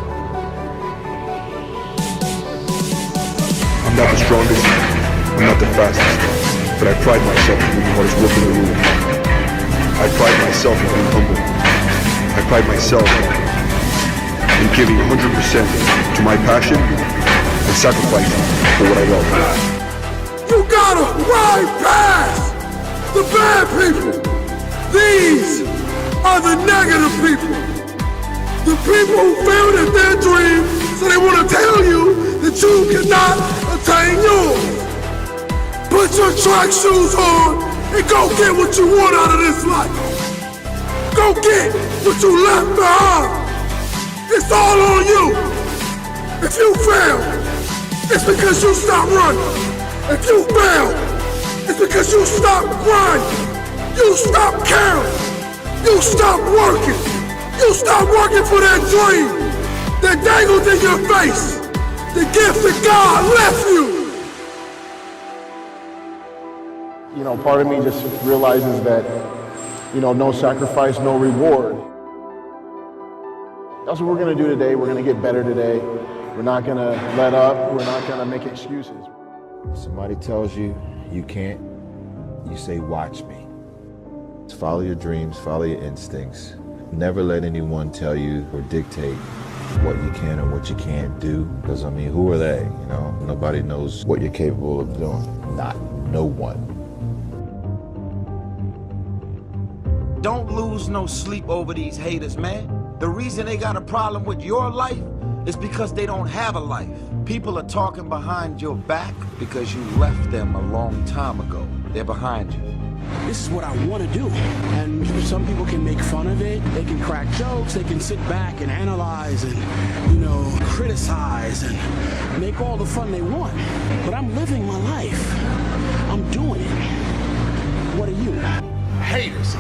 Speaker 23: I'm not the strongest, I'm not the fastest, but I pride myself in being the hardest worker in the room. I pride myself in being humble. I pride myself in giving 100% to my passion and sacrificing for what I love.
Speaker 1: You gotta ride past the bad people. These are the negative people. The people who failed at their dream, so they want to tell you that you cannot attain yours. Put your track shoes on and go get what you want out of this life. Go get what you left behind. It's all on you. If you fail, it's because you stopped running. If you fail, it's because you stopped grinding. You stopped caring. You stopped working. You stopped working for that dream that dangled in your face. The gift that God left you.
Speaker 28: You know, part of me just realizes that, you know, no sacrifice, no reward. That's what we're gonna do today. We're gonna get better today. We're not gonna let up. We're not gonna make excuses.
Speaker 24: Somebody tells you you can't, you say, watch me. Follow your dreams, follow your instincts. Never let anyone tell you or dictate what you can or what you can't do. Because, I mean, who are they? You know, nobody knows what you're capable of doing. No one.
Speaker 25: Don't lose no sleep over these haters, man. The reason they got a problem with your life is because they don't have a life. People are talking behind your back because you left them a long time ago. They're behind you.
Speaker 26: This is what I want to do. And some people can make fun of it. They can crack jokes. They can sit back and analyze and, you know, criticize and make all the fun they want. But I'm living my life. I'm doing it. What are you?
Speaker 27: Haters.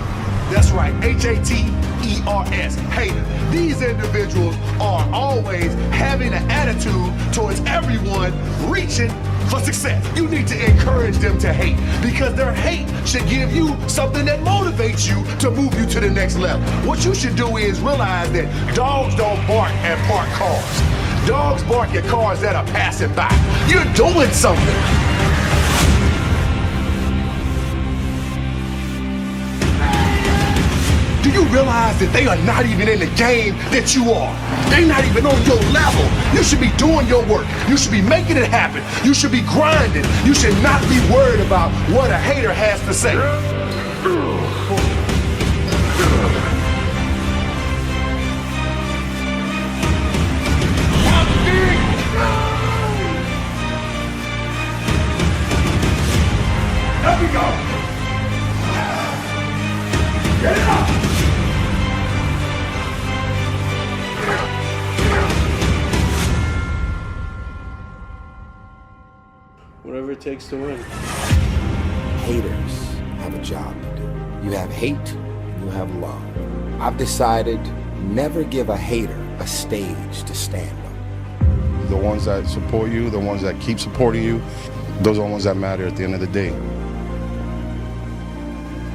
Speaker 27: That's right, H-A-T-E-R-S, haters. These individuals are always having an attitude towards everyone reaching for success. You need to encourage them to hate, because their hate should give you something that motivates you to move you to the next level. What you should do is realize that dogs don't bark at parked cars. Dogs bark at cars that are passing by. You're doing something. Do you realize that they are not even in the game that you are? They're not even on your level. You should be doing your work. You should be making it happen. You should be grinding. You should not be worried about what a hater has to say. Let me go. Get it up.
Speaker 3: Whatever it takes to win.
Speaker 4: Haters have a job to do. You have hate, and you have love. I've decided never give a hater a stage to stand on.
Speaker 20: The ones that support you, the ones that keep supporting you, those are the ones that matter at the end of the day.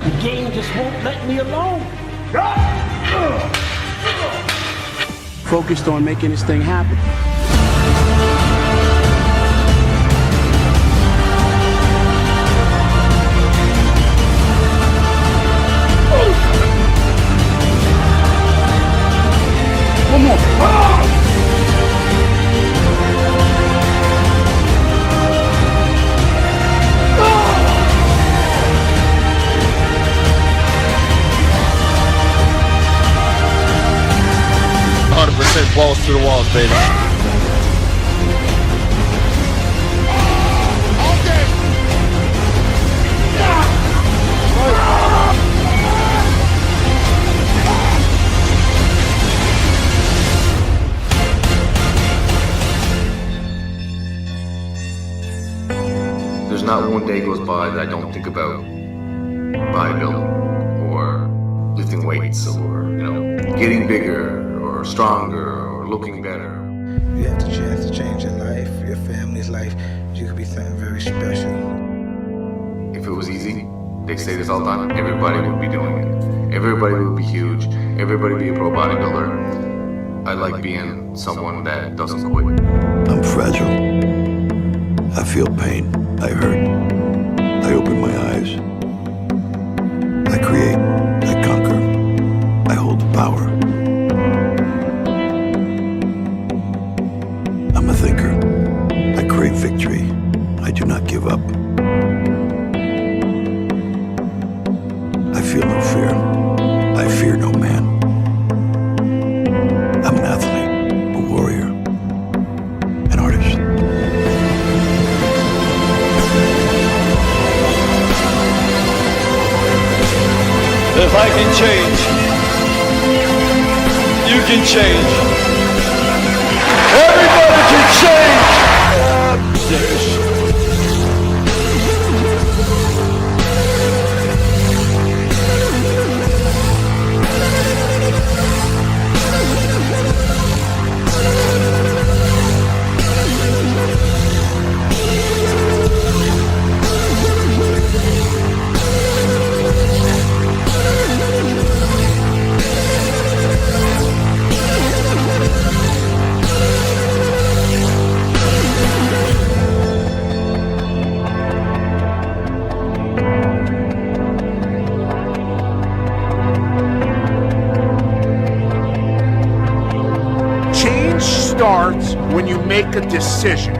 Speaker 26: The game just won't let me alone. Focused on making this thing happen. One more.
Speaker 9: Balls to the walls, baby.
Speaker 5: There's not one day goes by that I don't think about bodybuilding or lifting weights or, getting bigger or stronger or looking better.
Speaker 8: You have the chance to change your life, your family's life. You could be something very special.
Speaker 5: If it was easy, they say this all the time, everybody would be doing it. Everybody would be huge. Everybody would be a pro bodybuilder. I like being someone that doesn't quit.
Speaker 11: I'm fragile. I feel pain. I hurt. I open my eyes. I create. I conquer. I hold the power. I'm a thinker. I crave victory. I do not give up. I feel no fear. I fear no man. I'm an athlete, a warrior, an artist.
Speaker 9: If I can change, you can change. Everybody can change.
Speaker 27: Starts when you make a decision,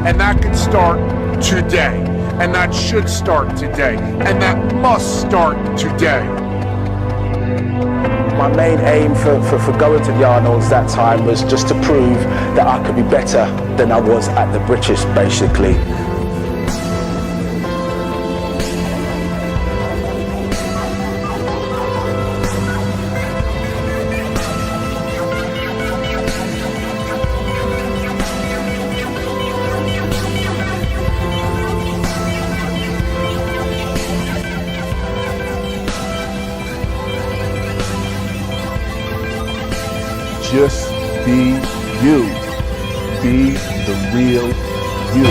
Speaker 27: and that can start today, and that should start today, and that must start today.
Speaker 13: My main aim for going to the Arnolds that time was just to prove that I could be better than I was at the British, basically.
Speaker 28: Just be you. Be the real you.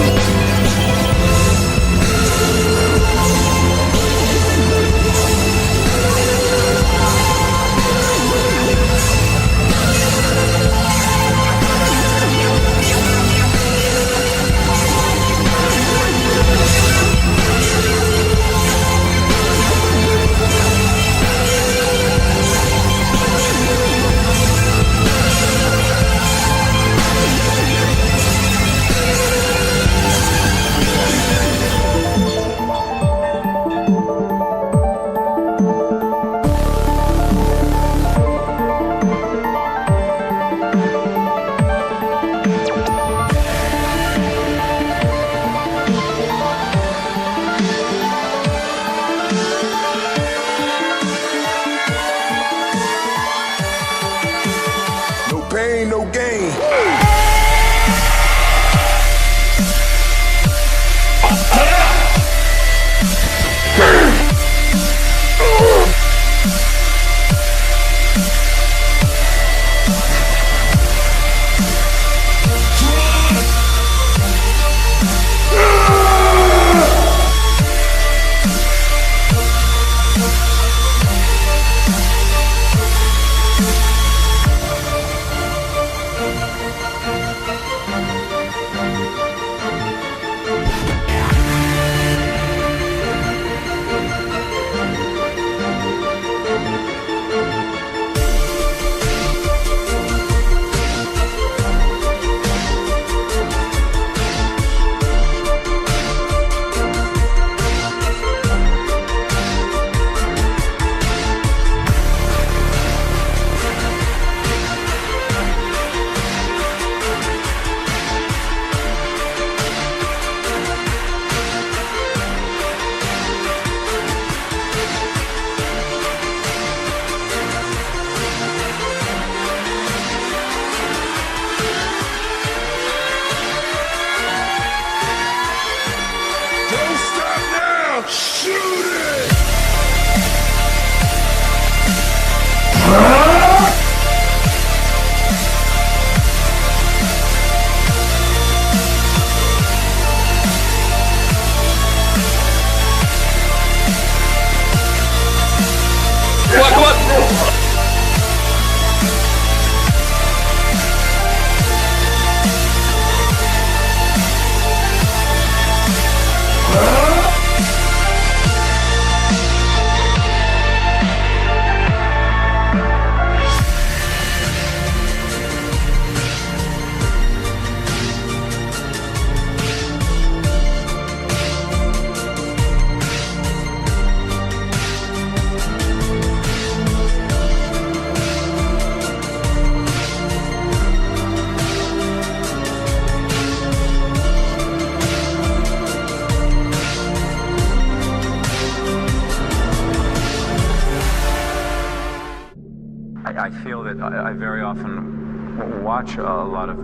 Speaker 6: know that I very often watch a lot of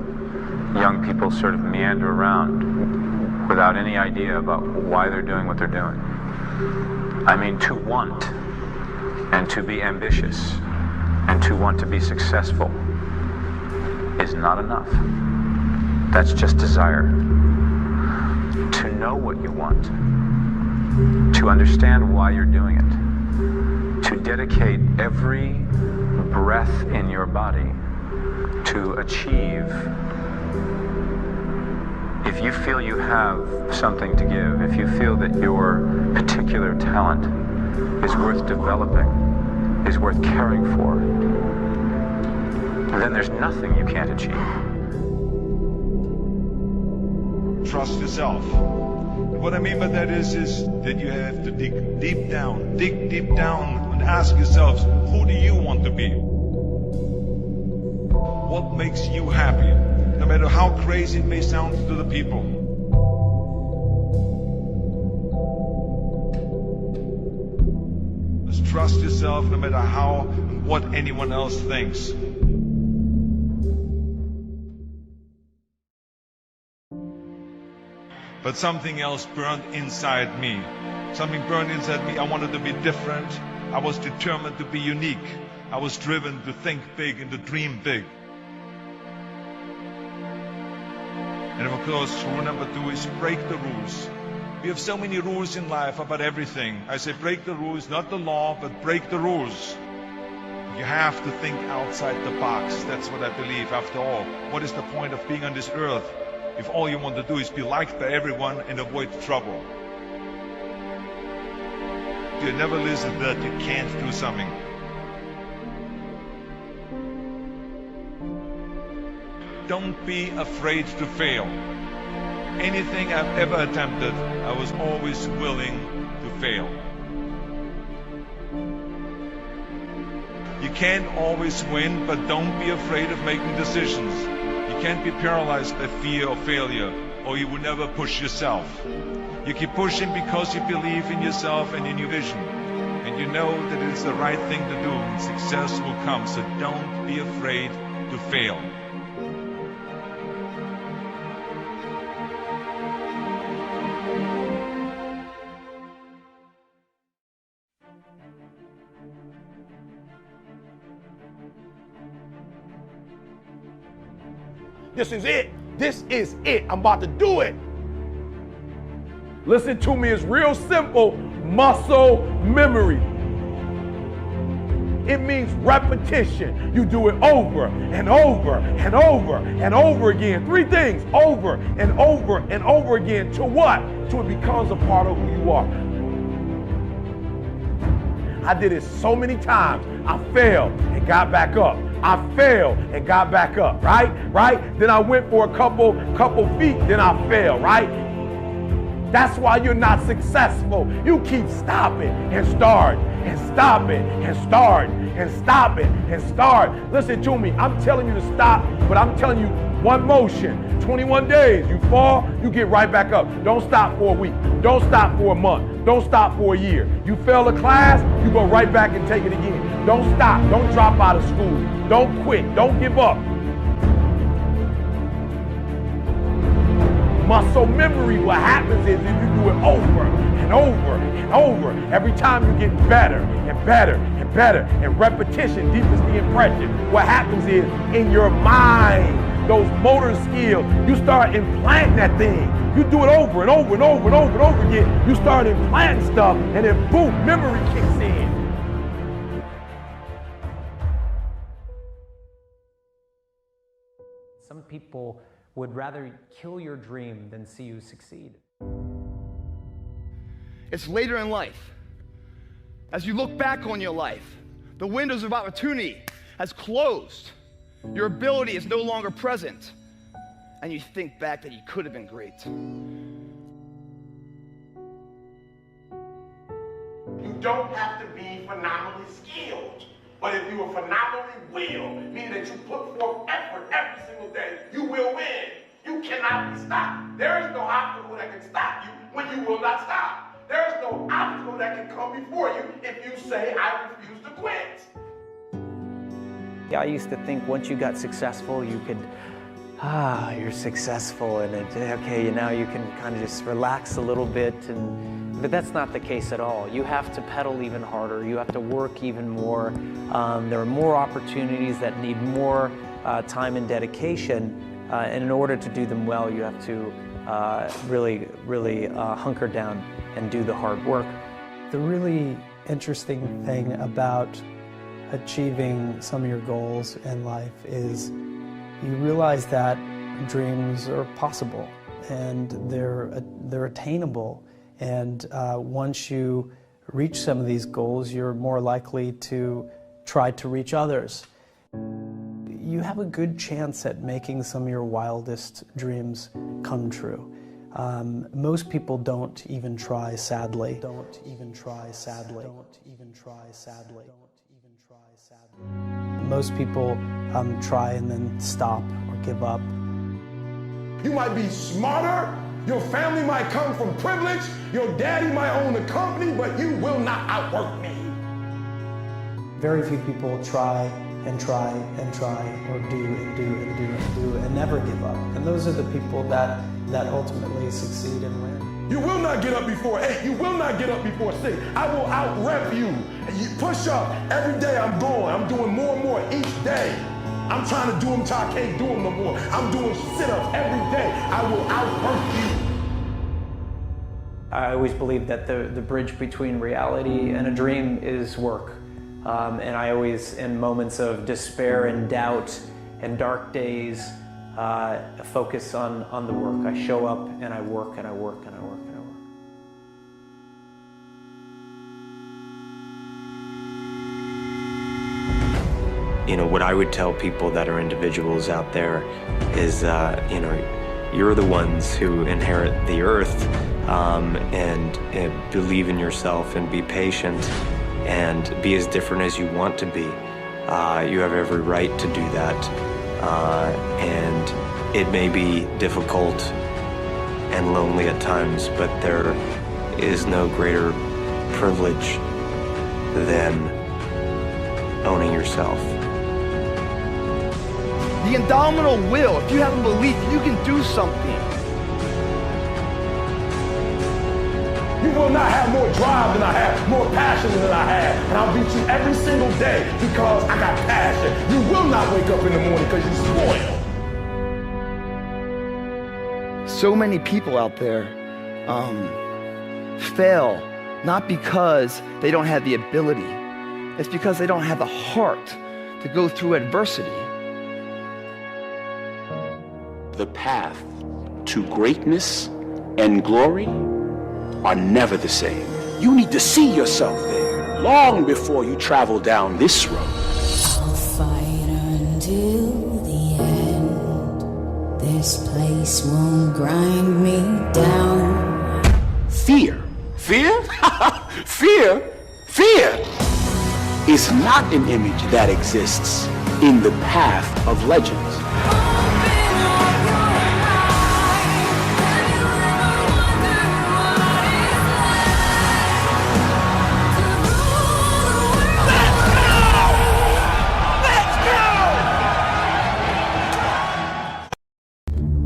Speaker 6: young people sort of meander around without any idea about why they're doing what they're doing. I mean, to want and to be ambitious and to want to be successful is not enough. That's just desire. To know what you want, to understand why you're doing it, to dedicate every breath in your body to achieve. If you feel you have something to give, if you feel that your particular talent is worth developing, is worth caring for, then there's nothing you can't achieve.
Speaker 21: Trust yourself. And what I mean by that is that you have to dig deep down and ask yourselves, who do you want to be? What makes you happy? No matter how crazy it may sound to the people. Just trust yourself no matter how and what anyone else thinks. But something else burned inside me. Something burned inside me. I wanted to be different. I was determined to be unique. I was driven to think big and to dream big. And of course, rule number 2 is break the rules. We have so many rules in life about everything. I say break the rules, not the law, but break the rules. You have to think outside the box. That's what I believe. After all, what is the point of being on this earth if all you want to do is be liked by everyone and avoid trouble? You never listen that you can't do something. Don't be afraid to fail. Anything I've ever attempted, I was always willing to fail. You can't always win, but don't be afraid of making decisions. You can't be paralyzed by fear of failure, or you will never push yourself. You keep pushing because you believe in yourself and in your vision. And you know that it's the right thing to do, and success will come. So don't be afraid to fail.
Speaker 7: This is it. This is it. I'm about to do it. Listen to me. It's real simple. Muscle memory. It means repetition. You do it over and over and over and over again. 3 things. Over and over and over again. To what? Till it becomes a part of who you are. I did it so many times. I failed and got back up. I failed and got back up, right? Then I went for a couple feet, then I failed, right? That's why you're not successful. You keep stopping and starting and stopping and starting and stopping and starting. Listen to me. I'm telling you to stop, but I'm telling you one motion. 21 days. You fall, you get right back up. Don't stop for a week. Don't stop for a month. Don't stop for a year. You fail a class, you go right back and take it again. Don't stop. Don't drop out of school. Don't quit. Don't give up. Muscle memory, what happens is if you do it over and over and over, every time you get better and better and better, and repetition deepens the impression. What happens is in your mind, those motor skills, you start implanting that thing. You do it over and over and over and over and over again. You start implanting stuff, and then boom, memory kicks in.
Speaker 10: Some people would rather kill your dream than see you succeed.
Speaker 2: It's later in life. As you look back on your life, the windows of opportunity has closed. Your ability is no longer present. And you think back that you could have been great.
Speaker 7: You don't have to be phenomenally skilled, but if you are phenomenally willed, meaning that you put forth effort every single day, you will win. You cannot be stopped. There is no obstacle that can stop you when you will not stop. There is no obstacle that can come before you if you say, I refuse to quit.
Speaker 10: I used to think once you got successful, you could, you're successful, and okay, now you can kind of just relax a little bit, but that's not the case at all. You have to pedal even harder. You have to work even more. There are more opportunities that need more time and dedication, and in order to do them well, you have to really hunker down and do the hard work.
Speaker 12: The really interesting thing about achieving some of your goals in life is you realize that dreams are possible and they're attainable, and once you reach some of these goals, you're more likely to try to reach others. You have a good chance at making some of your wildest dreams come true. Most people don't even try, sadly. Don't even try, sadly. Don't even try, sadly. Don't even try, sadly. Most people try and then stop or give up.
Speaker 7: You might be smarter, your family might come from privilege, your daddy might own a company, but you will not outwork me.
Speaker 12: Very few people try and try and try, or do and do and do and do and never give up. And those are the people that ultimately succeed and win.
Speaker 7: You will not get up before 8. You will not get up before 6. I will out-rep you. You push up. Every day I'm going. I'm doing more and more each day. I'm trying to do them till I can't do them no more. I'm doing sit-ups every day. I will out-work you.
Speaker 10: I always believe that the bridge between reality and a dream is work. And I always, in moments of despair and doubt and dark days, focus on the work. I show up and I work and I work and I work and I work.
Speaker 14: You know, what I would tell people that are individuals out there is, you know, you're the ones who inherit the earth, and believe in yourself and be patient and be as different as you want to be. You have every right to do that. And it may be difficult and lonely at times, but there is no greater privilege than owning yourself.
Speaker 2: The indomitable will, if you have a belief, you can do something.
Speaker 7: You will not have more drive than I have, more passion than I have. And I'll beat you every single day because I got passion. You will not wake up in the morning because you're spoiled.
Speaker 2: So many people out there fail, not because they don't have the ability. It's because they don't have the heart to go through adversity.
Speaker 15: The path to greatness and glory are never the same. You need to see yourself there long before you travel down this road.
Speaker 16: I'll fight until the end. This place won't grind me down.
Speaker 15: Fear. Fear? Fear? Fear is not an image that exists in the path of legends.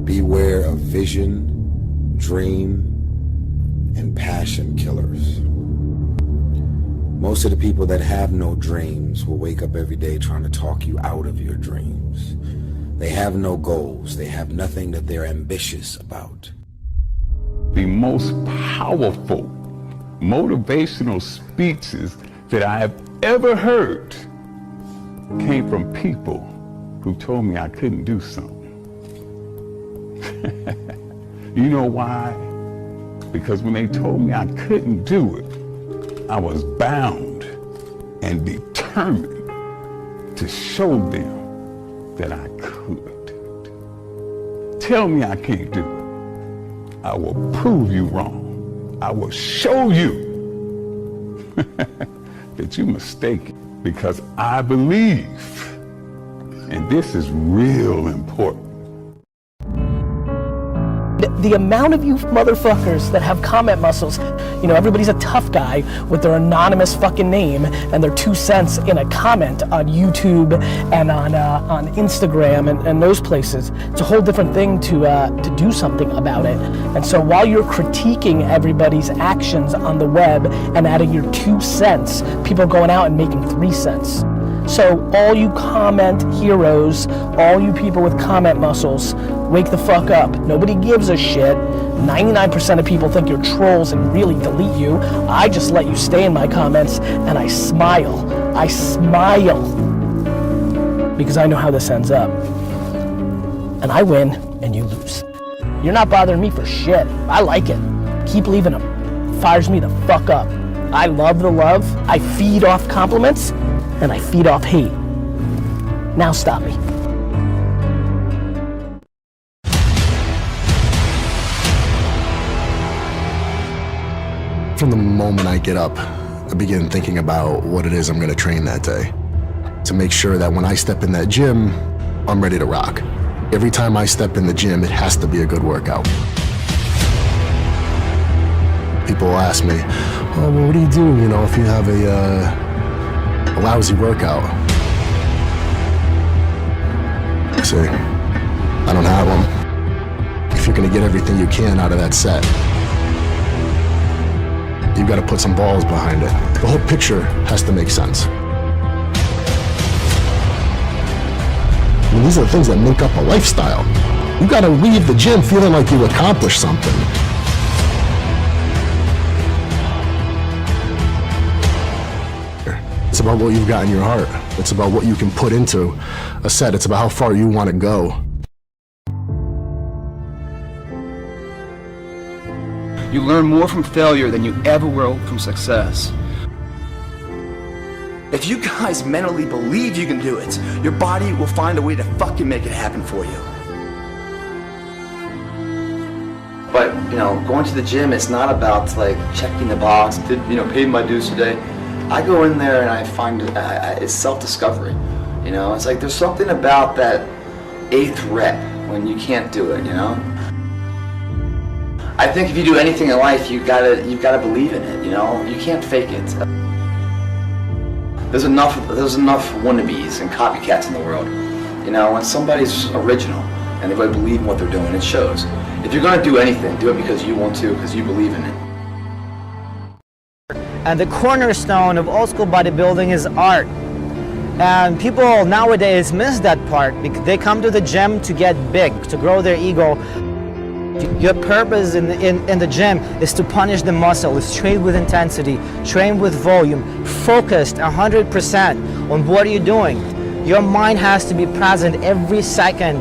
Speaker 4: Beware of vision, dream, and passion killers. Most of the people that have no dreams will wake up every day trying to talk you out of your dreams. They have no goals. They have nothing that they're ambitious about.
Speaker 17: The most powerful motivational speeches that I have ever heard came from people who told me I couldn't do something. You know why? Because when they told me I couldn't do it, I was bound and determined to show them that I could. Tell me I can't do it. I will prove you wrong. I will show you that you're mistaken, because I believe, and this is real important,
Speaker 1: The amount of you motherfuckers that have comment muscles, you know, everybody's a tough guy with their anonymous fucking name and their 2 cents in a comment on YouTube and on Instagram and those places. It's a whole different thing to do something about it. And so while you're critiquing everybody's actions on the web and adding your 2 cents, people are going out and making 3 cents. So all you comment heroes, all you people with comment muscles, wake the fuck up. Nobody gives a shit. 99% of people think you're trolls and really delete you. I just let you stay in my comments and I smile. I smile. Because I know how this ends up. And I win and you lose. You're not bothering me for shit. I like it. Keep leaving them. Fires me the fuck up. I love the love. I feed off compliments and I feed off hate. Now stop me.
Speaker 3: From the moment I get up, I begin thinking about what it is I'm gonna train that day. To make sure that when I step in that gym, I'm ready to rock. Every time I step in the gym, it has to be a good workout. People will ask me, oh, well, what do you do, you know, if you have a lousy workout? I say, I don't have one. If you're gonna get everything you can out of that set, you've got to put some balls behind it. The whole picture has to make sense. I mean, these are the things that make up a lifestyle. You got to leave the gym feeling like you accomplished something. It's about what you've got in your heart. It's about what you can put into a set. It's about how far you want to go.
Speaker 2: You learn more from failure than you ever will from success. If you guys mentally believe you can do it, your body will find a way to fucking make it happen for you. But, you know, going to the gym, it's not about like checking the box, paid my dues today. I go in there and I find it's self-discovery. You know, it's like there's something about that 8th rep when you can't do it, you know? I think if you do anything in life, you've got to believe in it, you know? You can't fake it. There's enough wannabes and copycats in the world. You know, when somebody's original and they really believe in what they're doing, it shows. If you're gonna do anything, do it because you want to, because you believe in it.
Speaker 18: And the cornerstone of old school bodybuilding is art. And people nowadays miss that part because they come to the gym to get big, to grow their ego. Your purpose in the gym is to punish the muscle, is train with intensity, train with volume, focused 100% on what you're doing. Your mind has to be present every second.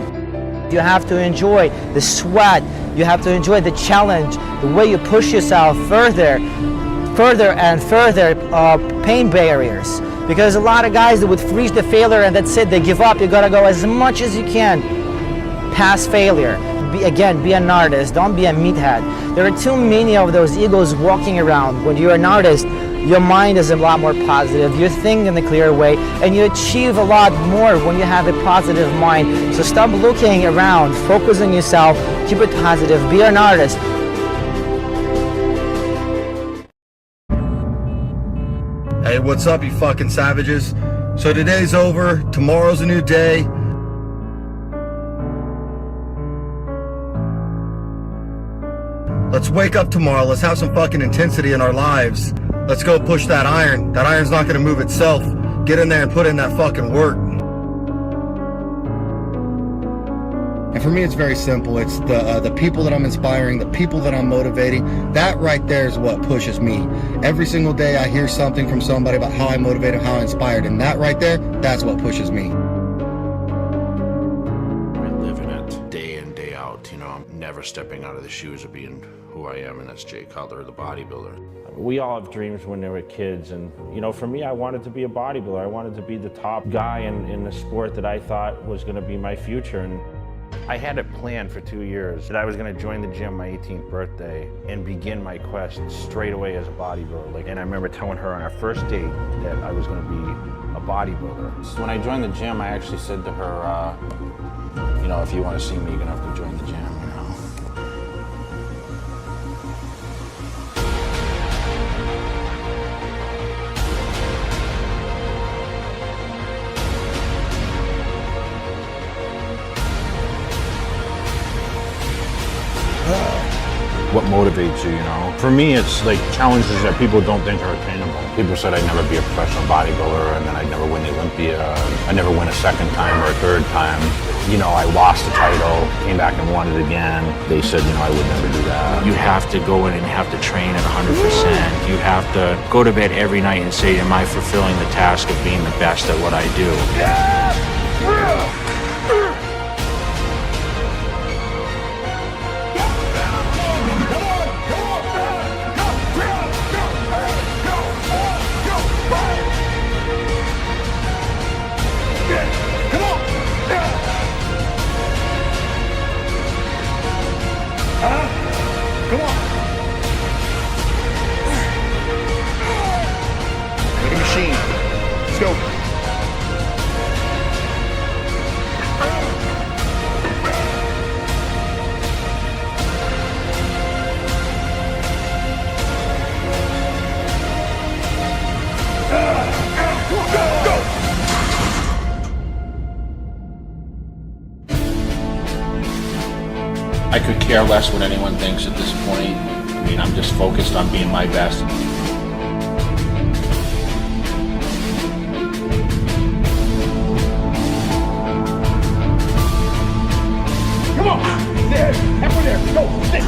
Speaker 18: You have to enjoy the sweat, you have to enjoy the challenge, the way you push yourself further and further pain barriers. Because a lot of guys that would freeze the failure and that's it, they give up. You gotta go as much as you can past failure. Be an artist, don't be a meathead. There are too many of those egos walking around. When you're an artist, your mind is a lot more positive, you think in a clear way, and you achieve a lot more when you have a positive mind. So stop looking around, focus on yourself, keep it positive, be an artist.
Speaker 19: Hey, what's up, you fucking savages? So today's over, tomorrow's a new day. Let's wake up tomorrow, let's have some fucking intensity in our lives. Let's go push that iron. That iron's not gonna move itself. Get in there and put in that fucking work. And for me, it's very simple. It's the people that I'm inspiring, the people that I'm motivating. That right there is what pushes me. Every single day I hear something from somebody about how I motivated, how I inspired, and that right there, that's what pushes me.
Speaker 22: Living it day in, day out. You know, I'm never stepping out of the shoes of being who I am, and that's Jay Cutler, the bodybuilder.
Speaker 23: We all have dreams when they were kids, and you know, for me, I wanted to be a bodybuilder. I wanted to be the top guy in the sport that I thought was going to be my future. And I had it planned for 2 years that I was going to join the gym my 18th birthday and begin my quest straight away as a bodybuilder. And I remember telling her on our first date that I was going to be a bodybuilder. So when I joined the gym, I actually said to her, you know, if you want to see me, you're going to have to join the gym, you know. What motivates you, you know? For me, it's like challenges that people don't think are attainable. People said I'd never be a professional bodybuilder and then I'd never win the Olympia. I'd never win a second time or a third time. You know, I lost the title, came back and won it again. They said, you know, I would never do that.
Speaker 5: You have to go in and you have to train at 100%. You have to go to bed every night and say, am I fulfilling the task of being the best at what I do?
Speaker 27: Come on. Like a machine. Let's go.
Speaker 22: I could care less what anyone thinks at this point. I mean, I'm just focused on being my best.
Speaker 27: Come on. There. Halfway there. Go. Stick.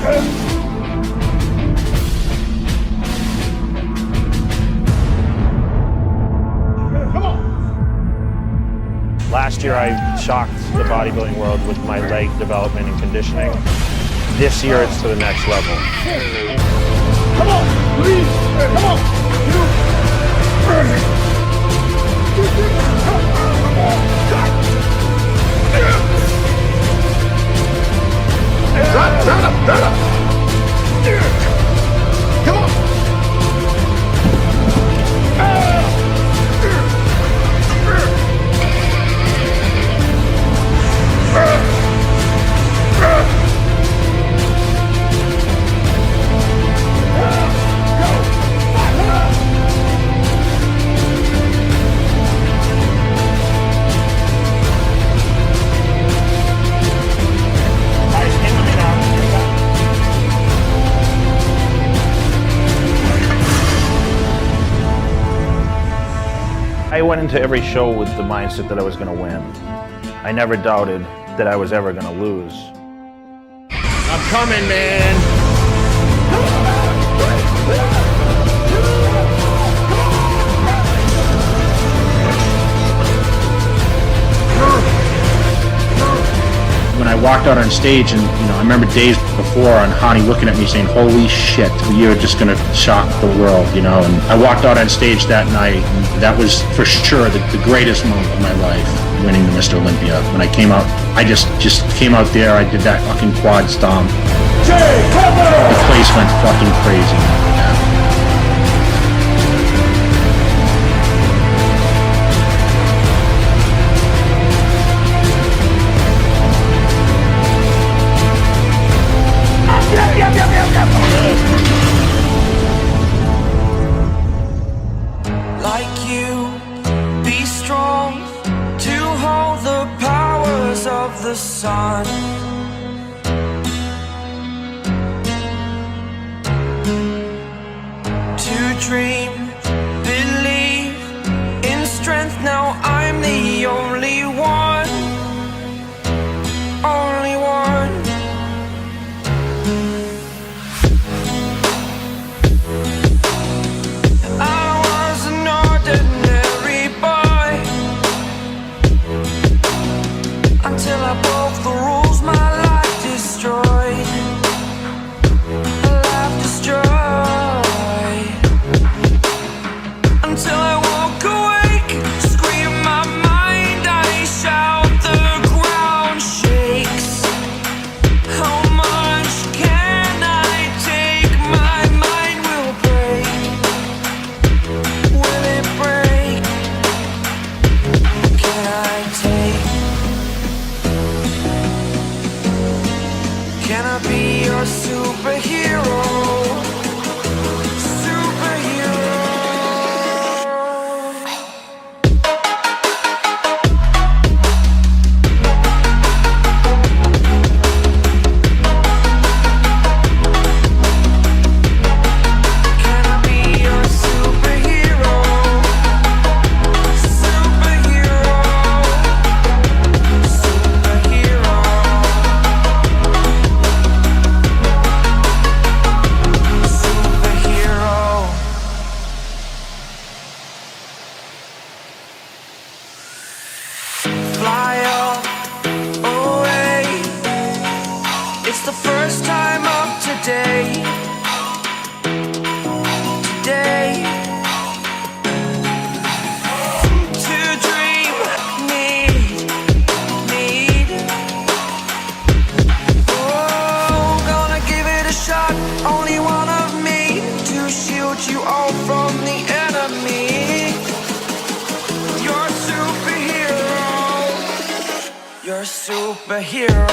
Speaker 27: Come on.
Speaker 23: Last year, I shocked the bodybuilding world with my leg development and conditioning. This year, it's to the next level.
Speaker 27: Come on. Please. Come on. Drop up. Come on.
Speaker 23: I went into every show with the mindset that I was going to win. I never doubted that I was ever going to lose.
Speaker 22: I'm coming, man.
Speaker 8: When I walked out on stage, and I remember days before on Hani looking at me saying, "Holy shit, you're just gonna shock the world," And I walked out on stage that night, and that was for sure the greatest moment of my life, winning the Mr. Olympia. When I came out, I just came out there, I did that fucking quad stomp. The place went fucking crazy.
Speaker 9: Like you, be strong to hold the powers of the sun. To dream, believe in strength. Now I'm the only one, only one. Until I broke the rules, my life destroyed. Life destroyed. Until I walk awake, scream my mind, I shout, the ground shakes. How much can I take? My mind will break. Will it break? Can I take? Can I be your superhero? Superhero. first time of today. Today. To dream, need. Oh, gonna give it a shot. Only one of me to shield you all from the enemy. You're a superhero. You're a superhero.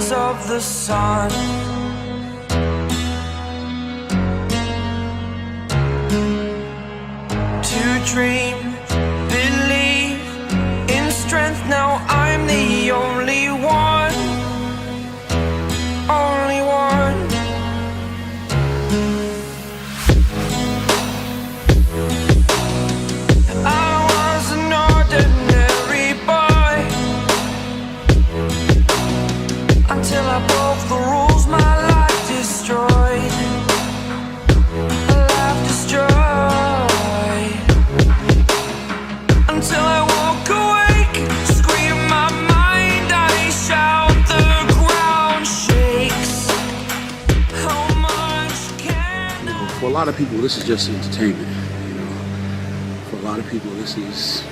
Speaker 9: Of the sun, to dream, believe in strength. Now I'm the only one, only one. I was an ordinary boy until I broke the rules, my life destroyed. Life destroyed. Until I woke awake, scream my mind, I shout, the ground shakes. How much can
Speaker 15: For a lot of people, this is just entertainment. For a lot of people, this is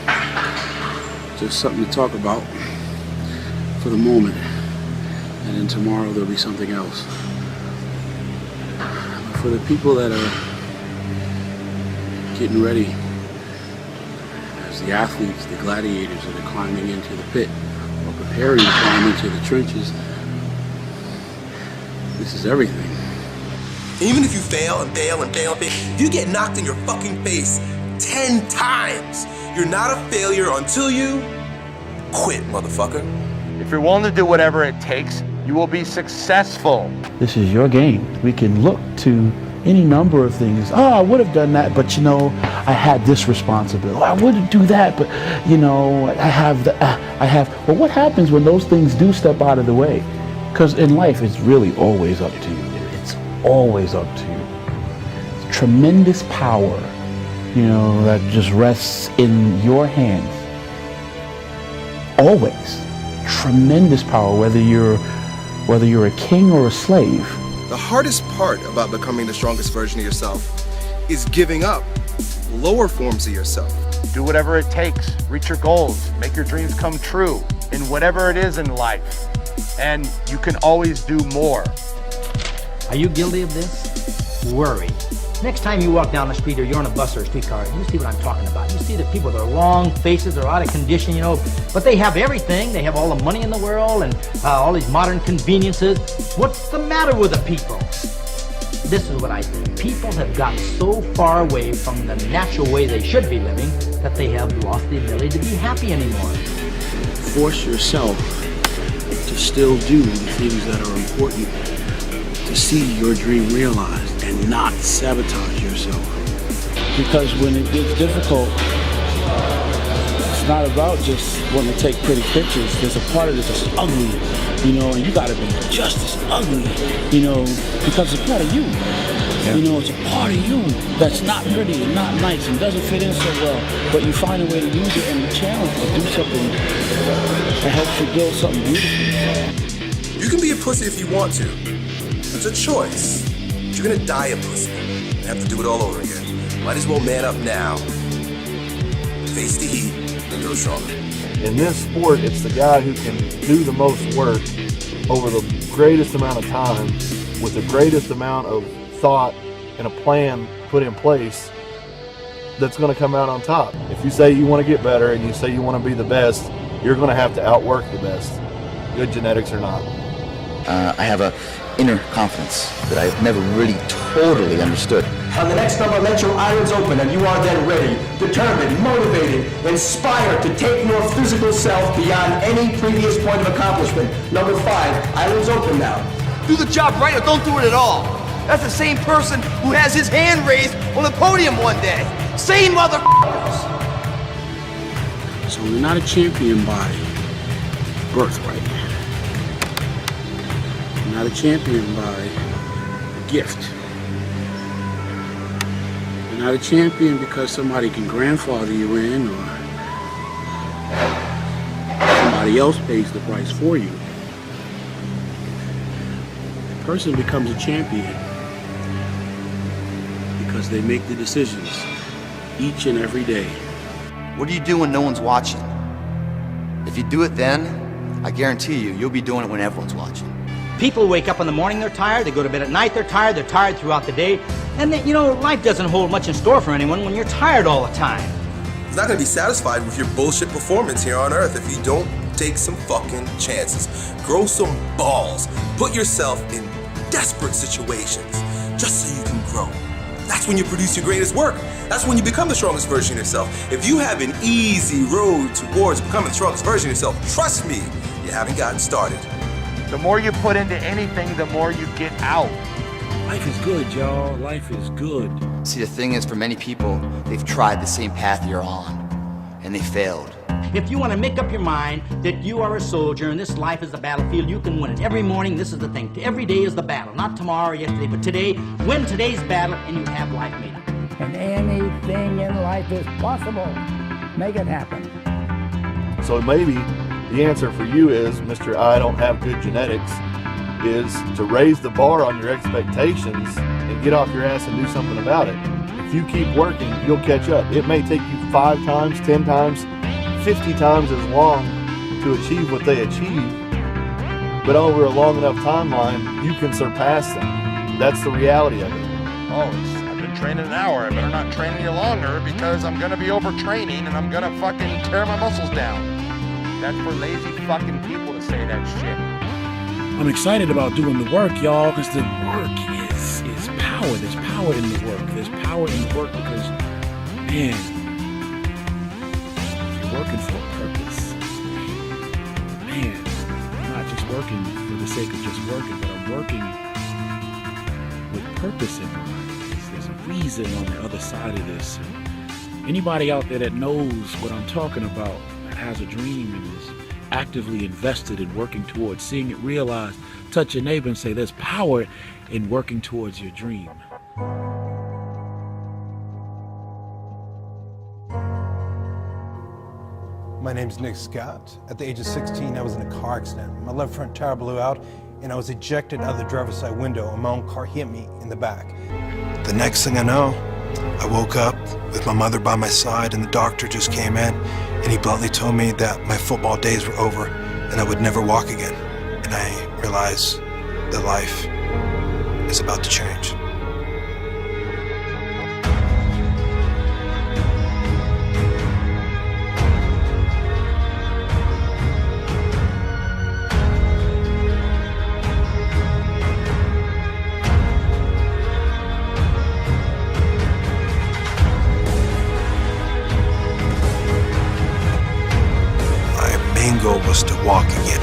Speaker 15: just something to talk about for the moment. And then tomorrow there'll be something else. For the people that are getting ready, as the athletes, the gladiators that are climbing into the pit or preparing to climb into the trenches, this is everything.
Speaker 6: Even if you fail and fail and fail and fail, if you get knocked in your fucking face 10 times, you're not a failure until you quit, motherfucker.
Speaker 11: If you're willing to do whatever it takes, you will be successful.
Speaker 8: This is your game. We can look to any number of things. Oh, I would have done that, but I had this responsibility. I wouldn't do that, but I have But what happens when those things do step out of the way? Because in life, it's really always up to you. It's always up to you. It's tremendous power, that just rests in your hands. Always. Tremendous power, whether you're a king or a slave.
Speaker 6: The hardest part about becoming the strongest version of yourself is giving up lower forms of yourself.
Speaker 11: Do whatever it takes. Reach your goals. Make your dreams come true in whatever it is in life. And you can always do more.
Speaker 13: Are you guilty of this? Worry. Next time you walk down the street or you're on a bus or a streetcar, you see what I'm talking about. You see the people with their long faces, they're out of condition, but they have everything. They have all the money in the world and all these modern conveniences. What's the matter with the people? This is what I think. People have gotten so far away from the natural way they should be living that they have lost the ability to be happy anymore.
Speaker 15: Force yourself to still do the things that are important, to see your dream realized and not sabotage yourself.
Speaker 8: Because when it gets difficult, it's not about just wanting to take pretty pictures. There's a part of it that's ugly, and you gotta be just as ugly, because it's a part of you. It's a part of you that's not pretty and not nice and doesn't fit in so well, but you find a way to use it and you challenge to do something that helps you build something beautiful.
Speaker 6: You can be a pussy if you want to. It's a choice. But you're gonna die a pussy and have to do it all over again. Might as well man up now, face the heat, and grow stronger.
Speaker 20: In this sport, it's the guy who can do the most work over the greatest amount of time with the greatest amount of thought and a plan put in place that's going to come out on top. If you say you want to get better and you say you want to be the best, you're going to have to outwork the best, good genetics or not.
Speaker 10: I have a inner confidence that I've never really totally understood.
Speaker 12: On the next number, let your irons open, and you are then ready, determined, motivated, inspired to take your physical self beyond any previous point of accomplishment. Number 5, irons open now.
Speaker 2: Do the job right or don't do it at all. That's the same person who has his hand raised on the podium one day. Same motherfuckers.
Speaker 15: So you're not a champion by birthright. You're not a champion by gift. You're not a champion because somebody can grandfather you in or somebody else pays the price for you. A person becomes a champion because they make the decisions each and every day.
Speaker 2: What do you do when no one's watching? If you do it then, I guarantee you'll be doing it when everyone's watching.
Speaker 13: People wake up in the morning, they're tired. They go to bed at night, they're tired throughout the day. And then, life doesn't hold much in store for anyone when you're tired all the time.
Speaker 6: He's not gonna be satisfied with your bullshit performance here on Earth if you don't take some fucking chances. Grow some balls. Put yourself in desperate situations just so you can grow. That's when you produce your greatest work. That's when you become the strongest version of yourself. If you have an easy road towards becoming the strongest version of yourself, trust me, you haven't gotten started.
Speaker 11: The more you put into anything, the more you get out.
Speaker 15: Life is good, y'all. Life is good.
Speaker 2: See, the thing is, for many people, they've tried the same path you're on, and they failed.
Speaker 13: If you want to make up your mind that you are a soldier and this life is a battlefield, you can win it. Every morning, this is the thing. Every day is the battle. Not tomorrow or yesterday, but today. Win today's battle and you have life made up.
Speaker 14: And anything in life is possible. Make it happen.
Speaker 20: So maybe the answer for you is, Mr. I don't have good genetics, is to raise the bar on your expectations and get off your ass and do something about it. If you keep working, you'll catch up. It may take you 5 times, 10 times, 50 times as long to achieve what they achieve, but over a long enough timeline, you can surpass them. That's the reality of it.
Speaker 11: I've been training an hour. I better not train any longer because I'm gonna be overtraining and I'm gonna fucking tear my muscles down. That's for lazy fucking people to say that shit.
Speaker 8: I'm excited about doing the work, y'all, because the work is power. There's power in the work. There's power in the work because, man, you're working for a purpose. Man, I'm not just working for the sake of just working, but I'm working with purpose in mind. There's a reason on the other side of this. And anybody out there that knows what I'm talking about, that has a dream and is actively invested in working towards seeing it realized, touch your neighbor and say there's power in working towards your dream.
Speaker 21: My name's Nick Scott. At the age of 16, I was in a car accident. My left front tire blew out and I was ejected out of the driver's side window and my own car hit me in the back. The next thing I know, I woke up with my mother by my side and the doctor just came in and he bluntly told me that my football days were over and I would never walk again. And I realized that life is about to change. Goal was to walk again.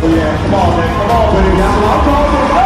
Speaker 9: Yeah, come on, man, come on, buddy. That's what I'm talking about.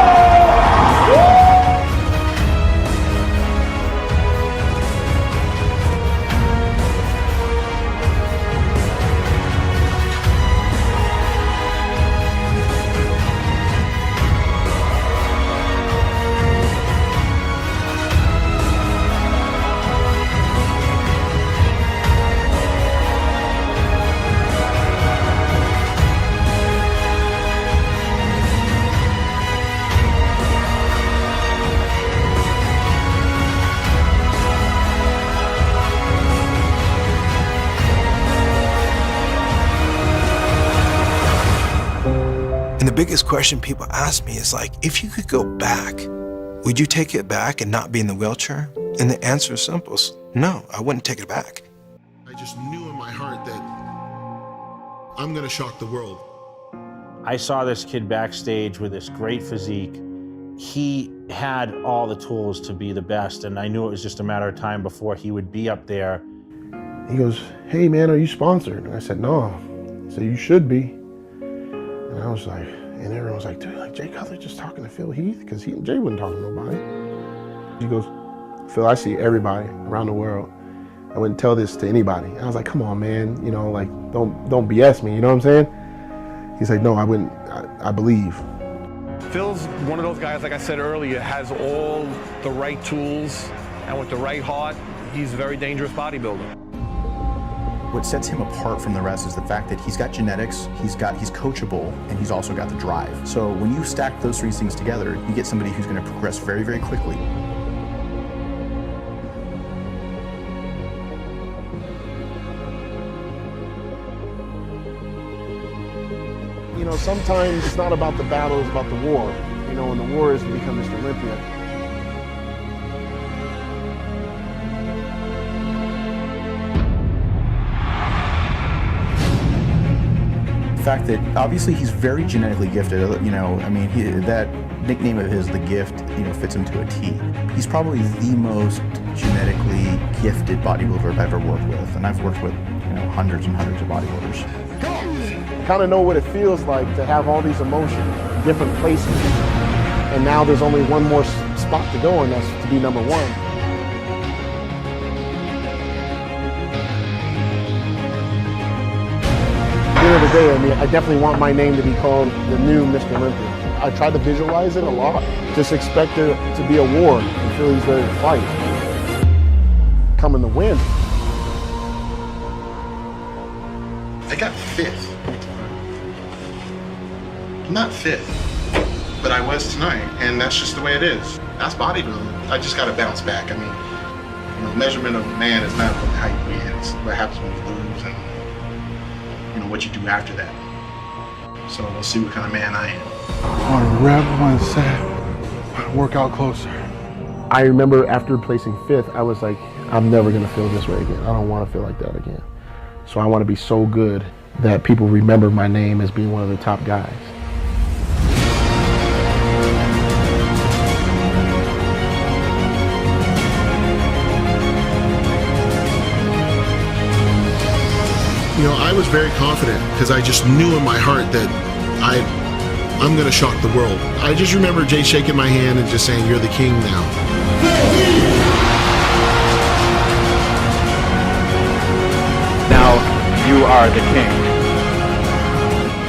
Speaker 21: biggest question people ask me is like, if you could go back, would you take it back and not be in the wheelchair? And the answer is simple. No, I wouldn't take it back.
Speaker 3: I just knew in my heart that I'm gonna shock the world.
Speaker 23: I saw this kid backstage with this great physique. He had all the tools to be the best, and I knew it was just a matter of time before he would be up there.
Speaker 4: He goes, "Hey man, are you sponsored?" And I said, "No." He said, "You should be." And I was like, and everyone was like, "Dude, like Jay Cutler just talking to Phil Heath?" Because Jay wouldn't talk to nobody. He goes, "Phil, I see everybody around the world. I wouldn't tell this to anybody." And I was like, "Come on, man, you know, like don't BS me, you know what I'm saying?" He's like, "No, I wouldn't, I believe."
Speaker 7: Phil's one of those guys, like I said earlier, has all the right tools, and with the right heart, he's a very dangerous bodybuilder.
Speaker 16: What sets him apart from the rest is the fact that he's got genetics, he's coachable, and he's also got the drive. So when you stack those three things together, you get somebody who's going to progress very, very quickly.
Speaker 4: You know, sometimes it's not about the battle, it's about the war. You know, and the war is to become Mr. Olympia.
Speaker 16: The fact that obviously he's very genetically gifted, you know, I mean, that nickname of his, The Gift, you know, fits him to a T. He's probably the most genetically gifted bodybuilder I've ever worked with, and I've worked with, you know, hundreds and hundreds of bodybuilders.
Speaker 4: Kind of know what it feels like to have all these emotions, different places, and now there's only one more spot to go, and that's to be number one. At the end of the day, I mean, I definitely want my name to be called the new Mr. Olympia. I try to visualize it a lot. Just expect there to be a war and Philly's ready to fight. Coming to win.
Speaker 17: I got fifth. I'm not fifth, but I was tonight, and that's just the way it is. That's bodybuilding. I just got to bounce back. I mean, you know, measurement of a man is not how you win, it's what happens when you lose, and you know what you do after that. So we'll see what kind of man I am.
Speaker 19: I want to rep, I want to set, I want to work out closer.
Speaker 4: I remember after placing fifth, I was like, I'm never gonna feel this way again. I don't want to feel like that again. So I want to be so good that people remember my name as being one of the top guys.
Speaker 3: You know, I was very confident because I just knew in my heart that I'm gonna shock the world. I just remember Jay shaking my hand and just saying, "You're the king now."
Speaker 5: Now you are the king.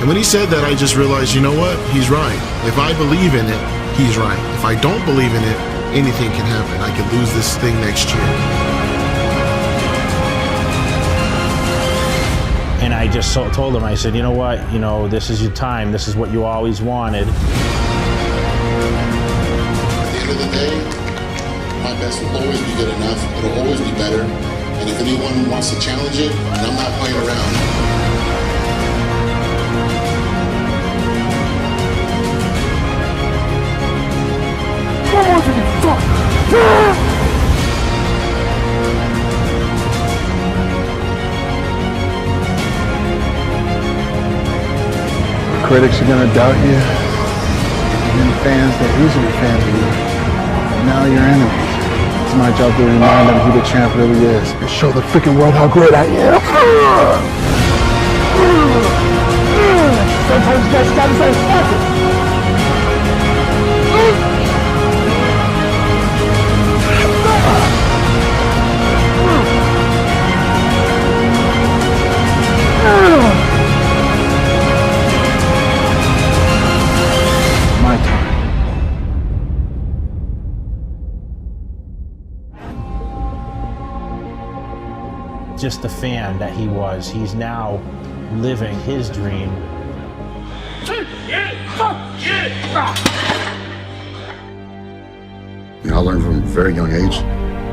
Speaker 3: And when he said that, I just realized, you know what? He's right. If I believe in it, he's right. If I don't believe in it, anything can happen. I could lose this thing next year.
Speaker 23: And I just told him, I said, you know what, you know, this is your time. This is what you always wanted.
Speaker 3: At the end of the day, my best will always be good enough. It'll always be better. And if anyone wants to challenge it, then I'm not playing around.
Speaker 19: Critics are gonna doubt you, and then fans that used to be fans of you, and now you're enemies. It's my job to remind them who the champ really is, and show the freaking world how great I am.
Speaker 9: Sometimes you guys gotta say fuck it.
Speaker 19: My time.
Speaker 23: Just the fan that he was, he's now living his dream.
Speaker 3: You know, I learned from a very young age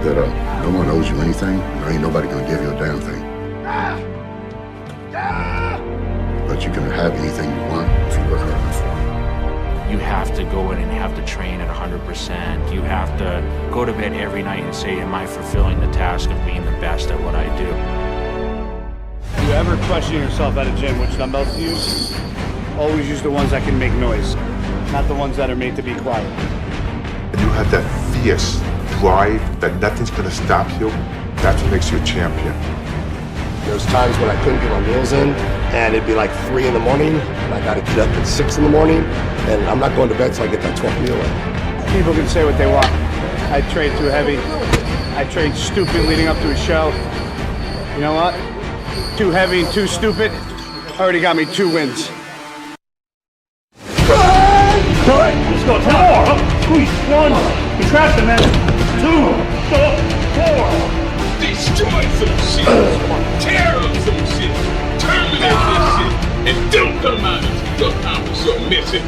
Speaker 3: that no one owes you anything. There ain't nobody gonna give you a damn thing. But you can have anything you want if you work hard enough for it.
Speaker 5: You have to go in and have to train at 100%. You have to go to bed every night and say, am I fulfilling the task of being the best at what I do?
Speaker 1: If you ever question yourself at a gym, which dumbbells to use, always use the ones that can make noise, not the ones that are made to be quiet.
Speaker 11: And you have that fierce drive that nothing's gonna stop you. That's what makes you a champion.
Speaker 12: There's times when I couldn't get my meals in, and it'd be like 3 in the morning, and I gotta get up at 6 in the morning, and I'm not going to bed till I get that 12th meal in.
Speaker 1: People can say what they want. I trained too heavy. I trained stupid leading up to a show. You know what? Too heavy and too stupid already got me 2 wins.
Speaker 9: Let's go. 10 more. Up. Squeeze. 1. You trapped him, man. 2. 4. Destroy some shit. Tear up some shit. Terminate this shit. And don't come out until you accomplish your mission.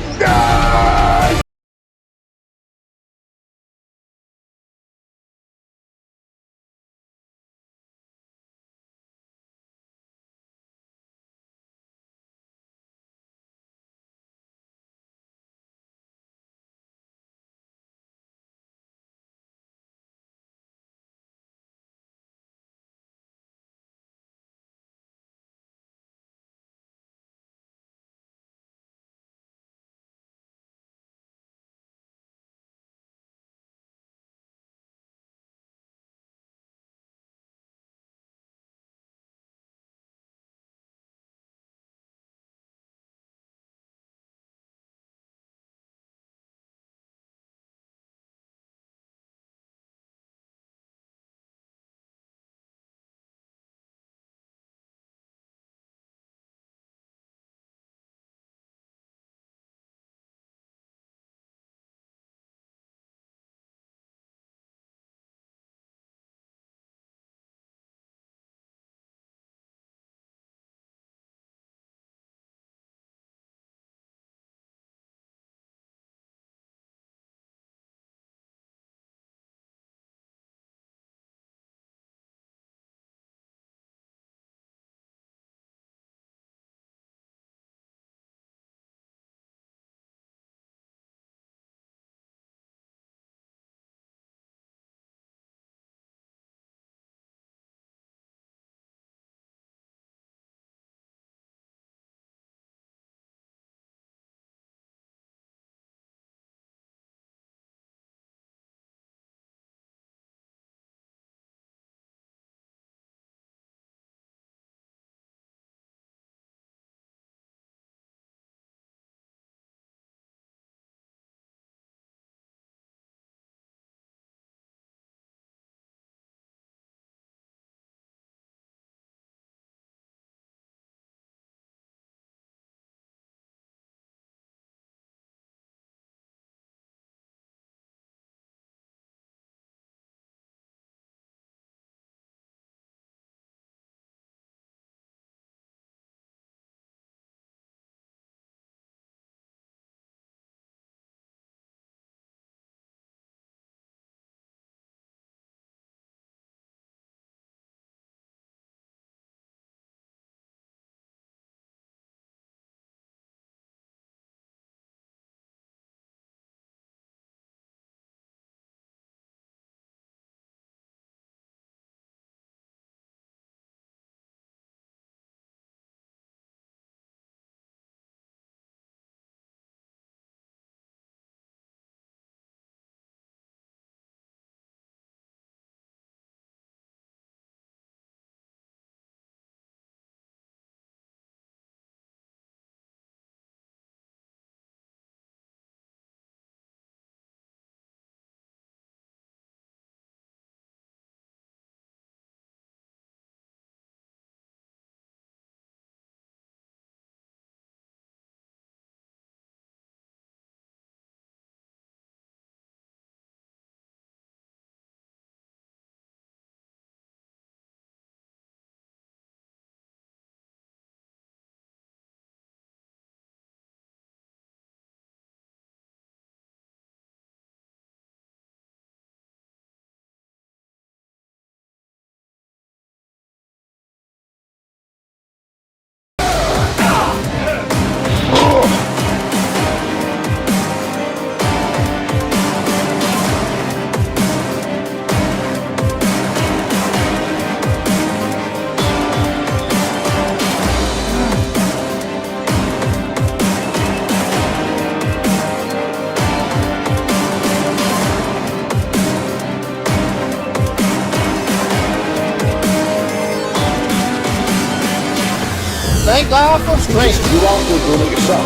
Speaker 19: Take off of straight.
Speaker 10: You also do it yourself.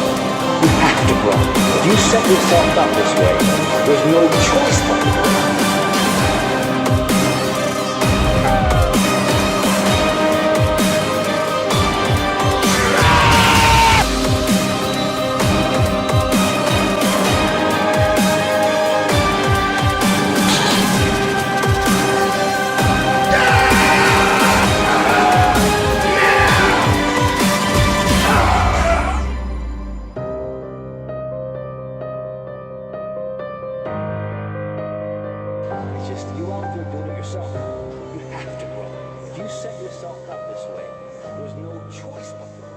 Speaker 10: You have to grow. If you set yourself up this way, there's no choice but to grow. You out there doing it yourself. You have to grow. If you set yourself up this way, there's no choice but to grow.